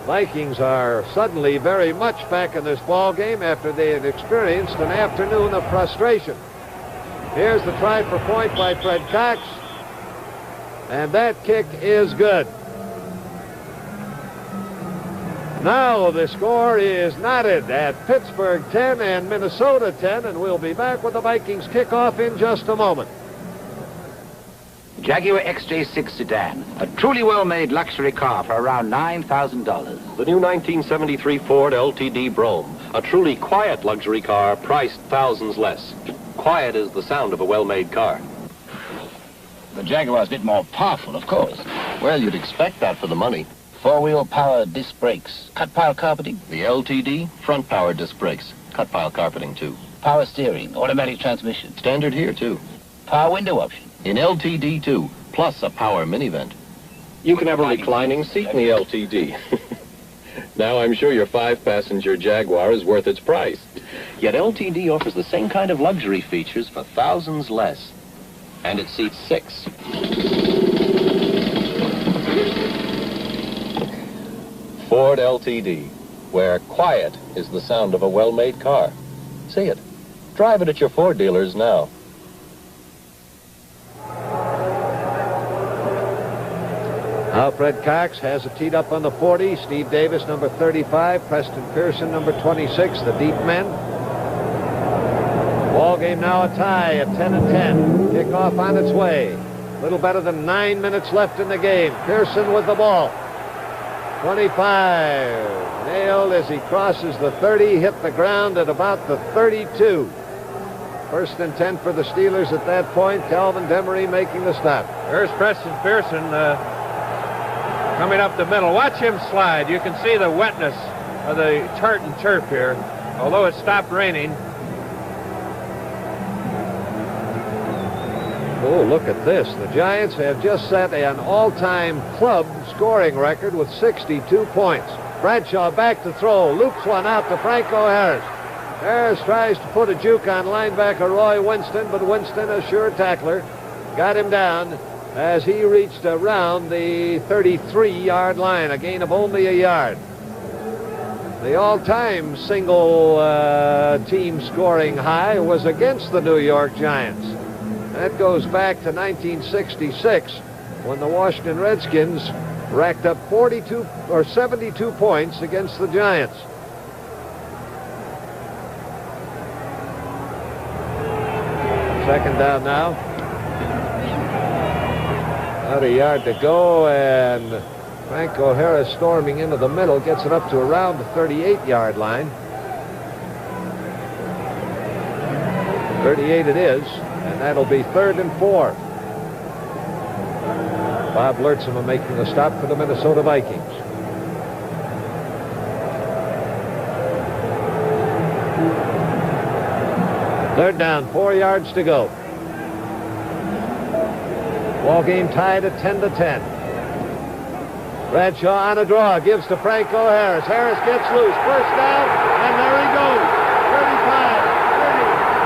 Vikings are suddenly very much back in this ball game after they had experienced an afternoon of frustration. Here's the try for point by Fred Cox, and that kick is good. Now the score is knotted at Pittsburgh 10 and Minnesota 10, and we'll be back with the Vikings kickoff in just a moment. Jaguar XJ6 sedan, a truly well-made luxury car for around $9,000. The new 1973 Ford LTD Brougham, a truly quiet luxury car priced thousands less. Quiet is the sound of a well-made car. The Jaguar's a bit more powerful, of course. Well, you'd expect that for the money. Four-wheel power disc brakes, cut pile carpeting. The LTD, front power disc brakes, cut pile carpeting too. Power steering, automatic transmission. Standard here too. Power window option. In LTD too, plus a power mini vent. You can have a reclining seat in the LTD. Now I'm sure your 5-passenger Jaguar is worth its price. Yet LTD offers the same kind of luxury features for thousands less. And it seats 6. Ford LTD, where quiet is the sound of a well-made car. See it. Drive it at your Ford dealers now. Now Fred Cox has it teed up on the 40. Steve Davis, number 35. Preston Pearson, number 26, the deep men. Ball game now a tie at 10 and 10. Kickoff on its way. A little better than 9 minutes left in the game. Pearson with the ball. 25. Nailed as he crosses the 30. Hit the ground at about the 32. First and 10 for the Steelers at that point. Calvin Demery making the stop. There's Preston Pearson coming up the middle. Watch him slide. You can see the wetness of the tartan turf here, although it stopped raining. Oh, look at this. The Giants have just set an all-time club scoring record with 62 points. Bradshaw back to throw. Loops one out to Franco Harris. Harris tries to put a juke on linebacker Roy Winston, but Winston, a sure tackler, got him down as he reached around the 33-yard line, a gain of only a yard. The all-time single team scoring high was against the New York Giants. That goes back to 1966 when the Washington Redskins racked up 72 points against the Giants. Second down now. About a yard to go, and Franco Harris storming into the middle gets it up to around the 38-yard line. 38 it is, and that'll be 3rd and 4. Bob Lurtzema making the stop for the Minnesota Vikings. Third down, 4 yards to go. Ball game tied at 10 to 10. Bradshaw on a draw, gives to Franco Harris. Harris gets loose, first down, and there he goes. 35, 30, 10.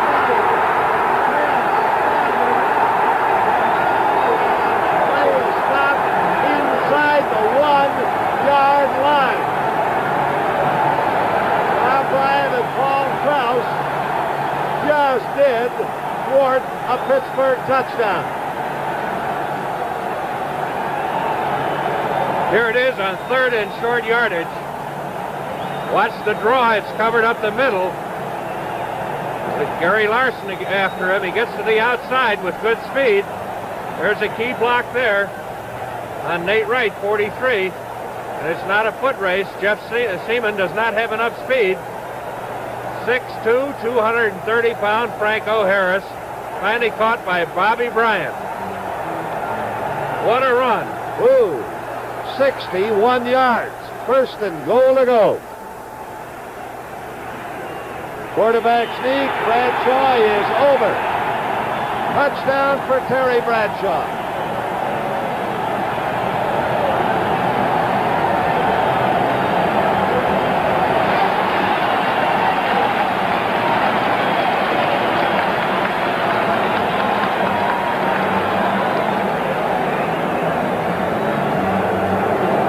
Play is stopped inside the 1-yard line. Bob Bryant and Paul Krause just did thwart a Pittsburgh touchdown. Here it is on 3rd and short yardage. Watch the draw. It's covered up the middle. With Gary Larson after him. He gets to the outside with good speed. There's a key block there on Nate Wright, 43. And it's not a foot race. Jeff Seaman does not have enough speed. 6'2", 230-pound Franco Harris. Finally caught by Bobby Bryant. What a run. Woo. 61 yards. First and goal to go. Quarterback sneak. Bradshaw is over. Touchdown for Terry Bradshaw.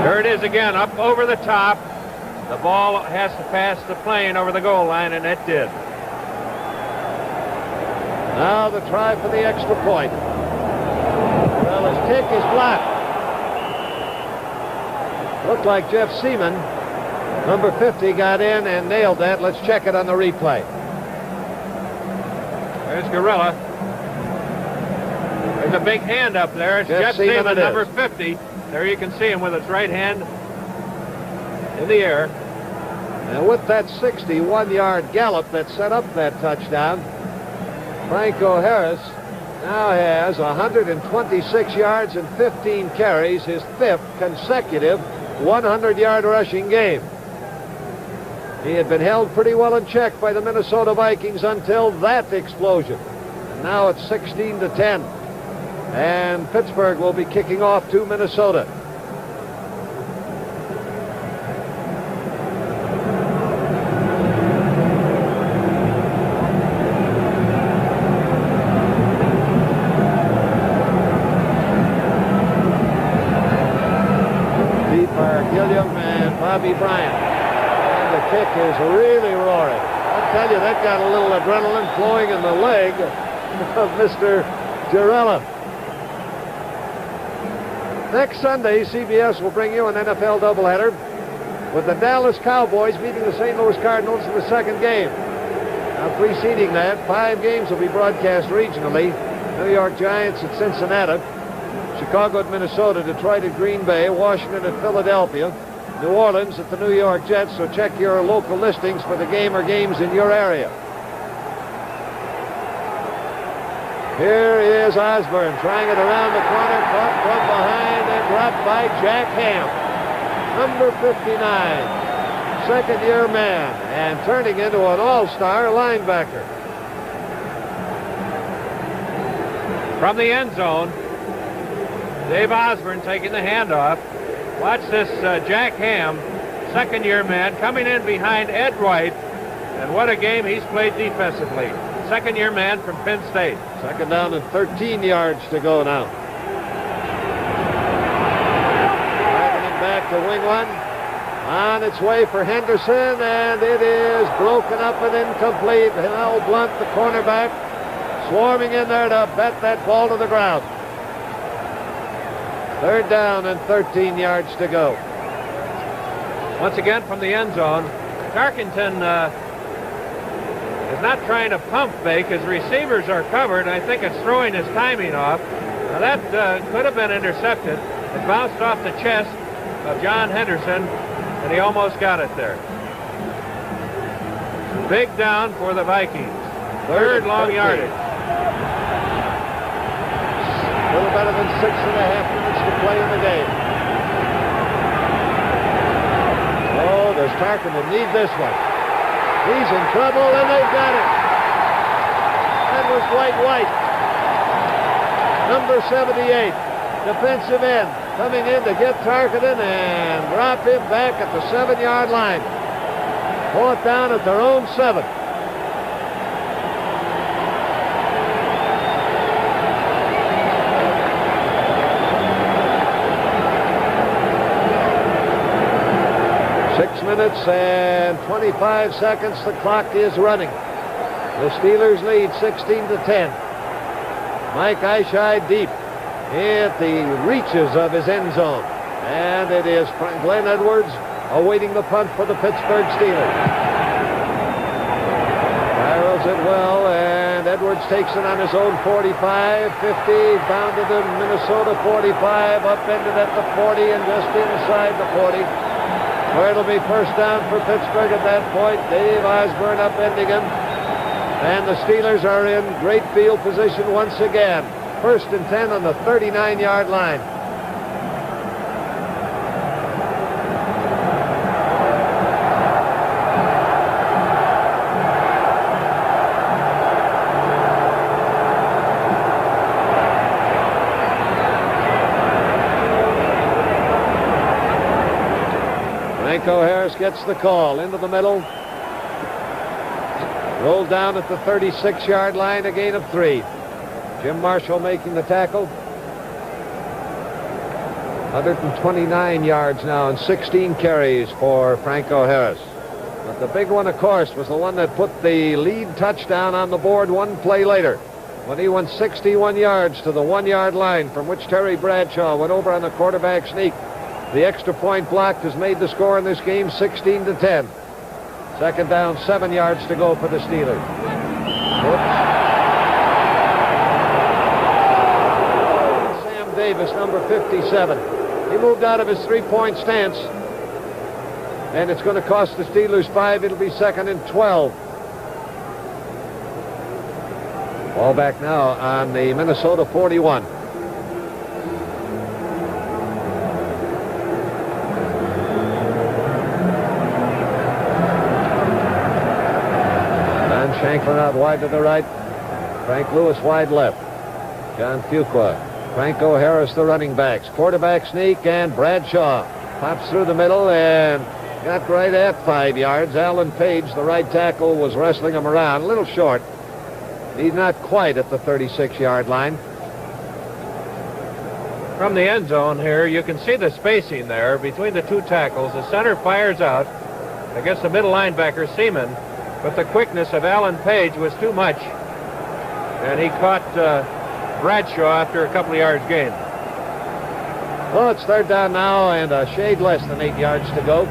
There it is again, up over the top. The ball has to pass the plane over the goal line, and it did. Now the try for the extra point. Well, his kick is blocked. Looked like Jeff Seaman, number 50, got in and nailed that. Let's check it on the replay. There's Gorilla. There's a big hand up there. It's Jeff Seaman, Seaman, number 50. There you can see him with his right hand in the air. And with that 61-yard gallop that set up that touchdown, Franco Harris now has 126 yards and 15 carries, his 5th consecutive 100-yard rushing game. He had been held pretty well in check by the Minnesota Vikings until that explosion. And now it's 16-10. And Pittsburgh will be kicking off to Minnesota. Bobby Bryant. And the kick is really roaring. I'll tell you, that got a little adrenaline flowing in the leg of Mr. Girella. Next Sunday, CBS will bring you an NFL doubleheader with the Dallas Cowboys beating the St. Louis Cardinals in the second game. Now, preceding that, 5 games will be broadcast regionally. New York Giants at Cincinnati, Chicago at Minnesota, Detroit at Green Bay, Washington at Philadelphia, New Orleans at the New York Jets, so check your local listings for the game or games in your area. Here is Osborne trying it around the corner, caught from behind and dropped by Jack Ham, number 59, second-year man, and turning into an all-star linebacker. From the end zone, Dave Osborne taking the handoff. Watch this Jack Ham, second-year man, coming in behind Ed White. And what a game he's played defensively. Second-year man from Penn State. Second down and 13 yards to go now. Driving it back to wing one. On its way for Henderson, and it is broken up and incomplete. Hal Blunt, the cornerback, swarming in there to bat that ball to the ground. Third down and 13 yards to go. Once again from the end zone, Tarkenton is not trying to pump fake. His receivers are covered. I think it's throwing his timing off. Now that could have been intercepted. It bounced off the chest of John Henderson, and he almost got it there. Big down for the Vikings. Third long yardage. A little better than 6.5 minutes to play in the game. Oh, does Tarkenton need this one? He's in trouble, and they've got it. That was Dwight White, number 78, defensive end, coming in to get Tarkenton and drop him back at the 7-yard line. Fourth down at their own 7. Minutes and 25 seconds. The clock is running. The Steelers lead 16-10. Mike Eyeshide deep at the reaches of his end zone. And it is Glenn Edwards awaiting the punt for the Pittsburgh Steelers. Barrels it well, and Edwards takes it on his own 45, 50, bounded to Minnesota 45, upended at the 40 and just inside the 40. Where it'll be first down for Pittsburgh at that point. Dave Osborne upending him. And the Steelers are in great field position once again. First and 10 on the 39-yard line. Franco Harris gets the call into the middle. Rolled down at the 36-yard line, a gain of 3. Jim Marshall making the tackle. 129 yards now and 16 carries for Franco Harris. But the big one, of course, was the one that put the lead touchdown on the board one play later, when he went 61 yards to the 1-yard line, from which Terry Bradshaw went over on the quarterback sneak. The extra point blocked has made the score in this game 16-10. Second down, 7 yards to go for the Steelers. Sam Davis, number 57. He moved out of his three-point stance, and it's going to cost the Steelers 5. It'll be 2nd and 12. Ball back now on the Minnesota 41. Don Shanklin out wide to the right. Frank Lewis wide left. John Fuqua. Franco Harris, the running backs. Quarterback sneak, and Bradshaw pops through the middle and got right at 5 yards. Alan Page, the right tackle, was wrestling him around. A little short. He's not quite at the 36-yard line. From the end zone here, you can see the spacing there between the two tackles. The center fires out against the middle linebacker, Seaman, but the quickness of Alan Page was too much, and he caught Bradshaw after a couple of yards gain. Well, it's third down now and a shade less than 8 yards to go.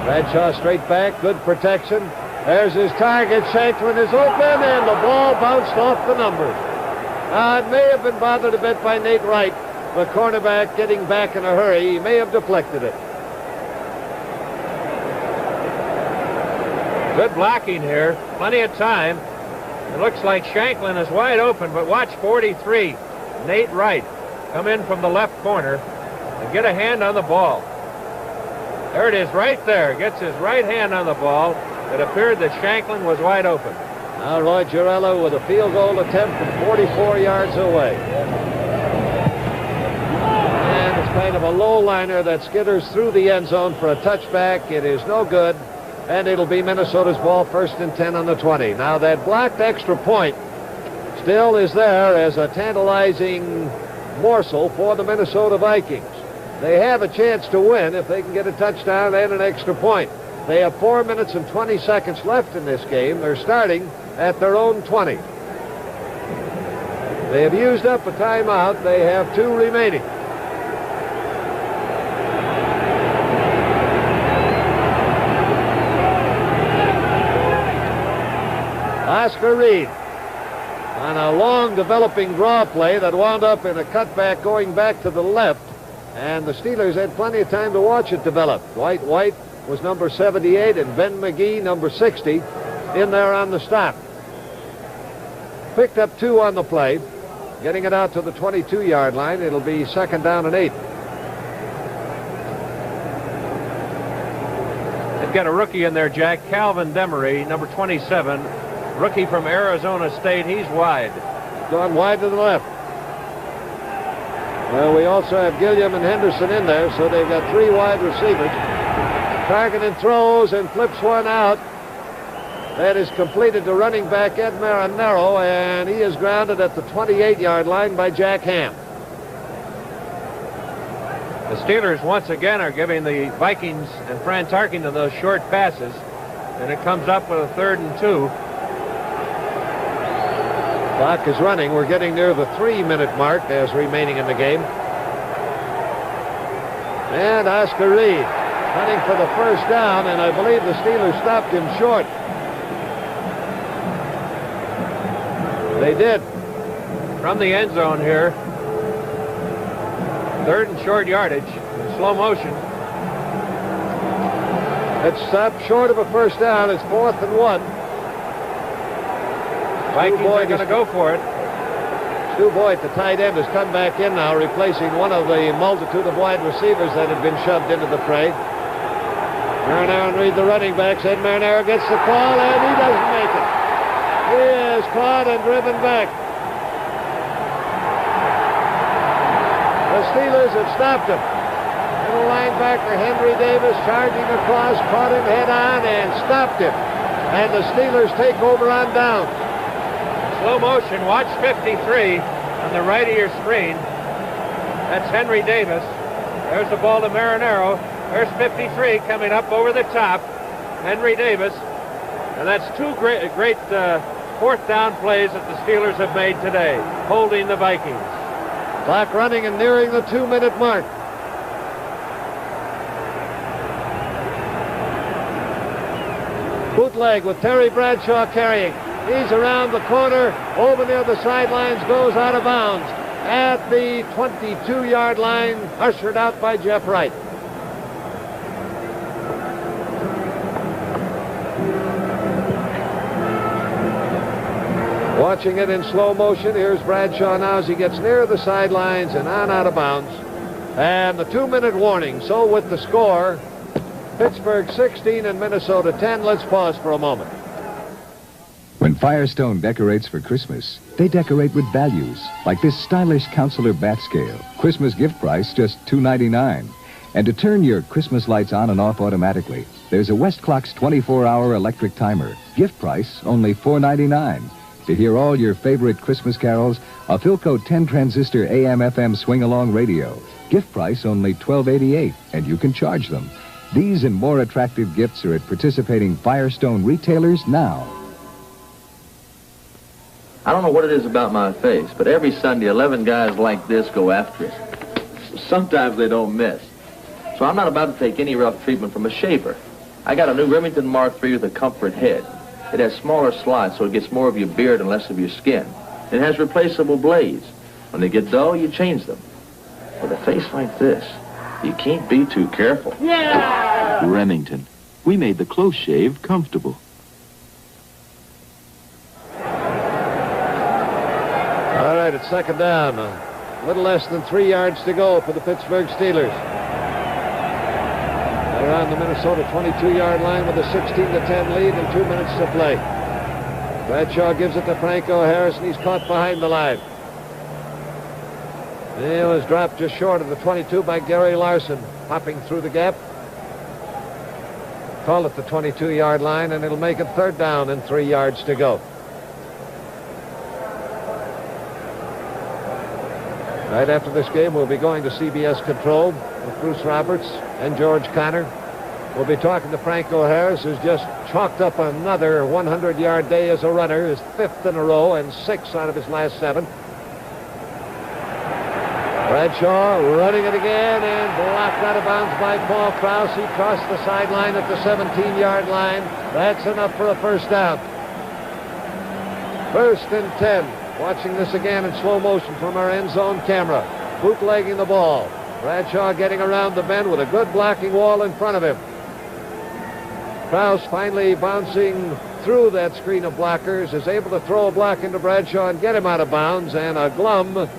Bradshaw straight back, good protection. There's his target. Shanklin is open, and the ball bounced off the numbers. It may have been bothered a bit by Nate Wright, the cornerback, getting back in a hurry. He may have deflected it. Good blocking here. Plenty of time. It looks like Shanklin is wide open, but watch 43, Nate Wright, come in from the left corner and get a hand on the ball. There it is right there. Gets his right hand on the ball. It appeared that Shanklin was wide open. Now Roy Girello with a field goal attempt from 44 yards away. And it's kind of a low liner that skitters through the end zone for a touchback. It is no good. And it'll be Minnesota's ball, 1st and 10 on the 20. Now that blocked extra point still is there as a tantalizing morsel for the Minnesota Vikings. They have a chance to win if they can get a touchdown and an extra point. They have 4 minutes and 20 seconds left in this game. They're starting at their own 20. They have used up a timeout. They have 2 remaining. Oscar Reed on a long developing draw play that wound up in a cutback going back to the left, and the Steelers had plenty of time to watch it develop. Dwight White was number 78 and Ben McGee number 60 in there on the stop. Picked up 2 on the play, getting it out to the 22-yard line. It'll be 2nd down and 8. They've got a rookie in there, Jack, Calvin Demery, number 27. Rookie from Arizona State. He's wide. Gone wide to the left. Well, we also have Gilliam and Henderson in there, so they've got 3 wide receivers. Targeting throws and flips one out. That is completed to running back Ed Marinero, and he is grounded at the 28-yard line by Jack Ham. The Steelers once again are giving the Vikings and Fran Tarkenton those short passes, and it comes up with a 3rd and 2. Clock is running. We're getting near the 3-minute mark as remaining in the game. And Oscar Reed hunting for the 1st down, and I believe the Steelers stopped him short. They did. From the end zone here, 3rd and short yardage in slow motion. It's stopped short of a 1st down. It's 4th and 1. Vikings are going to go for it. Stu Boyd, the tight end, has come back in now, replacing one of the multitude of wide receivers that had been shoved into the fray. Marinaro and Reed, the running backs. Ed Marinaro gets the call, and he doesn't make it. He is caught and driven back. The Steelers have stopped him. And linebacker Henry Davis charging across, caught him head on and stopped him. And the Steelers take over on down. Slow motion, watch 53 on the right of your screen. That's Henry Davis. There's the ball to Marinero. There's 53 coming up over the top. Henry Davis. And that's two great fourth down plays that the Steelers have made today, holding the Vikings. Clock running and nearing the 2-minute mark. Bootleg with Terry Bradshaw carrying. He's around the corner, over near the sidelines, goes out of bounds at the 22-yard line, ushered out by Jeff Wright. Watching it in slow motion, here's Bradshaw now as he gets near the sidelines and on out of bounds. And the 2-minute warning. So with the score, Pittsburgh 16 and Minnesota 10. Let's pause for a moment. When Firestone decorates for Christmas, they decorate with values, like this stylish Counselor bat scale. Christmas gift price just $2.99. And to turn your Christmas lights on and off automatically, there's a Westclock's 24-hour electric timer. Gift price only $4.99. To hear all your favorite Christmas carols, a Philco 10-transistor AM/FM swing-along radio. Gift price only $12.88, and you can charge them. These and more attractive gifts are at participating Firestone retailers now. I don't know what it is about my face, but every Sunday, 11 guys like this go after it. Sometimes they don't miss. So I'm not about to take any rough treatment from a shaver. I got a new Remington Mark III with a comfort head. It has smaller slots, so it gets more of your beard and less of your skin. It has replaceable blades. When they get dull, you change them. With a face like this, you can't be too careful. Yeah! Remington. We made the close shave comfortable. All right, it's second down. A little less than 3 yards to go for the Pittsburgh Steelers. They're on the Minnesota 22-yard line with a 16-10 lead and 2 minutes to play. Bradshaw gives it to Franco Harris, and he's caught behind the line. He was dropped just short of the 22 by Gary Larson, hopping through the gap. Call it the 22-yard line, and it'll make it third down and 3 yards to go. Right after this game, we'll be going to CBS Control with Bruce Roberts and George Connor. We'll be talking to Franco Harris, who's just chalked up another 100-yard day as a runner, his 5th in a row and 6 out of his last 7. Bradshaw running it again and blocked out of bounds by Paul Krause. He crossed the sideline at the 17-yard line. That's enough for a first down. First and 10. Watching this again in slow motion from our end zone camera. Bootlegging the ball. Bradshaw getting around the bend with a good blocking wall in front of him. Krause finally bouncing through that screen of blockers is able to throw a block into Bradshaw and get him out of bounds, and a glum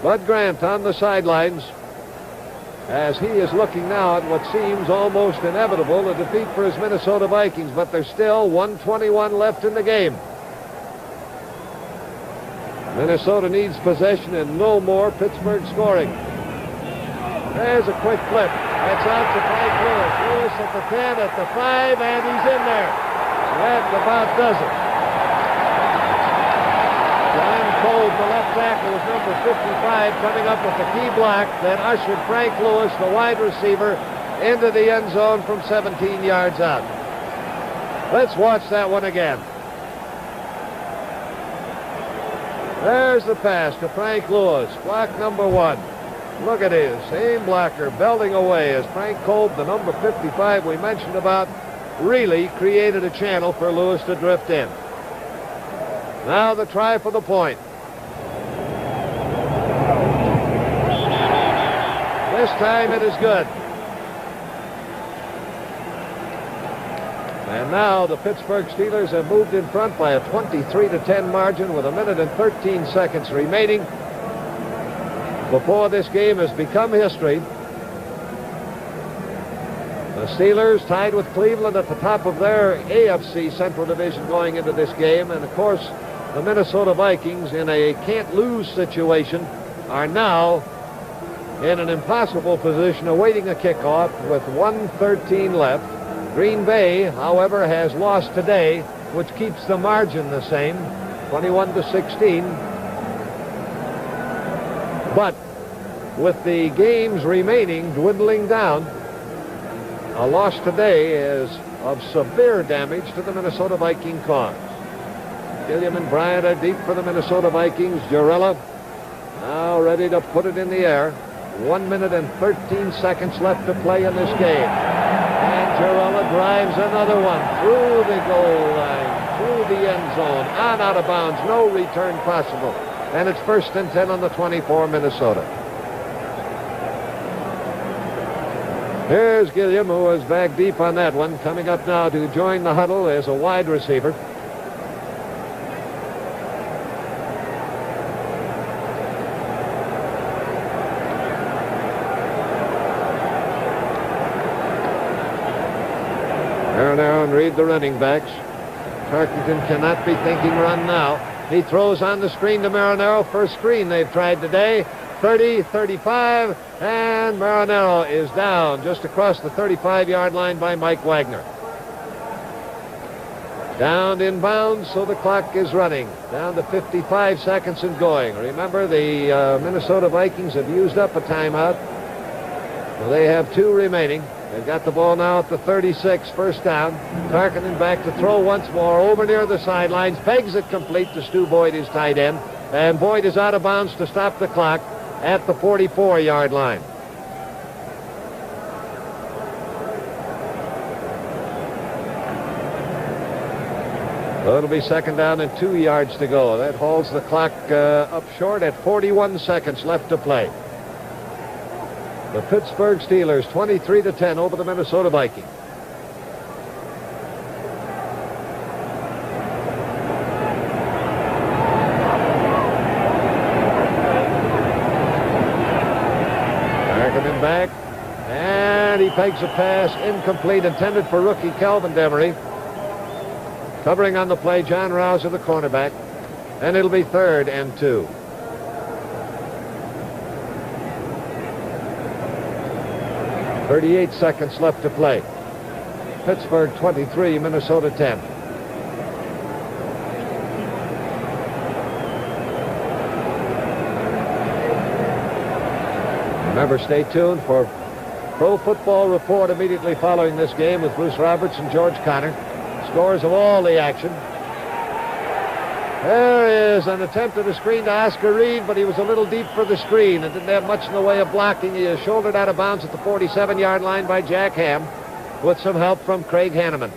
Bud Grant on the sidelines as he is looking now at what seems almost inevitable, a defeat for his Minnesota Vikings, but there's still 1:21 left in the game. Minnesota needs possession and no more Pittsburgh scoring. There's a quick flip. That's out to Frank Lewis. Lewis at the 10, at the 5, and he's in there. That about does it. John Cole, the left tackle, was number 55, coming up with the key block that ushered Frank Lewis, the wide receiver, into the end zone from 17 yards out. Let's watch that one again. There's the pass to Frank Lewis, block number 1. Look at his same blocker belting away as Frank Kolb, the number 55 we mentioned about, really created a channel for Lewis to drift in. Now the try for the point. This time it is good. And now the Pittsburgh Steelers have moved in front by a 23-10 margin with 1 minute and 13 seconds remaining before this game has become history. The Steelers tied with Cleveland at the top of their AFC Central Division going into this game. And, of course, the Minnesota Vikings, in a can't-lose situation, are now in an impossible position awaiting a kickoff with 1:13 left. Green Bay, however, has lost today, which keeps the margin the same, 21-16. But with the games remaining dwindling down, a loss today is of severe damage to the Minnesota Viking cause. Gilliam and Bryant are deep for the Minnesota Vikings. Jarrella now ready to put it in the air. 1 minute and 13 seconds left to play in this game. And Jarrella drives another one through the goal line, through the end zone, on out of bounds, no return possible. And it's 1st and 10 on the 24, Minnesota. Here's Gilliam, who was back deep on that one. Coming up now to join the huddle as a wide receiver. Now and read the running backs. Tarkenton cannot be thinking run now. He throws on the screen to Marinero. First screen they've tried today. 30, 35, and Marinero is down just across the 35-yard line by Mike Wagner. Down in bounds, so the clock is running. Down to 55 seconds and going. Remember, the Minnesota Vikings have used up a timeout. Well, they have 2 remaining. They've got the ball now at the 36, 1st down. Tarkenton back to throw once more over near the sidelines. Pegs it complete to Stu Boyd, his tight end. And Boyd is out of bounds to stop the clock at the 44-yard line. So it'll be 2nd down and 2 yards to go. That hauls the clock up short at 41 seconds left to play. The Pittsburgh Steelers 23-10 over the Minnesota Vikings. Tarkenton back, and he pegs a pass incomplete, intended for rookie Calvin Demery. Covering on the play, John Rouser, the cornerback, and it'll be 3rd and 2. 38 seconds left to play. Pittsburgh 23, Minnesota 10. Remember, stay tuned for Pro Football Report immediately following this game with Bruce Roberts and George Connor. Scores of all the action. There is an attempt at a screen to Oscar Reed, but he was a little deep for the screen and didn't have much in the way of blocking. He is shouldered out of bounds at the 47-yard line by Jack Ham with some help from Craig Hanneman.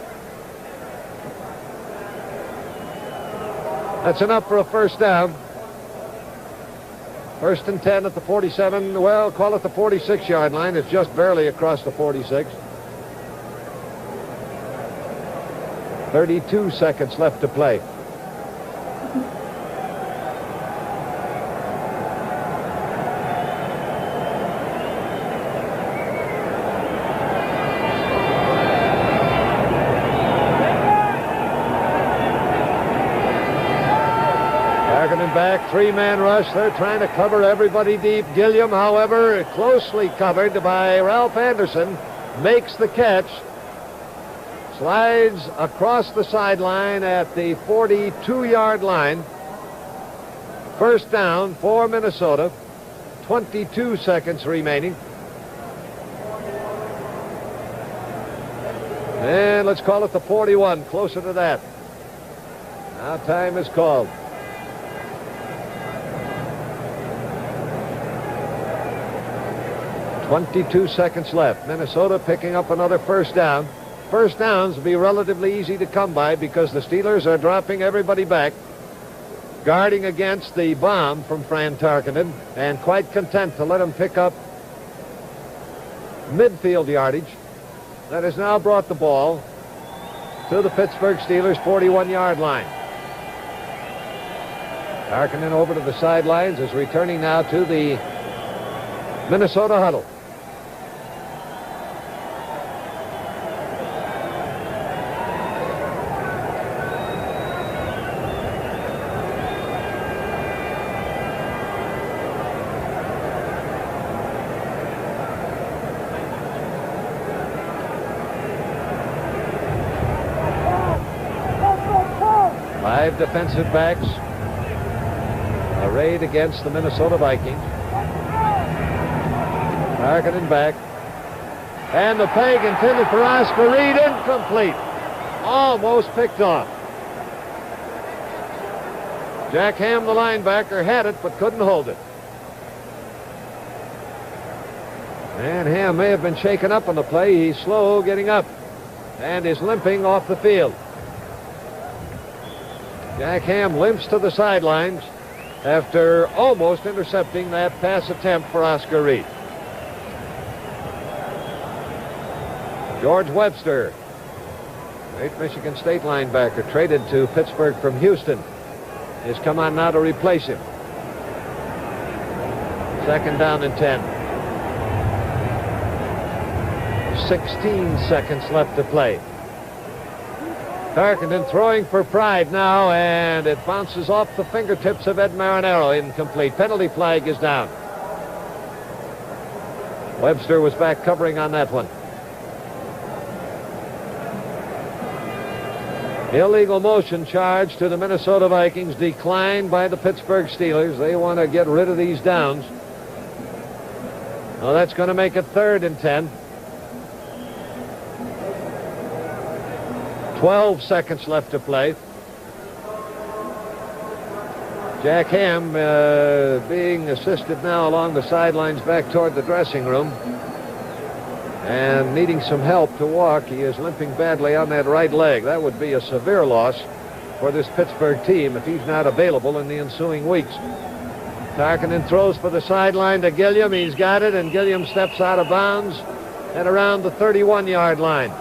That's enough for a 1st down. 1st and 10 at the 47, well, call it the 46-yard line. It's just barely across the 46. 32 seconds left to play. Back, 3-man rush. They're trying to cover everybody deep. Gilliam, however, closely covered by Ralph Anderson, makes the catch. Slides across the sideline at the 42-yard line. 1st down for Minnesota. 22 seconds remaining. And let's call it the 41, closer to that. Now time is called. 22 seconds left. Minnesota picking up another 1st down. 1st downs will be relatively easy to come by because the Steelers are dropping everybody back, guarding against the bomb from Fran Tarkenton, and quite content to let him pick up midfield yardage. That has now brought the ball to the Pittsburgh Steelers' 41-yard line. Tarkenton over to the sidelines, is returning now to the Minnesota huddle. 5 defensive backs arrayed against the Minnesota Vikings. Targeting back. And the peg intended for Oscar Reed, incomplete. Almost picked off. Jack Ham, the linebacker, had it but couldn't hold it. And Ham may have been shaken up on the play. He's slow getting up and is limping off the field. Jack Ham limps to the sidelines after almost intercepting that pass attempt for Oscar Reed. George Webster, great Michigan State linebacker, traded to Pittsburgh from Houston, has come on now to replace him. 2nd down and 10. 16 seconds left to play. Tarkenton throwing for Pride now, and it bounces off the fingertips of Ed Marinero. Incomplete. Penalty flag is down. Webster was back covering on that one. Illegal motion charge to the Minnesota Vikings declined by the Pittsburgh Steelers. They want to get rid of these downs. Well, that's going to make it 3rd and 10. 12 seconds left to play. Jack Ham being assisted now along the sidelines back toward the dressing room and needing some help to walk. He is limping badly on that right leg. That would be a severe loss for this Pittsburgh team if he's not available in the ensuing weeks. Tarkenton throws for the sideline to Gilliam. He's got it, and Gilliam steps out of bounds at around the 31-yard line.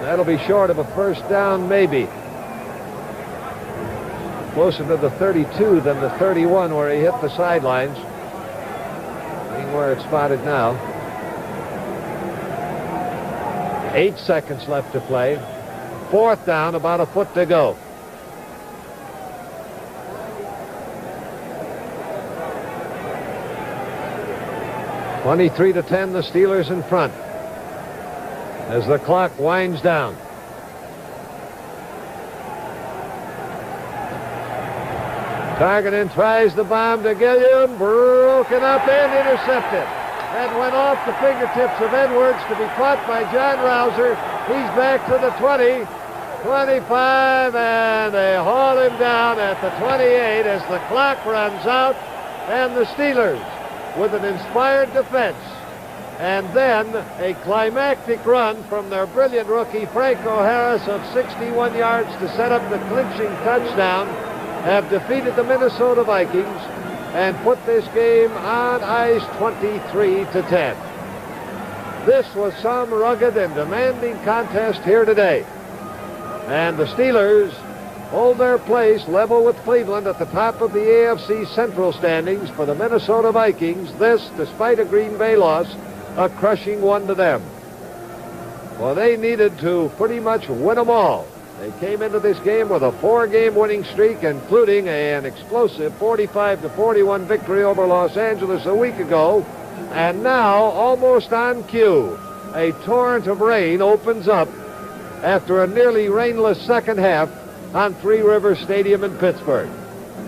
That'll be short of a 1st down, maybe. Closer to the 32 than the 31 where he hit the sidelines. Seeing where it's spotted now. 8 seconds left to play. 4th down, about a foot to go. (23-10), the Steelers in front as the clock winds down. Tarkenton tries the bomb to Gilliam, broken up and intercepted. That went off the fingertips of Edwards to be caught by John Rouser. He's back to the 20, 25, and they haul him down at the 28 as the clock runs out, and the Steelers with an inspired defense and then a climactic run from their brilliant rookie Franco Harris of 61 yards to set up the clinching touchdown have defeated the Minnesota Vikings and put this game on ice 23-10. This was some rugged and demanding contest here today. And the Steelers hold their place level with Cleveland at the top of the AFC Central standings. For the Minnesota Vikings, this, despite a Green Bay loss, a crushing one to them. Well, they needed to pretty much win them all. They came into this game with a 4-game winning streak, including an explosive 45-41 victory over Los Angeles a week ago. And now, almost on cue, a torrent of rain opens up after a nearly rainless second half on Three Rivers Stadium in Pittsburgh.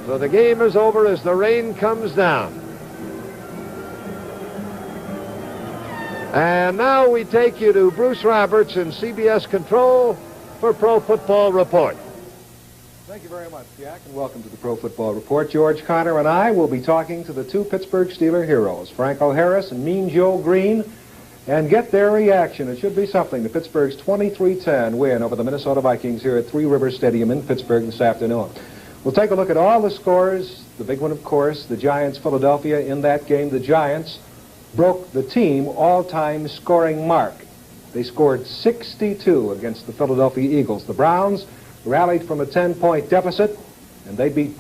So the game is over as the rain comes down. And now we take you to Bruce Roberts in CBS Control for Pro Football Report. Thank you very much, Jack, and welcome to the Pro Football Report. George Connor and I will be talking to the two Pittsburgh Steeler heroes, Franco Harris and Mean Joe Green, and get their reaction. It should be something to Pittsburgh's 23-10 win over the Minnesota Vikings here at Three Rivers Stadium in Pittsburgh this afternoon. We'll take a look at all the scores. The big one, of course, the Giants-Philadelphia. In that game, the Giants broke the team all-time scoring mark. They scored 62 against the Philadelphia Eagles. The Browns rallied from a 10-point deficit, and they beat